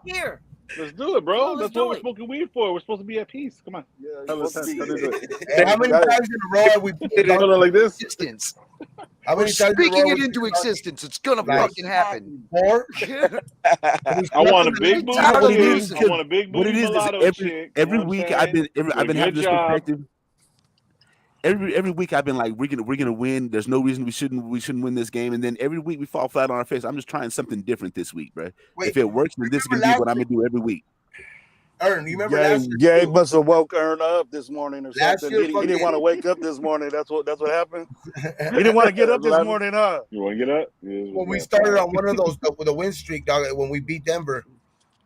Here. Let's do it, bro. That's what we're smoking weed for. We're supposed to be at peace. Come on. How many times in a row have we put it like this? Existence. How many times speaking it into existence. It's gonna fucking happen. 4? I want a big booty. I want a big booty mulatto chick. Every week I've been having this perspective. Every week I've been like, we're gonna win. There's no reason we shouldn't win this game. And then every week we fall flat on our face. I'm just trying something different this week, bro. If it works, then this is gonna be what I'm gonna do every week. Ern, you remember last year? Gabe must have woke Ern up this morning or Last something. year, He didn't want to wake up this morning. That's what happened. He didn't want to get up this morning, huh? You want to get up? When we started on one of those with a win streak, dog, when we beat Denver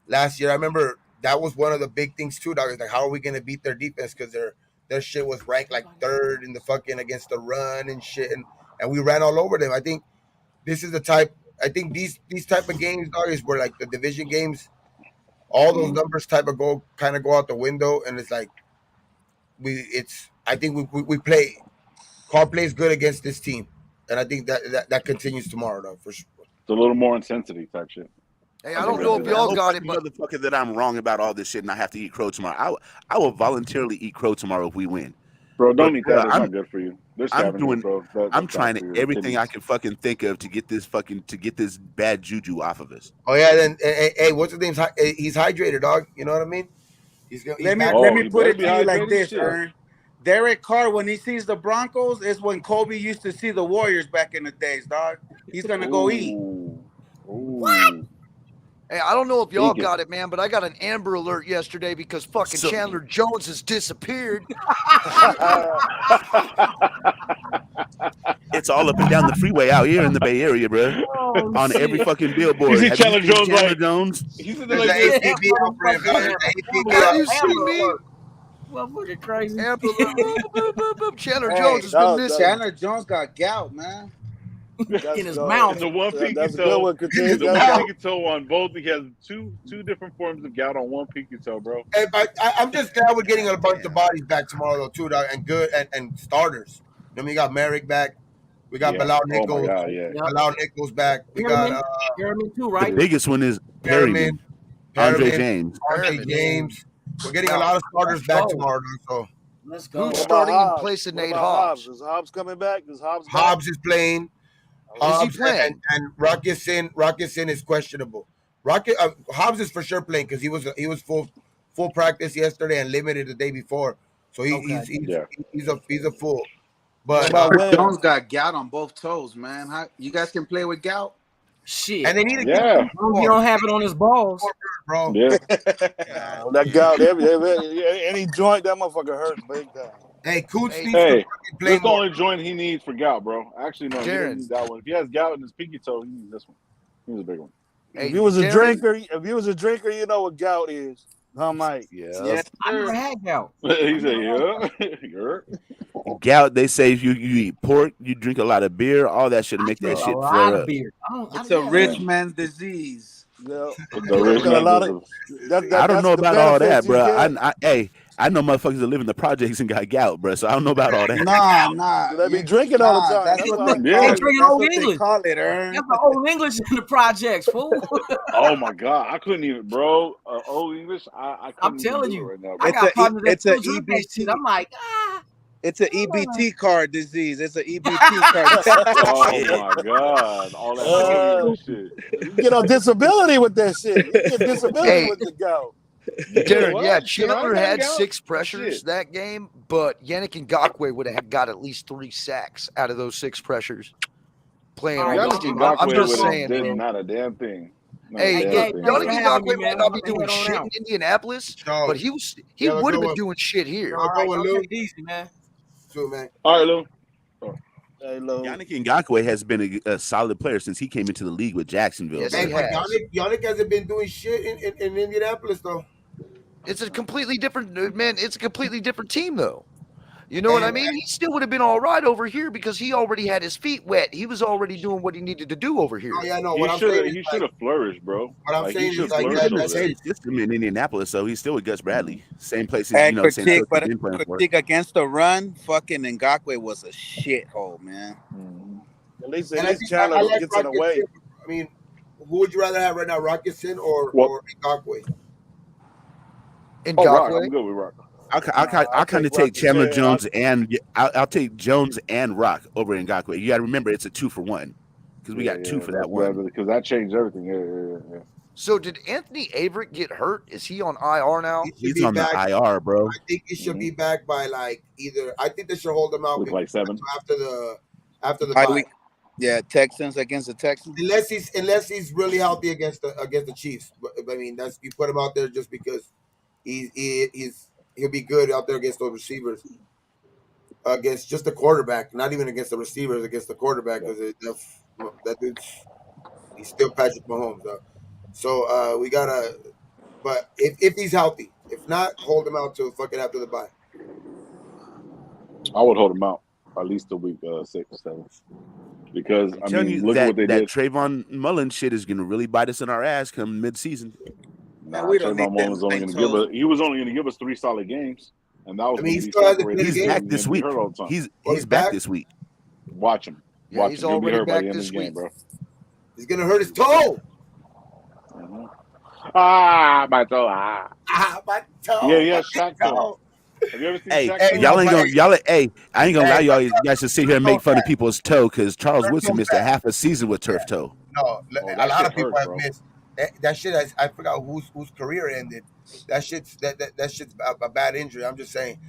last year, I remember that was one of the big things too, dog. It's like, how are we gonna beat their defense? Because their shit was ranked like third in the fucking against the run and shit, and we ran all over them. I think this is the type. I think these type of games, dog, is where like the division games, all those numbers type of go out the window, and it's like I think we play. Carl plays good against this team, and I think that continues tomorrow, though, for sure. It's a little more intensity type shit. Hey, I don't know if y'all got it, but motherfucker, that I'm wrong about all this shit, and I have to eat crow tomorrow. I will voluntarily eat crow tomorrow if we win. Bro, don't eat that. It's not good for you. I'm doing. I'm trying everything I can fucking think of to get this bad juju off of us. Oh yeah, then hey, what's his name? He's hydrated, dog. You know what I mean? Let me put it to you like this, Ern. Derek Carr, when he sees the Broncos, is when Kobe used to see the Warriors back in the days, dog. He's gonna go eat. What? Hey, I don't know if y'all got it, man, but I got an Amber Alert yesterday because fucking Chandler Jones has disappeared. It's all up and down the freeway out here in the Bay Area, bro. On every fucking billboard. You see Chandler Jones? Chandler Jones? He's sitting there like Have you seen me? Motherfucking crazy. Chandler Jones has been missing. Chandler Jones got gout, man. In his mouth. It's a one pinky toe. That's a good one. It's a one pinky toe on both. He has two different forms of gout on one pinky toe, bro. Hey, but I'm just glad we're getting a bunch of bodies back tomorrow, though, too, dog, and good and starters. Then we got Merrick back. We got Bilal Nichols. Oh my God, yeah. Bilal Nichols back. We got Perriman too, right? The biggest one is Perriman. Andre James. We're getting a lot of starters back tomorrow, so let's go. Who's starting in place of Nate Hobbs? Is Hobbs coming back? Hobbs is playing. Is he playing? And Rocket Sin is questionable. Hobbs is for sure playing because he was full practice yesterday and limited the day before, so he's a full. But Jones got gout on both toes, man. How you guys can play with gout? Shit. And they need to get he don't have it on his balls, bro. Yeah. That gout, any joint, that motherfucker hurts big time. Hey, Coots needs to play this the only joint he needs for gout, bro. Actually, no, he doesn't need that one. If he has gout in his pinky toe, he needs this one. He needs a big one. Hey, if you was a drinker, you know what gout is. Huh, Mike? Yeah. I never had gout. He said, yeah. Gout, they say if you eat pork, you drink a lot of beer, all that shit to make that shit flare up. It's a rich man's disease. Yeah. I don't know about all that, bro. I know motherfuckers that live in the projects and got gout, bro. So I don't know about all that. Nah. They be drinking all the time. That's what they drinking Old English. Call it, Ern. That's the Old English in the projects, fool. Oh my God, I couldn't even, bro. Old English, I couldn't. I'm telling you, right now, I got partners that still drink that shit. I'm like, It's an EBT card disease. It's an EBT card. Oh my God! All that shit. You get on disability with that shit. You get disability with the gout. Darren, Chandler had 6 pressures that game, but Yannick Ngakoue would have got at least 3 sacks out of those 6 pressures. Playing on this team. I'm just saying, not a damn thing. Hey, Yannick Ngakoue might not be doing shit in Indianapolis, but he would have been doing shit here. All right, take it easy, man. True, man. All right, Lou. Yannick Ngakoue has been a solid player since he came into the league with Jacksonville. Yes, Yannick hasn't been doing shit in Indianapolis, though. It's a completely different It's a completely different team, though. You know what I mean? He still would have been all right over here because he already had his feet wet. He was already doing what he needed to do over here. Oh, yeah, no. He should have flourished, bro. What I'm saying is like that's his system in Indianapolis, so he's still with Gus Bradley. Same place. Critique against the run. Fucking Ngakoue was a shithole, man. At least Chandler gets in the way. I mean, who would you rather have right now, Rocketson or Ngakoue? Rock. I'm good with Rock. I kind of take Chandler Jones and I'll take Jones and Rock over Ngakoue. You got to remember it's a 2-for-1 because we got 2 for that one. Because that changed everything. Yeah. So did Anthony Averett get hurt? Is he on IR now? He's on the IR, bro. I think he should be back by I think they should hold him out like 7 after the bye. Yeah, Texans against the Texans. Unless he's really healthy against the Chiefs. But I mean, you put him out there just because he'll be good out there against those receivers. Against just the quarterback, not even against the receivers, against the quarterback, because that dude's he's still Patrick Mahomes. So we gotta, but if he's healthy, if not, hold him out till fucking after the bye. I would hold him out at least a week 6 or 7. Because I mean, look at what they did. Trayvon Mullen shit is gonna really bite us in our ass come mid-season. Nah, Trayvon Mullen was only going to give us 3 solid games, and that was he's back this week. He's back this week. Watch him. Yeah, he's already back this week, bro. He's gonna hurt his toe. Mm-hmm. My toe. My toe. Yeah, Shaq toe. Have you ever seen Shaq toe? I ain't gonna lie, y'all. You guys should sit here and make fun of people's toe because Charles Woodson missed a half a season with turf toe. No, a lot of people have missed. That shit, I forgot whose career ended. That shit's a bad injury. I'm just saying,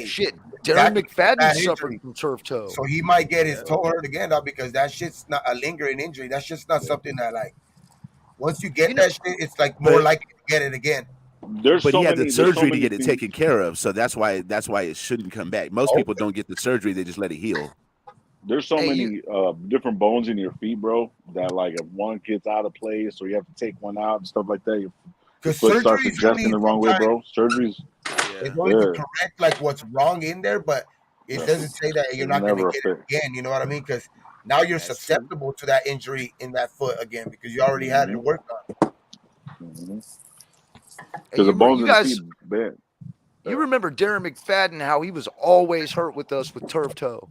shit. Darren McFadden suffered from turf toe, so he might get his toe hurt again, though, because that shit's not a lingering injury. That's just not something that like once you get that shit, it's like more likely to get it again. But he had the surgery to get it taken care of, so that's why it shouldn't come back. Most people don't get the surgery; they just let it heal. There's so many different bones in your feet, bro, that like if one gets out of place or you have to take one out and stuff like that, your foot starts adjusting the wrong way, bro. Surgery's it's going to correct like what's wrong in there, but it doesn't say that you're not going to get it again. You know what I mean? Because now you're susceptible to that injury in that foot again because you already had it worked on. Because the bones in the feet bad. You remember Darren McFadden, how he was always hurt with us with turf toe.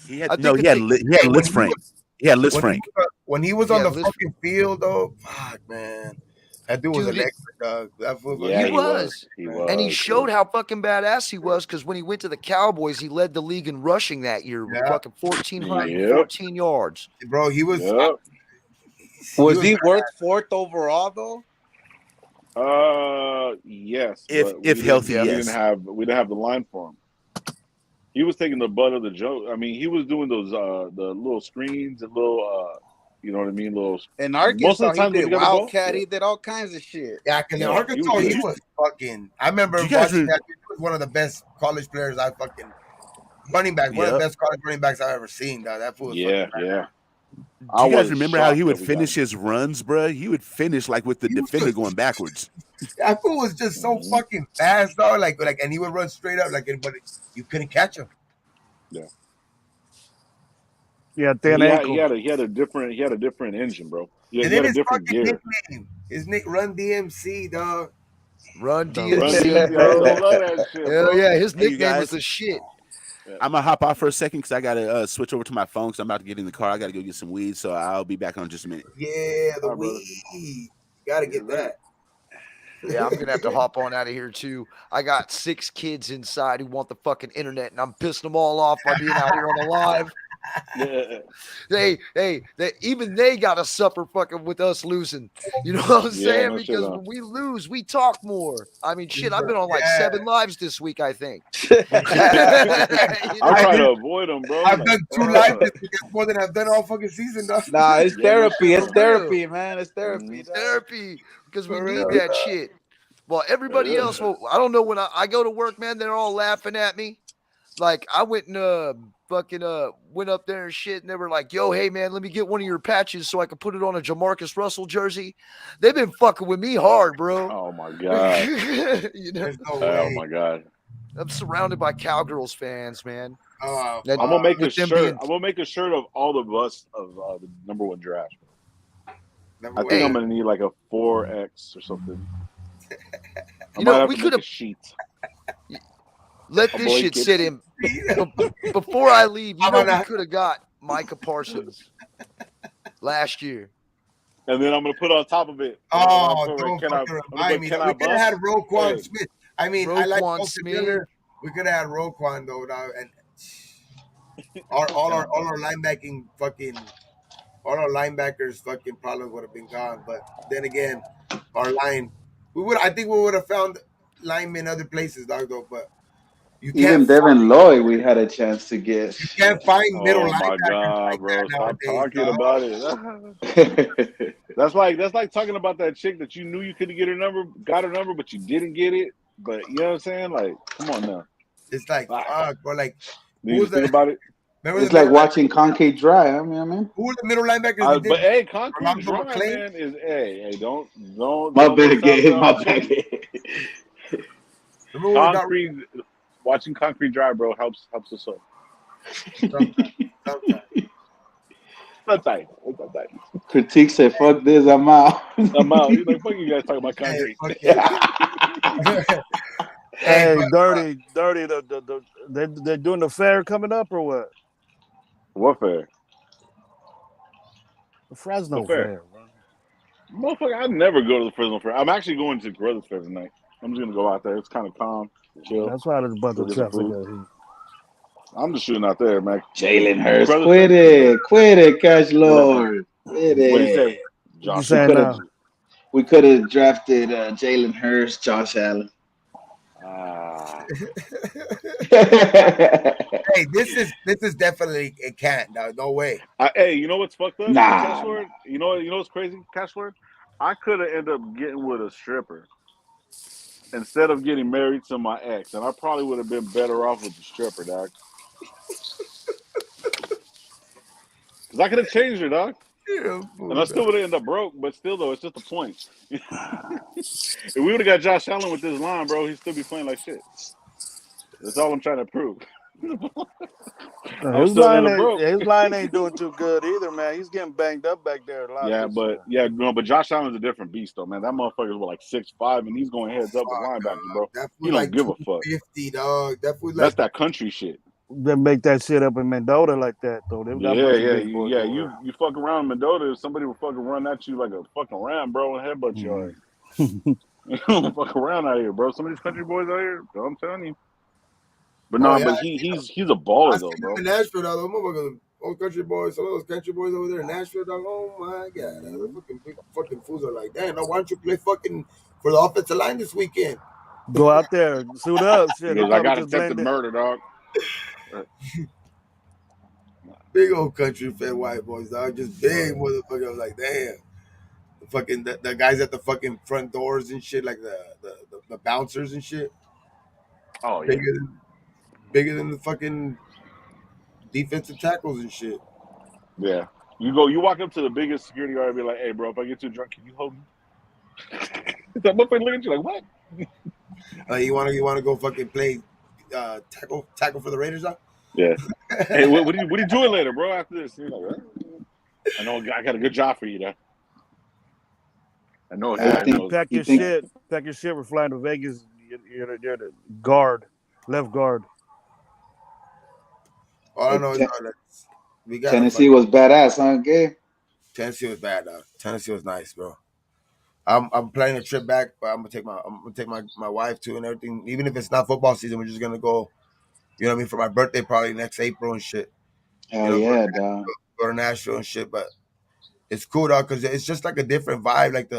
He had Lisfranc. He had Lisfranc. When he was on the fucking field, though, fuck, man. That dude was electric, dog. He was. And he showed how fucking badass he was because when he went to the Cowboys, he led the league in rushing that year with fucking 1,414 yards. Bro, he was. Was he worth 4th overall, though? Yes. If healthy, we didn't have the line for him. He was taking the butt of the joke. I mean, he was doing those the little screens and little you know what I mean, little. In Arkansas, he did Wildcat. He did all kinds of shit. Yeah, because in Arkansas, he was fucking. I remember watching that. He was one of the best college players I fucking running back. One of the best college running backs I've ever seen. Dog. That fool was Do you guys remember how he would finish his runs, bro? He would finish like with the defender going backwards. That fool was just so fucking fast, dog. Like, and he would run straight up, like, but you couldn't catch him. Yeah. Yeah, thin ankle. He had a different engine, bro. He and had then a different gear. His nickname, Run DMC, dog. Run DMC. Hell yeah, his nickname was the shit. I'm gonna hop off for a second because I gotta switch over to my phone because I'm about to get in the car. I gotta go get some weed, so I'll be back on in just a minute. Yeah, the weed. You gotta get that. Yeah, I'm gonna have to hop on out of here too. I got 6 kids inside who want the fucking internet, and I'm pissing them all off by being out here on the live. Even they gotta suffer fucking with us losing. You know what I'm saying? Because when we lose, we talk more. I mean, shit, I've been on like 7 lives this week, I think. I'm trying to avoid them, bro. I've done 2 lives this week. That's more than I've done all fucking season, though. Nah, it's therapy. It's therapy, man. It's therapy. It's therapy because we need that shit. Well, everybody else, I don't know, when I go to work, man, they're all laughing at me. Like, I went and went up there and shit, and they were like, yo, hey, man, let me get one of your patches so I can put it on a Jamarcus Russell jersey. They've been fucking with me hard, bro. Oh, my God. You know? Oh, my God. I'm surrounded by Cowgirls fans, man. I'm gonna make a shirt. I'm gonna make a shirt of all the us of the number 1 draft. I think I'm gonna need like a 4X or something. You know, we could have let this shit sit in. Before I leave, you know, we could have got Micah Parsons last year. And then I'm gonna put on top of it. Don't fucking remind me. We could have had Roquan Smith. I mean, I like Smith. We could have had Roquan though, and all our linebacking fucking, all our linebackers fucking probably would have been gone. But then again, our line, I think we would have found linemen other places, dog. Though, but you can't. Even Devin Lloyd, we had a chance to get. You can't find middle linebackers. Oh my God, like bro! Stop talking about it. That's like talking about that chick that you knew you couldn't get her number, got her number, but you didn't get it. But you know what I'm saying? Like, come on now. It's like fuck, bro. Like, do you think about it? It's like watching Concrete Dry. I mean, who are the middle linebackers? But hey, Concrete Rolando Dry, McClain? man, is don't my bad, Gabe. My bad. Concrete, watching Concrete Dry, bro, helps us all. Sometimes. Critique said, "Fuck this, I'm out." I'm out. He's like, "Fuck you guys talking about Concrete." Hey, dirty. They're doing the fair coming up or what? What fair? The Fresno fair, bro. Motherfucker, I never go to the Fresno fair. I'm actually going to Brothers Fair tonight. I'm just gonna go out there. It's kind of calm, chill. That's why there's a bunch of traffic out here. I'm just shooting out there, man. Jalen Hurts, quit it, Cash Lord, quit it. What do you say, Josh? We could have drafted Jalen Hurts, Josh Allen. Hey, this is definitely it can't. No way. Hey, you know what's fucked up? Nah. Cash Lord? You know what's crazy, Cash Lord? I could have ended up getting with a stripper instead of getting married to my ex, and I probably would have been better off with the stripper, dog. Because I could have changed her, dog. And I still would have ended up broke, but still, though, it's just a point. If we would have got Josh Allen with this line, bro, he'd still be playing like shit. That's all I'm trying to prove. His line ain't doing too good either, man. He's getting banged up back there a lot. But Josh Allen's a different beast, though, man. That motherfucker's like 6'5", and he's going heads up with linebackers, bro. He don't give a fuck. 50, dog. That's that country shit. They make that shit up in Mendota like that, though. You fuck around in Mendota, somebody will fucking run at you like a fucking ram, bro, and headbutt you. You don't fuck around out here, bro. Some of these country boys out here, I'm telling you. But he's a baller though, bro. In Nashville, dog, old country boys, some of those country boys over there in Nashville, dog. Oh my god, the fucking fools are like, damn, why don't you play fucking for the offensive line this weekend? Go out there, suit up, shit. Because I got attempted murder, dog. Big old country fed white boys, dog. Just big motherfucker. I was like, damn. The fucking the guys at the fucking front doors and shit, like the bouncers and shit. Oh yeah. Bigger than the fucking defensive tackles and shit. Yeah. You walk up to the biggest security guard and be like, hey bro, if I get too drunk, can you hold me? That motherfucker look at you like, what? You wanna go fucking play tackle for the Raiders, dog? Yeah. Hey, what are you doing later, bro? After this, you're like, I know I got a good job for you, though. I know. Pack your shit. We're flying to Vegas. You're the guard, left guard. All I know is we got Tennessee was badass, huh, Gabe? Tennessee was bad, dog. Tennessee was nice, bro. I'm planning a trip back, but I'm gonna take my wife too and everything. Even if it's not football season, we're just gonna go. You know what I mean? For my birthday, probably next April and shit. Hell yeah, dog. Go to Nashville and shit, but it's cool, dog, because it's just like a different vibe. Like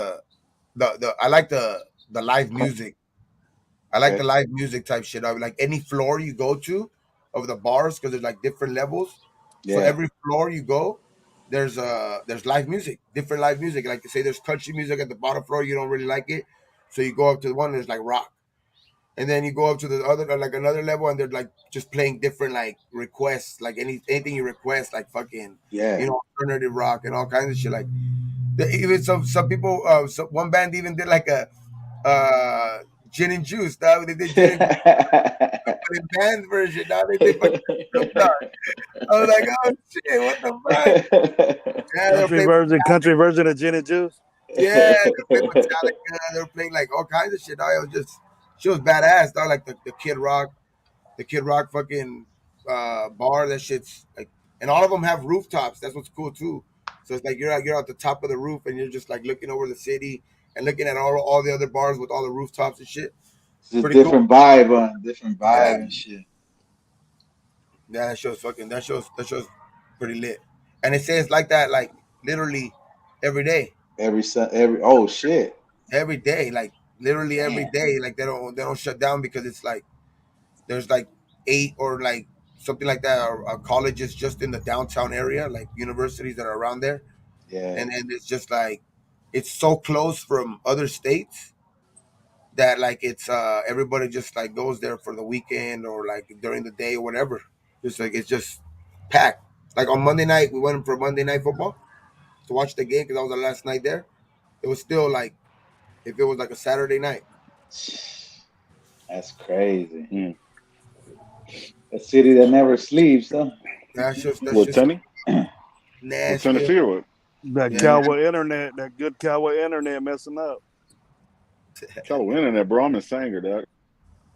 I like the live music. I like the live music type shit. Like any floor you go to of the bars, because there's like different levels. Yeah. So every floor you go, there's live music, different live music. Like say there's country music at the bottom floor, you don't really like it, so you go up to the one there's like rock. And then you go up to the other, like another level, and they're like just playing different like requests, like anything you request, like fucking, alternative rock and all kinds of shit. Like even some people, one band even did like a gin and juice. Dog. They did gin and juice, band version. Dog. They did fucking I was like, oh shit, what the fuck? Yeah, country version of gin and juice. Yeah, they played Metallica. They were playing like all kinds of shit. Dog. She was badass, dog. Like the Kid Rock fucking bar. That shit's like, and all of them have rooftops. That's what's cool too. So it's like you're at the top of the roof and you're just like looking over the city and looking at all the other bars with all the rooftops and shit. It's a different vibe, and shit. Yeah, that show's pretty lit. And it says like that, like literally every day. Oh shit. Every day, like. Literally every day, like they don't shut down because it's like there's like 8 or like something like that or colleges just in the downtown area, like universities that are around there. Yeah. And it's just like it's so close from other states that like it's everybody just like goes there for the weekend or like during the day or whatever. Just like it's just packed. Like on Monday night, we went for Monday Night Football to watch the game because that was the last night there. It was still like if it was like a Saturday night. That's crazy. A city that never sleeps, huh? That's just Tennessee or what? That Cowboy internet, that good Cowboy internet messing up. Cowboy internet, bro. I'm in Sanger, dog.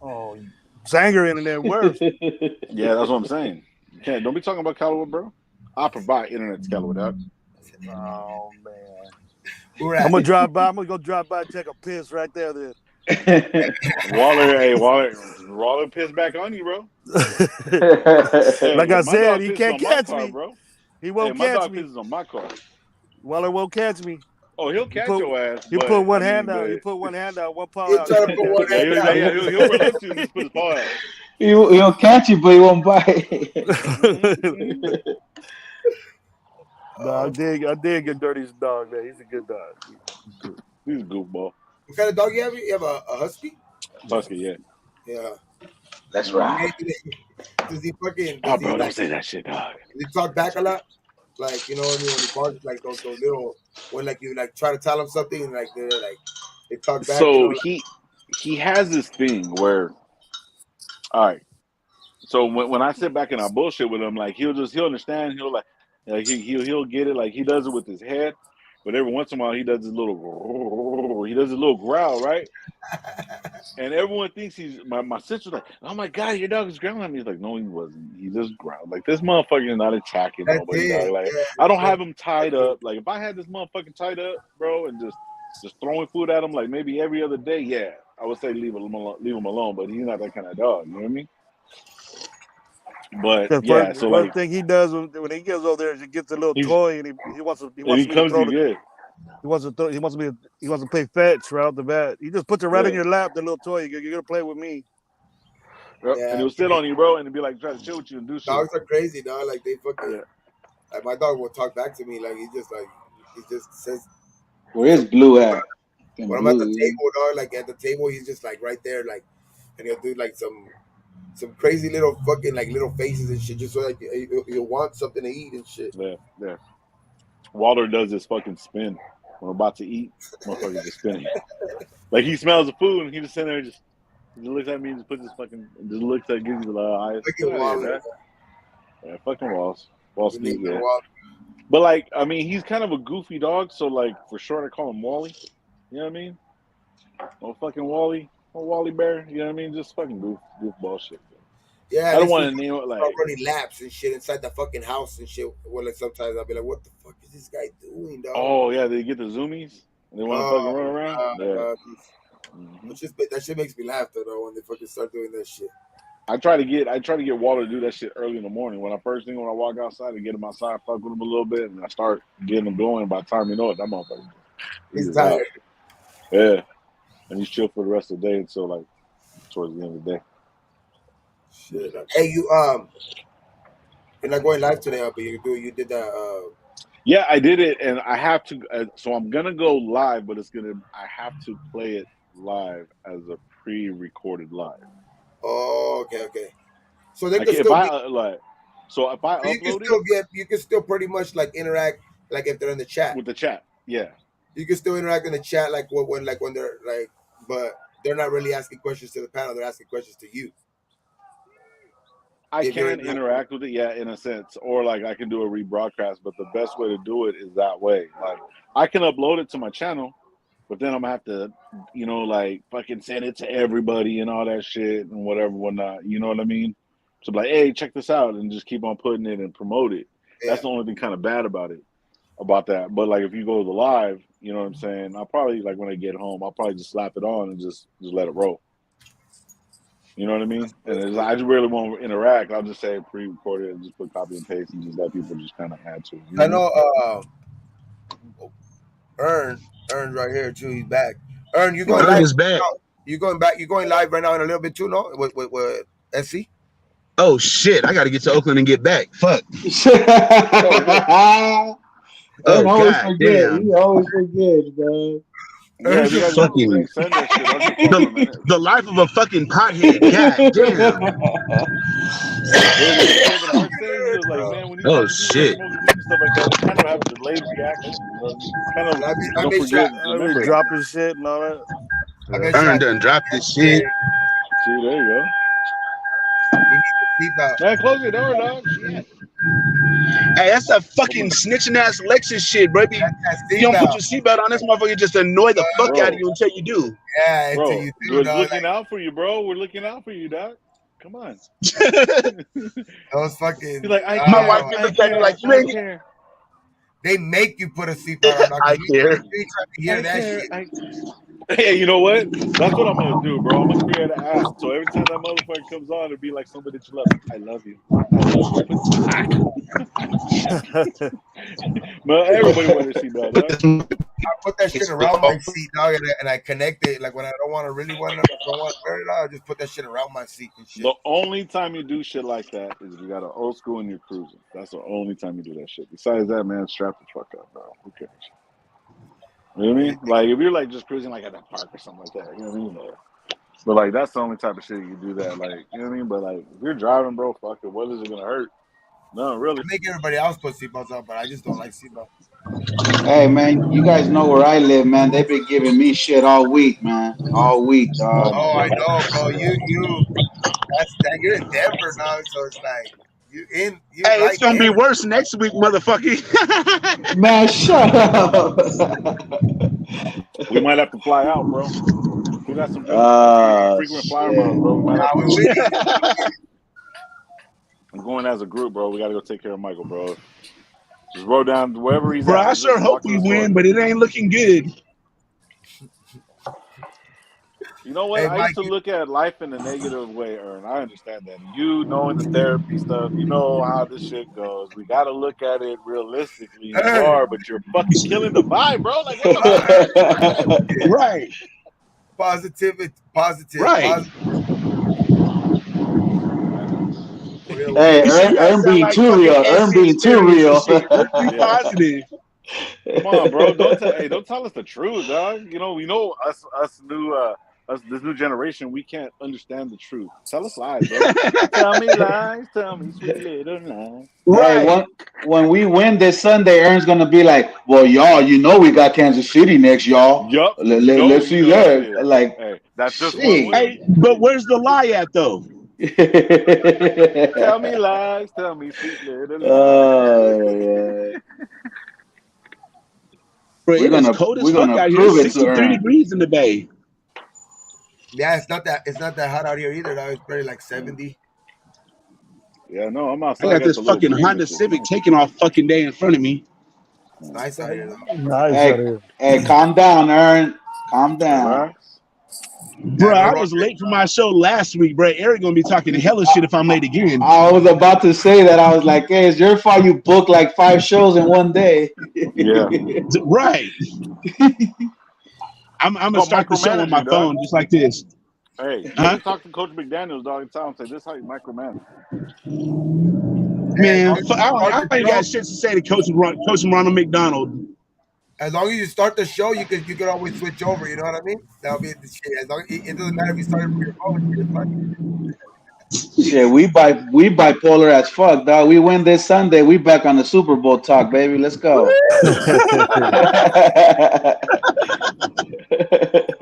Oh, Sanger internet worse. Yeah, that's what I'm saying. You can't. Don't be talking about Callaway, bro. I provide internet to Callaway, dog. Oh man. I'm gonna drive by. I'm gonna go drive by and take a piss right there. Then. Waller pissed back on you, bro. Like I said, he can't catch me, bro. He won't my catch dog me. Pisses on my car. Waller won't catch me. Oh, he'll catch your ass. You put one hand out. You put one hand out. One paw out. Try to put one hand out. He'll run up to you and just put his paw out. He'll catch you, but he won't bite. No, I dig get Dirty's dog, man. He's a good dog. He's a goofball. What kind of dog you have? You have a husky? Husky, yeah. Yeah. That's right. Does he fucking? Oh, bro, don't say that shit, dog. Does he talk back a lot? Like, you know what I mean? When he barks, like those little, when like you like try to tell him something and like they talk back. So you know, like, he has this thing where, all right. So when I sit back and I bullshit with him, like he'll understand. He'll like he'll get it. Like he does it with his head, but every once in a while he does his little growl, right? And everyone thinks he's my sister's like, oh my god, your dog is growling at me. He's like, no, he wasn't. He just growled. Like this motherfucker is not attacking nobody. Dog. Like I don't have him tied up. Like if I had this motherfucker tied up, bro, and just throwing food at him like maybe every other day, yeah, I would say leave him alone. But he's not that kind of dog. You know what I mean? But the first thing he does when he gets over there is he gets a little toy and he wants to He wants to play fetch right off the bat. He just puts it right in your lap, the little toy. You're gonna play with me. Yep. Yeah. And he'll sit on you, bro, and be like try to chill with you and do shit. Dogs are crazy, dog. Like they fucking like my dog will talk back to me. Like he just says where's Blue at? When I'm at the table, dog, like at the table, he's just like right there, like, and he'll do like some crazy little fucking like little faces and shit, just so like he'll want something to eat and shit. Yeah. Walter does this fucking spin when I'm about to eat. Motherfucker just spinning. Like he smells the food and he just sitting there, just looks at me and just puts his fucking, just looks at, gives you the eyes. Yeah, fucking Walls. Yeah. But like, I mean, he's kind of a goofy dog, so like for short, I call him Wally. You know what I mean? Oh fucking Wally. Oh, Wally Bear, you know what I mean? Just fucking goofball shit. Yeah, I don't want to name it like running laps and shit inside the fucking house and shit. Well, like sometimes I'll be like, "What the fuck is this guy doing, dog?" Oh yeah, they get the zoomies. And they want to fucking run around. That shit makes me laugh though when they fucking start doing that shit. I try to get Walter to do that shit early in the morning. When I walk outside and get him outside, fuck with him a little bit, and I start getting him going. By the time you know it, that motherfucker he's tired. Yeah, and he's chill for the rest of the day until like towards the end of the day. Shit. Hey, you're not going live today, but you did that. Yeah, I did it, and I have to. So I'm gonna go live, but I have to play it live as a pre-recorded live. Oh, okay. So they like can if still if I upload you can still pretty much like interact like if they're in the chat with the chat. Yeah, you can still interact in the chat like when they're like, but they're not really asking questions to the panel. They're asking questions to you. I can interact with it, yeah, in a sense, or like I can do a rebroadcast. But the best way to do it is that way. Like I can upload it to my channel, but then I'm gonna have to, like fucking send it to everybody and all that shit and whatnot. You know what I mean? So like, hey, check this out, and just keep on putting it and promote it. Yeah. That's the only thing kind of bad about that. But like if you go to the live, you know what I'm saying? I'll probably like when I get home, I'll probably just slap it on and just let it roll. You know what I mean? And I just really won't interact. I'll just say pre-record it and just put copy and paste and just let people just kind of add to it. I know Ern's right here too. He's back. Ern, you going live? Is back. You going back? You going live right now in a little bit too? No, with SC. Oh shit! I got to get to Oakland and get back. Fuck. Ern always God forget. damn. He always forgets, dog. Yeah, if you guys Fucking ever send that shit, I'll just call in a minute. the life of a fucking pothead. God damn. Dude, what the kid that Mark said, he was like, man, when you Oh talk to people that shit. smoke weed and stuff like that, they kind of have a delayed reaction. You know, you kind of I don't made sure. forget, I mean, remember. dropping shit and all that. I made sure. Ern done dropped this shit. See, there you go. You need to keep out. Man, close your door, dog. Shit. Hey, that's that fucking snitching ass Lexus shit, bro. You don't put your seatbelt on, this motherfucker just annoy the fuck out of you until you do. Yeah, until Bro, you do, we're dog. looking out for you, bro. We're looking out for you, dog. Come on. Those fucking. He's like, My wife be looking at me like, you ain't. care. They make you put a seatbelt on. I care. Hear that shit. Hey, you know what? That's what I'm gonna do, bro. I'm gonna create an app. So every time that motherfucker comes on, it'll be like somebody that you love. I love you. I love you. But everybody wear their seatbelt, dog. I put that shit around my seat, dog, and I connect it. Like when I don't want to wear it, I just put that shit around my seat and shit. The only time you do shit like that is if you got an old school and you're cruising. That's the only time you do that shit. Besides that, man, strap the fuck up, bro. Who cares? You know what I mean? Like if you're like just cruising like at that park or something like that, you know what I mean? But like that's the only type of shit you do that. Like you know what I mean? But like if you're driving, bro, fuck it. What is it gonna hurt? No, really. I make everybody else put seatbelts on, but I just don't like seatbelts. Hey, man, you guys know where I live, man. They've been giving me shit all week, man. All week, dog. Oh, I know, bro. You're in Denver now, so it's like Hey, it's gonna be worse next week, motherfucker. Man, shut up. We might have to fly out, bro. We got some frequent flyer miles, bro. We might have to I'm going as a group, bro. We gotta go take care of Michael, bro. Just roll down wherever he's Bro, at. I sure hope we win, but it ain't looking good. You know what? Hey, I used to look at life in a negative way, Ern. I understand that. You knowing the therapy stuff, you know how this shit goes. We got to look at it realistically. You are, but you're fucking killing the vibe, bro. Like, what the fuck? Right. Positive. Right. Hey, Ern being too real. Ern being too real. Be positive. Come on, bro. Don't tell us the truth, dog. You know us this new generation, we can't understand the truth. Tell us lies, bro. Tell me lies, tell me sweet little lies. Right. Hey, when we win this Sunday, Ern's gonna be like, "Well, y'all, you know we got Kansas City next, y'all. Yup. Let's see that. Like, hey, that's just one win. Hey, but where's the lie at though? Tell me lies, tell me sweet little lies. Bro, it is cold as fuck out here. 63 degrees in the bay. Yeah, it's not that hot out here either, though. It's probably like 70. Yeah, no, I'm outside. I got this fucking Honda Civic taking off fucking day in front of me. It's nice out here, though. Nice out here. Hey, calm down, Ern. Calm down. Bro, I was late for my show last week, bro. Eric gonna be talking hella shit if I'm late again. I was about to say that. I was like, hey, it's your fault you booked like 5 shows in one day. Yeah. Right. I'm gonna start the show on my phone just like this. Hey, you talk to Coach McDaniels, dog, and tell him, say, this is how you micromanage. Man, I ain't got shit to say to Coach Ronald McDonald. As long as you start the show, you could always switch over. You know what I mean? That'll be the shit. As long it doesn't matter if you started from your phone. Shit, we bipolar as fuck, dog. We win this Sunday. We back on the Super Bowl talk, baby. Let's go.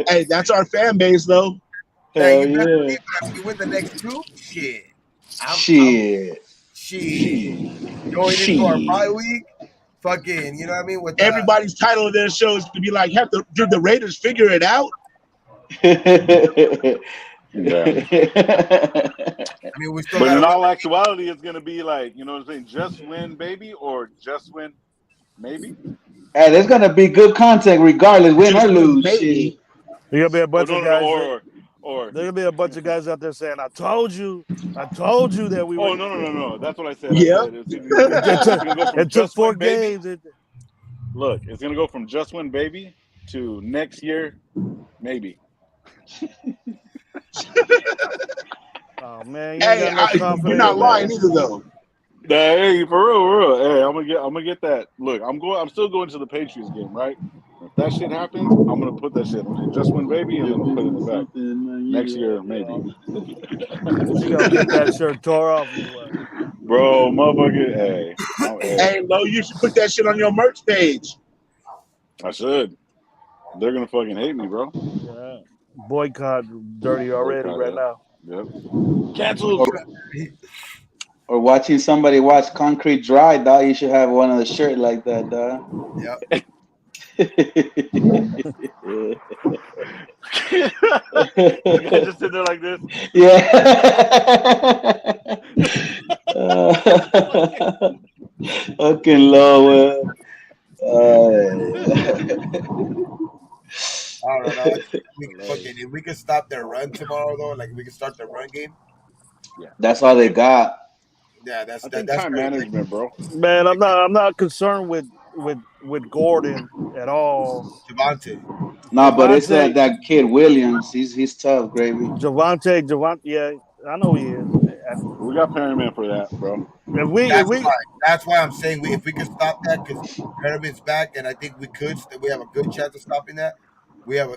Hey, that's our fan base, though. Hey, you better believe that if you win the next 2, shit. Going into our bye week, fucking, you know what I mean? With everybody's title of their show is to be like, did the Raiders figure it out? Yeah. I mean, we still. But in all actuality, it's gonna be like, you know what I'm saying? Just win, baby, or just win, maybe. Hey, there's gonna be good content regardless, win or lose. There's gonna be a bunch of guys. Or there's gonna be a bunch of guys out there saying, "I told you that we." Oh no! That's what I said. Yeah. It took 4 games. Look, it's gonna go from just win, baby, to next year, maybe. Oh man! Hey, you're not lying either, though. Hey, for real. Hey, I'm gonna get that. Look, I'm still going to the Patriots game, right? If that shit happens, I'm gonna put that shit on Just Win Baby, and then I'm putting it back next year, maybe. You gonna get that shirt tore off or what? Bro, motherfucker, hey. Hey, Lo, you should put that shit on your merch page. I should. They're gonna fucking hate me, bro. Yeah. Boycott Dirty already right now. Yep. Cancelled. Or watching somebody watch Concrete Dry, dog. You should have one of the shirt like that, dog. Yep. You guys just sit there like this. Yeah. Fucking low. I don't know. If we could stop their run tomorrow, though, like we could start their run game. Yeah, that's all they got. Yeah, that's time management, bro. Man, I'm not concerned with Gordon at all. Javante. No, but it's that kid Williams. He's tough, Gravy. Javante, yeah, I know he is. We got Perryman for that, bro. That's why I'm saying if we could stop that, because Perryman's back, and I think we have a good chance of stopping that.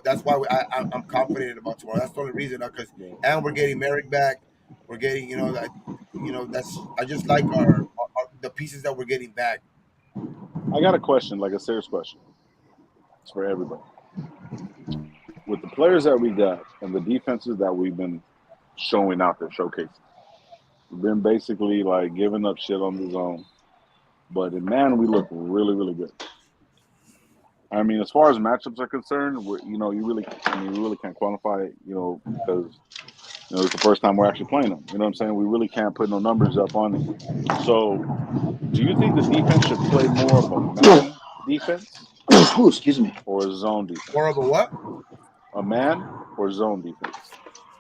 That's why I'm confident about tomorrow. That's the only reason, because and we're getting Merrick back. We're getting I just like the pieces that we're getting back. I got a question, like a serious question. It's for everybody. With the players that we got and the defenses that we've been showing out there, showcasing, we've been basically like giving up shit on the zone. But in man, we look really, really good. I mean, as far as matchups are concerned, you really can't quantify it, because it's the first time we're actually playing them. You know what I'm saying? We really can't put no numbers up on it. So, do you think the defense should play more of a man defense? Excuse me. Or a zone defense? More of a what? A man or zone defense?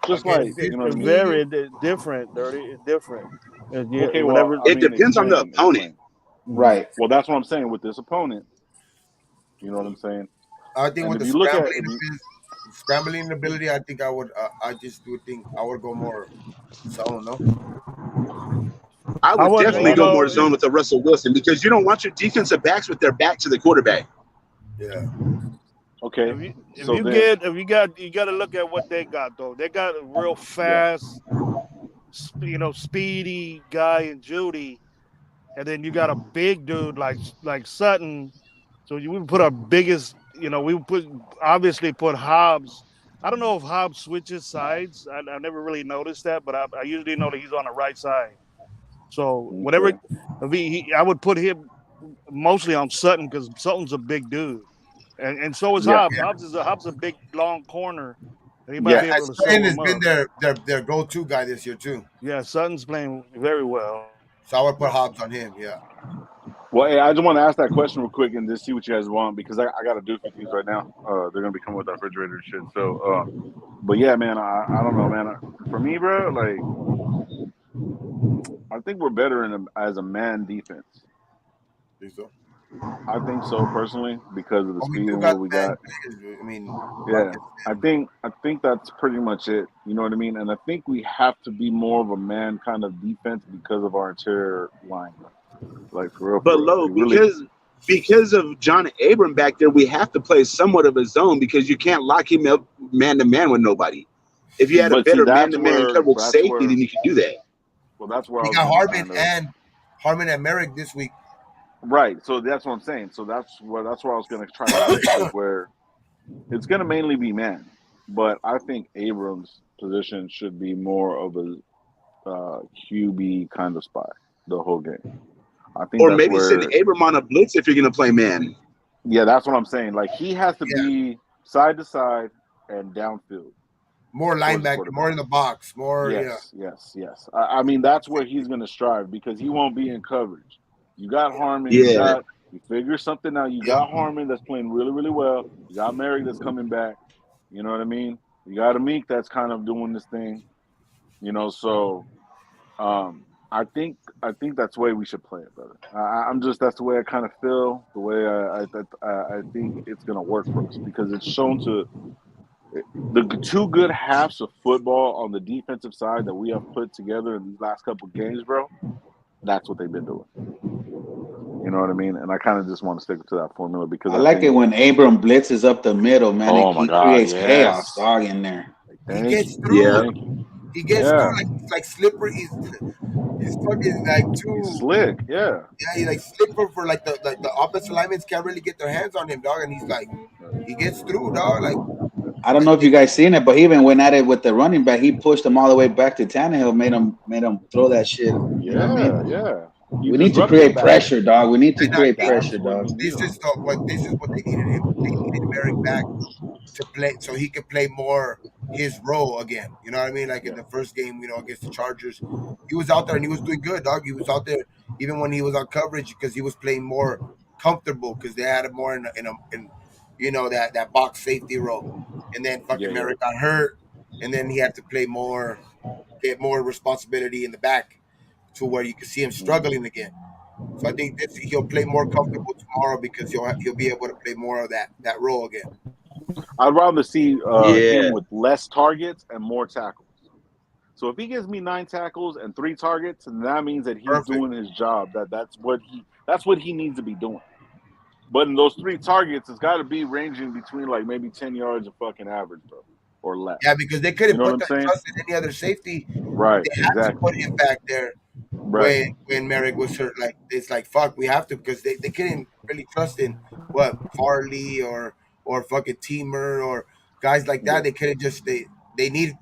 Just it's very different, Dirty. It's different. Okay, it depends on the opponent. Right. Well, that's what I'm saying with this opponent. You know what I'm saying? I think with the scrambling ability, I think I would. I just do think I would go more zone. No. I would definitely go more zone with the Russell Wilson, because you don't want your defensive backs with their back to the quarterback. Yeah. Okay. You got to look at what they got though. They got a real fast, speedy guy in Judy, and then you got a big dude like Sutton. So we put our biggest, we obviously put Hobbs. I don't know if Hobbs switches sides. I never really noticed that, but I usually know that he's on the right side. So whatever, I would put him mostly on Sutton, because Sutton's a big dude, and so is Hobbs. Hobbs is a big long corner. And he might be able to Sutton has been their go-to guy this year too. Yeah, Sutton's playing very well. So I would put Hobbs on him. Yeah. Well, hey, I just want to ask that question real quick and just see what you guys want, because I got to do a few things right now. They're gonna be coming with our refrigerator and shit. So, but yeah, man, I don't know, man. For me, bro, like, I think we're better as a man defense. Think so? I think so personally, because of the speed and what we got. I mean, yeah, I think that's pretty much it. You know what I mean? And I think we have to be more of a man kind of defense because of our interior line. Like for real. But Lo, because of John Abram back there, we have to play somewhat of a zone, because you can't lock him up man to man with nobody. If you had a better man to man coverage safety, then you could do that. Well, that's where we got Harmon and Merrick this week. Right. So that's what I'm saying. So that's where I was going to try to where it's going to mainly be man, but I think Abrams' position should be more of a QB kind of spot the whole game. I think, or maybe send Abram on a blitz if you're going to play man. Yeah, that's what I'm saying. Like, he has to be side to side and downfield. More linebacker, more in the box, more. Yes. I mean, that's where he's going to strive, because he won't be in coverage. You got Harmon. Yeah. You figure something out. You got Harmon that's playing really, really well. You got Merrick that's coming back. You know what I mean? You got Amik that's kind of doing this thing. So I think that's the way we should play it, brother. That's the way I kind of feel, the way I think it's going to work for us, because it's shown to the two good halves of football on the defensive side that we have put together in these last couple of games, bro. That's what they've been doing. You know what I mean? And I kind of just want to stick to that formula because I like think, it when Abram blitzes up the middle, man. Oh and my he God, creates chaos, yes. dog, in there. He gets you. through. Yeah. Thank you. He gets Yeah. through like slippery. He's fucking like He's too. slick. Yeah. Yeah, he like slick for like the offensive linemen can't really get their hands on him, dog. And he's like, he gets through, dog. Like I don't know if you guys seen it, but he even went at it with the running back. He pushed him all the way back to Tannehill, made him throw that shit. You know what I mean? Yeah. He We need to disrupted create back. pressure, dog. We need to and I create think pressure, dog. this is what they needed him. They needed Merrick back to play so he could play more his role again. You know what I mean? Like in the first game, against the Chargers, he was out there and he was doing good, dog. He was out there even when he was on coverage because he was playing more comfortable because they had him more in that box safety role. And then fucking Merrick got hurt, and then he had to play more, get more responsibility in the back to where you could see him struggling again. So I think he'll play more comfortable tomorrow because he'll be able to play more of that role again. I'd rather see Yeah. him with less targets and more tackles. So if he gives me 9 tackles and 3 targets, then that means that he's doing his job. That's what he needs to be doing. But in those 3 targets, it's got to be ranging between like maybe 10 yards of fucking average, bro, or less. Yeah, because they couldn't You know put what their I'm saying? trust in any other safety. Right. They had to put him back there Right. when Merrick was hurt. Like it's like fuck, we have to because they couldn't really trust in what Farley or fucking Teamer or guys like that. They couldn't just they need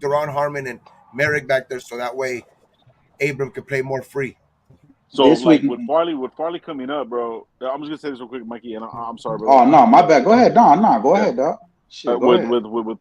Deron Harmon and Merrick back there so that way Abram could play more free. So This like week- with Farley coming up, bro. I'm just gonna say this real quick, Mikey, and I'm sorry, bro. Oh no, my bad. Go ahead. No, go ahead, dog. Shit, go ahead.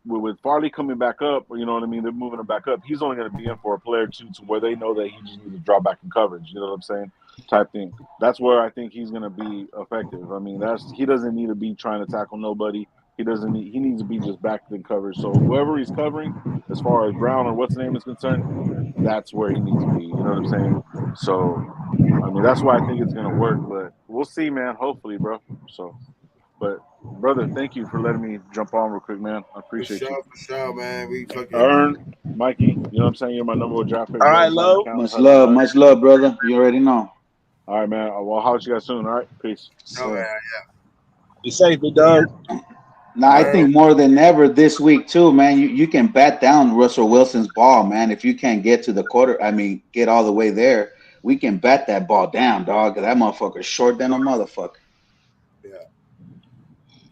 With Farley coming back up, you know what I mean? They're moving him back up. He's only going to be in for a play or two to where they know that he just needs to drop back in coverage. You know what I'm saying? Type thing. That's where I think he's going to be effective. I mean, he doesn't need to be trying to tackle nobody. He needs to be just back in coverage. So whoever he's covering, as far as Brown or what's the name is concerned, that's where he needs to be. You know what I'm saying? So, I mean, that's why I think it's going to work. But we'll see, man. Hopefully, bro. So. But brother, thank you for letting me jump on real quick, man. I appreciate you. For sure, man. We fucking Ern, Mikey, you know what I'm saying? You're my number one draft pick. All right, Lo. Much love, brother. You already know. All right, man. Well, I'll holler at you guys soon. All right, peace. yeah. Be safe, big dog. Now, I think more than ever this week too, man. You can bat down Russell Wilson's ball, man. If you can't get to the get all the way there, we can bat that ball down, dog. That motherfucker's short than a motherfucker. Yeah.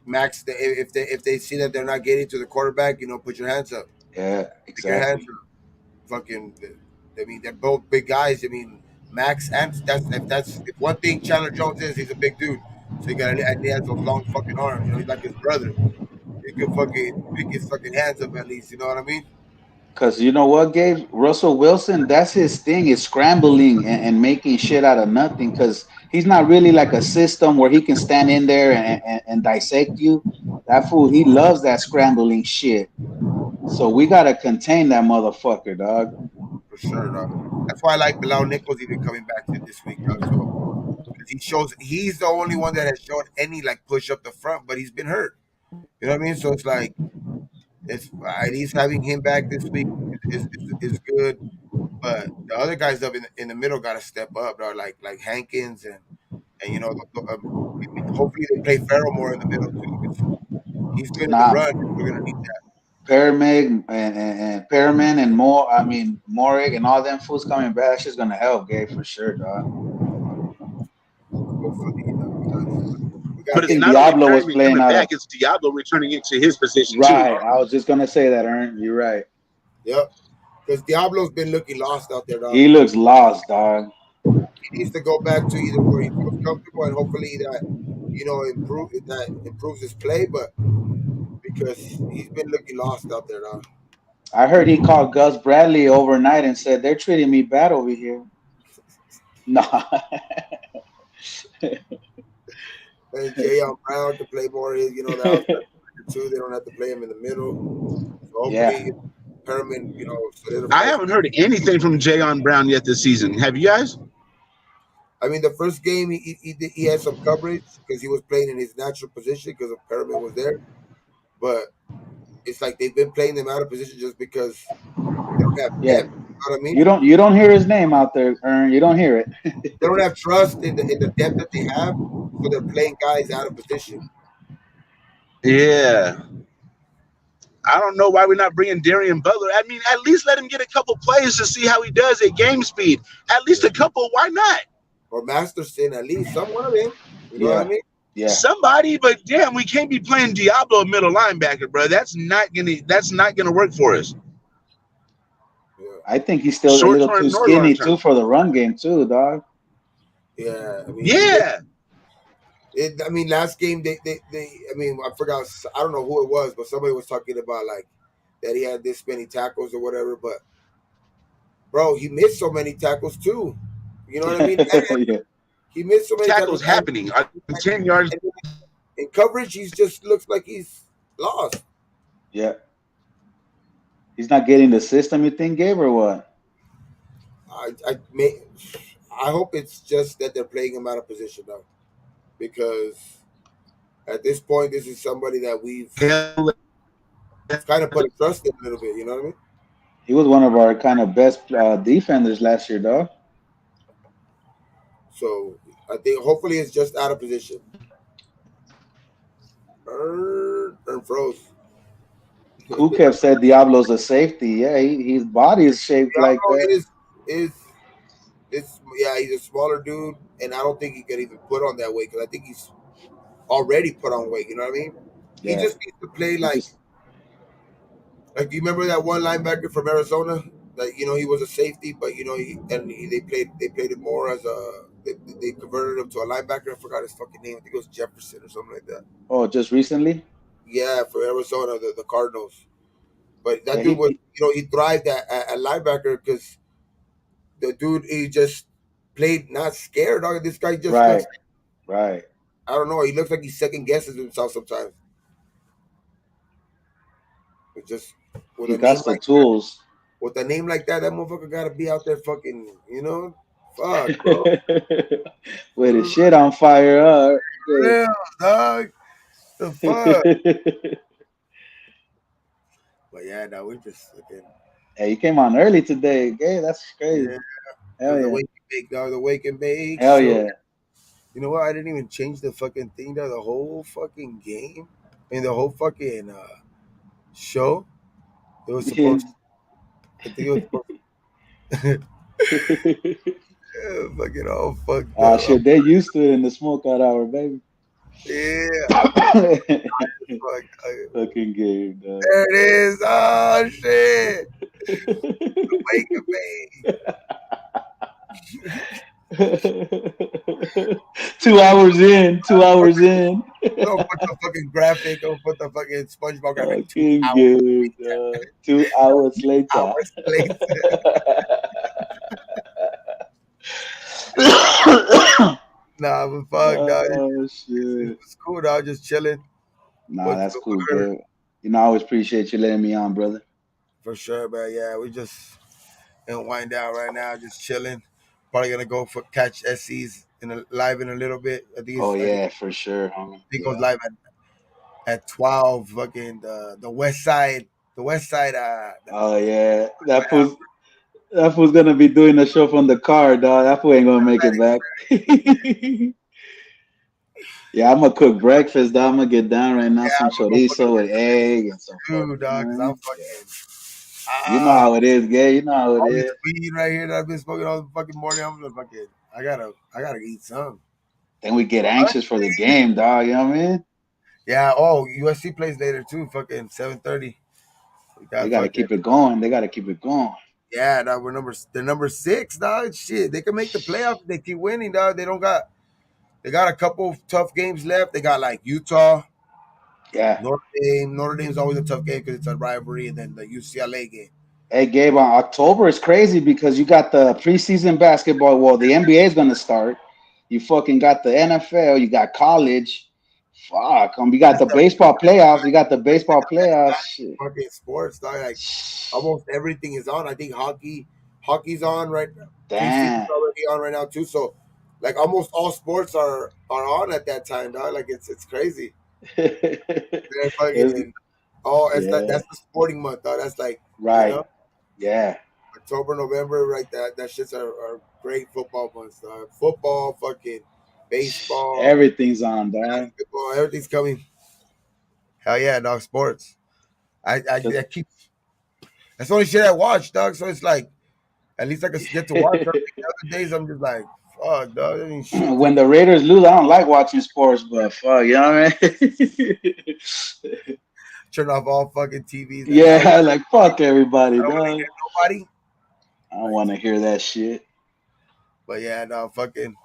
Max, if they see that they're not getting to the quarterback, put your hands up. Yeah, exactly. Put your hands up. Fucking, I mean, they're both big guys. I mean, Max and if one thing Chandler Jones is, he's a big dude. So he has those long fucking arms. He's like his brother. He could fucking pick his fucking hands up at least. You know what I mean? Because you know what, Gabe? Russell Wilson, that's his thing, is scrambling and making shit out of nothing. Because he's not really like a system where he can stand in there and dissect you. That fool, he loves that scrambling shit. So we got to contain that motherfucker, dog. For sure, dog. That's why I like Bilal Nichols even coming back to this week, dog. So, because he's the only one that has shown any like push up the front, but he's been hurt. You know what I mean? So it's like, at least having him back this week is good. But the other guys up in the middle got to step up, dog. Like Hankins and hopefully they play Farrell more in the middle too. Because he's good in the run. We're gonna need that. Paramig and Perriman and more. I mean, Morig and all them fools coming back. That's just gonna help, Gabe, for sure, dog. Hopefully, but I think it's not Diablo only was playing coming out back; it's Diablo returning into his position right. too. I was just gonna say that, Ern. You're right. Yep. Because Diablo's been looking lost out there, dog. He looks lost, dog. He needs to go back to either where he feels comfortable and hopefully that improves his play, but because he's been looking lost out there, dog. I heard he called Gus Bradley overnight and said they're treating me bad over here. Nah. And Jayon Brown to play more his, the outside too. They don't have to play him in the middle. So hopefully, Perriman, I haven't heard anything from Jayon Brown yet this season. Have you guys? I mean, the first game he had some coverage because he was playing in his natural position because Perriman was there. But it's like they've been playing them out of position just because they don't have depth. know what I mean? You don't hear his name out there, Ern. You don't hear it. They don't have trust in the depth that they have, so they're playing guys out of position. Yeah. I don't know why we're not bringing Darren Butler. I mean, at least let him get a couple plays to see how he does at game speed. At least a couple. Why not? Or Masterson, at least some one of them. You know what I mean? Yeah. Somebody, but damn, we can't be playing Diablo middle linebacker, bro. That's not gonna work for us. Yeah. I think he's still Short a little term too nor skinny long term. too for the run game too, dog. Yeah. I mean, Yeah. Last game they I mean, I forgot. I don't know who it was, but somebody was talking about like that he had this many tackles or whatever. But bro, he missed so many tackles too. You know what I mean? And Yeah. he missed so many Tackles happening. 10 yards. And in coverage, he just looks like he's lost. Yeah. He's not getting the system you think, Gabe, or what? I hope it's just that they're playing him out of position though, because at this point, this is somebody that we've kind of put a trust in a little bit. You know what I mean? He was one of our kind of best defenders last year, dog. So I think hopefully it's just out of position. And froze. Kukev said Diablo's a safety. Yeah, his body is shaped like that. He's a smaller dude, and I don't think he could even put on that weight because I think he's already put on weight. You know what I mean? Yeah. He just needs to play like do you remember that one linebacker from Arizona? That he was a safety, but they played it more as they converted him to a linebacker. I forgot his fucking name. I think it was Jefferson or something like that. Oh, just recently? Yeah, for Arizona, the Cardinals. But that dude was, he thrived at linebacker because the dude, he just played not scared. Dog. This guy just looks, right. I don't know. He looks like he second guesses himself sometimes. It just he got the tools. With a name like that motherfucker gotta be out there fucking, fuck, bro. With his shit on fire, Yeah, dog. The fuck. But yeah, no, we just looking. Hey, you came on early today. Hey, that's crazy. Yeah. Hell yeah. The wake and bake, dog. The wake and bake. Hell yeah. You know what? I didn't even change the fucking thing, dog. The whole fucking game. The whole fucking show. It was supposed I think it was supposed yeah, fucking all fucked up. Shit, they used to it in the smokeout hour, baby. Yeah. Fucking game, dog. There it is. Oh shit. Wake and bake. 2 hours in. 2 hours in. Don't put the fucking graphic. Don't put the fucking SpongeBob graphic. 2 hours later. Nah, but fuck, dog. Oh shit. It's cool, dog. Just chilling. Nah, that's cool, dude. I always appreciate you letting me on, brother. For sure, man. Yeah, we just wind down right now, just chilling. Probably gonna go for catch SC's live in a little bit. I think for sure, homie. I think it goes live at 12. Fucking the West Side. The West Side. Oh yeah, that fool's gonna be doing a show from the car, dog. That fool ain't gonna make it back. Yeah, I'm gonna cook breakfast, dog. I'm gonna get down right now, some chorizo with egg and some food, dog. Cause I'm fucking. You know how it is, gay. You know how it is. This weed right here that I've been smoking all the fucking morning. I'm just fucking. I gotta eat some. Then we get anxious for the game, dog. You know what I mean? Yeah. Oh, USC plays later too. Fucking 7:30. They gotta keep it going. They gotta keep it going. Yeah, dog. They're number 6, dog. Shit, they can make the playoffs if they keep winning, dog. They got a couple of tough games left. They got like Utah. Yeah. Notre Dame's always a tough game because it's a rivalry, and then the UCLA game. Hey, Gabe, October is crazy because you got the preseason basketball. Well, the NBA is gonna start. You fucking got the NFL. You got college. Fuck. You got the baseball playoffs. You got the baseball playoffs. Shit. Fucking sports, dog. Like almost everything is on. I think hockey's on right now. Damn. Already on right now too. So, like almost all sports are on at that time, dog. Like it's crazy. They're fucking. That's the sporting month, dog. That's like right. You know? Yeah. October, November, right? That shit's are great football months, dog. Football, fucking baseball, Everything's on, dog. basketball, everything's coming. Hell yeah, dog. Sports. I keep. That's the only shit I watch, dog. So it's like, at least I can get to watch. The other days, I'm just like, fuck, dog. I mean, shit. When the Raiders lose, I don't like watching sports, but fuck, you know what I mean? Turn off all fucking TVs. Yeah, like fuck everybody, I don't dog. nobody. I don't want to hear that shit. But yeah, no, fucking.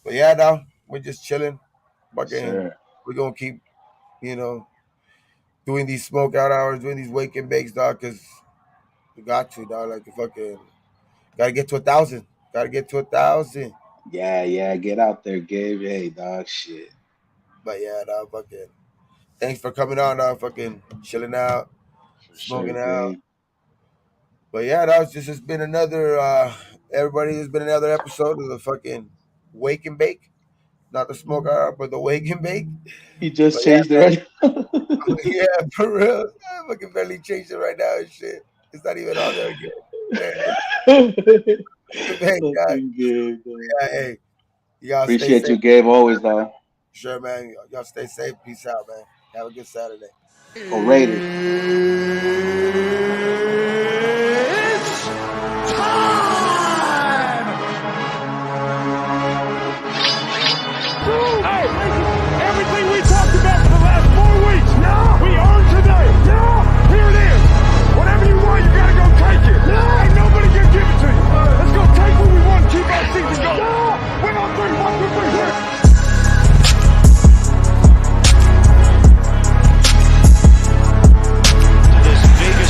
But yeah, no, we're just chilling. Fucking, Sure. we're gonna keep, doing these smoke out hours, doing these wake and bakes, dog, because we got to, dog. Like, fucking, gotta get to 1,000. Gotta get to 1,000. Yeah, get out there, Gabe. Hey, dog, shit. But yeah, dog, fucking. Thanks for coming on, dog. Fucking chilling out, smoking out. Gabe. But yeah, dog, this has been another. Everybody, there's been another episode of the fucking wake and bake, not the smoke out, but the wake and bake. He just changed it. Yeah, for real. I fucking barely changed it right now and shit. It's not even on there again. Hey, Gabe, yeah, hey. Y'all appreciate you, Gabe, always, dog. Sure, man. Y'all stay safe. Peace out, man. Have a good Saturday. Go Raiders. It's time! Hey, everything we talked about for the last 4 weeks, we earned today. Here it is. Whatever you want, you gotta go take it. Ain't nobody can give it to you. Let's go take what we want and keep our season going. Win on 3, 1, 2, 3, here.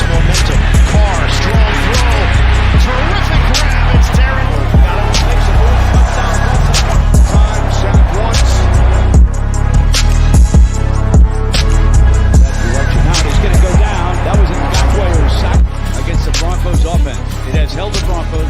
Momentum. Carr, strong throw. Terrific grab. It's Darren. Makes a move, comes down, time, set it once. That direction out. He's going to go down. That was an Jaguars sack against the Broncos offense. It has held the Broncos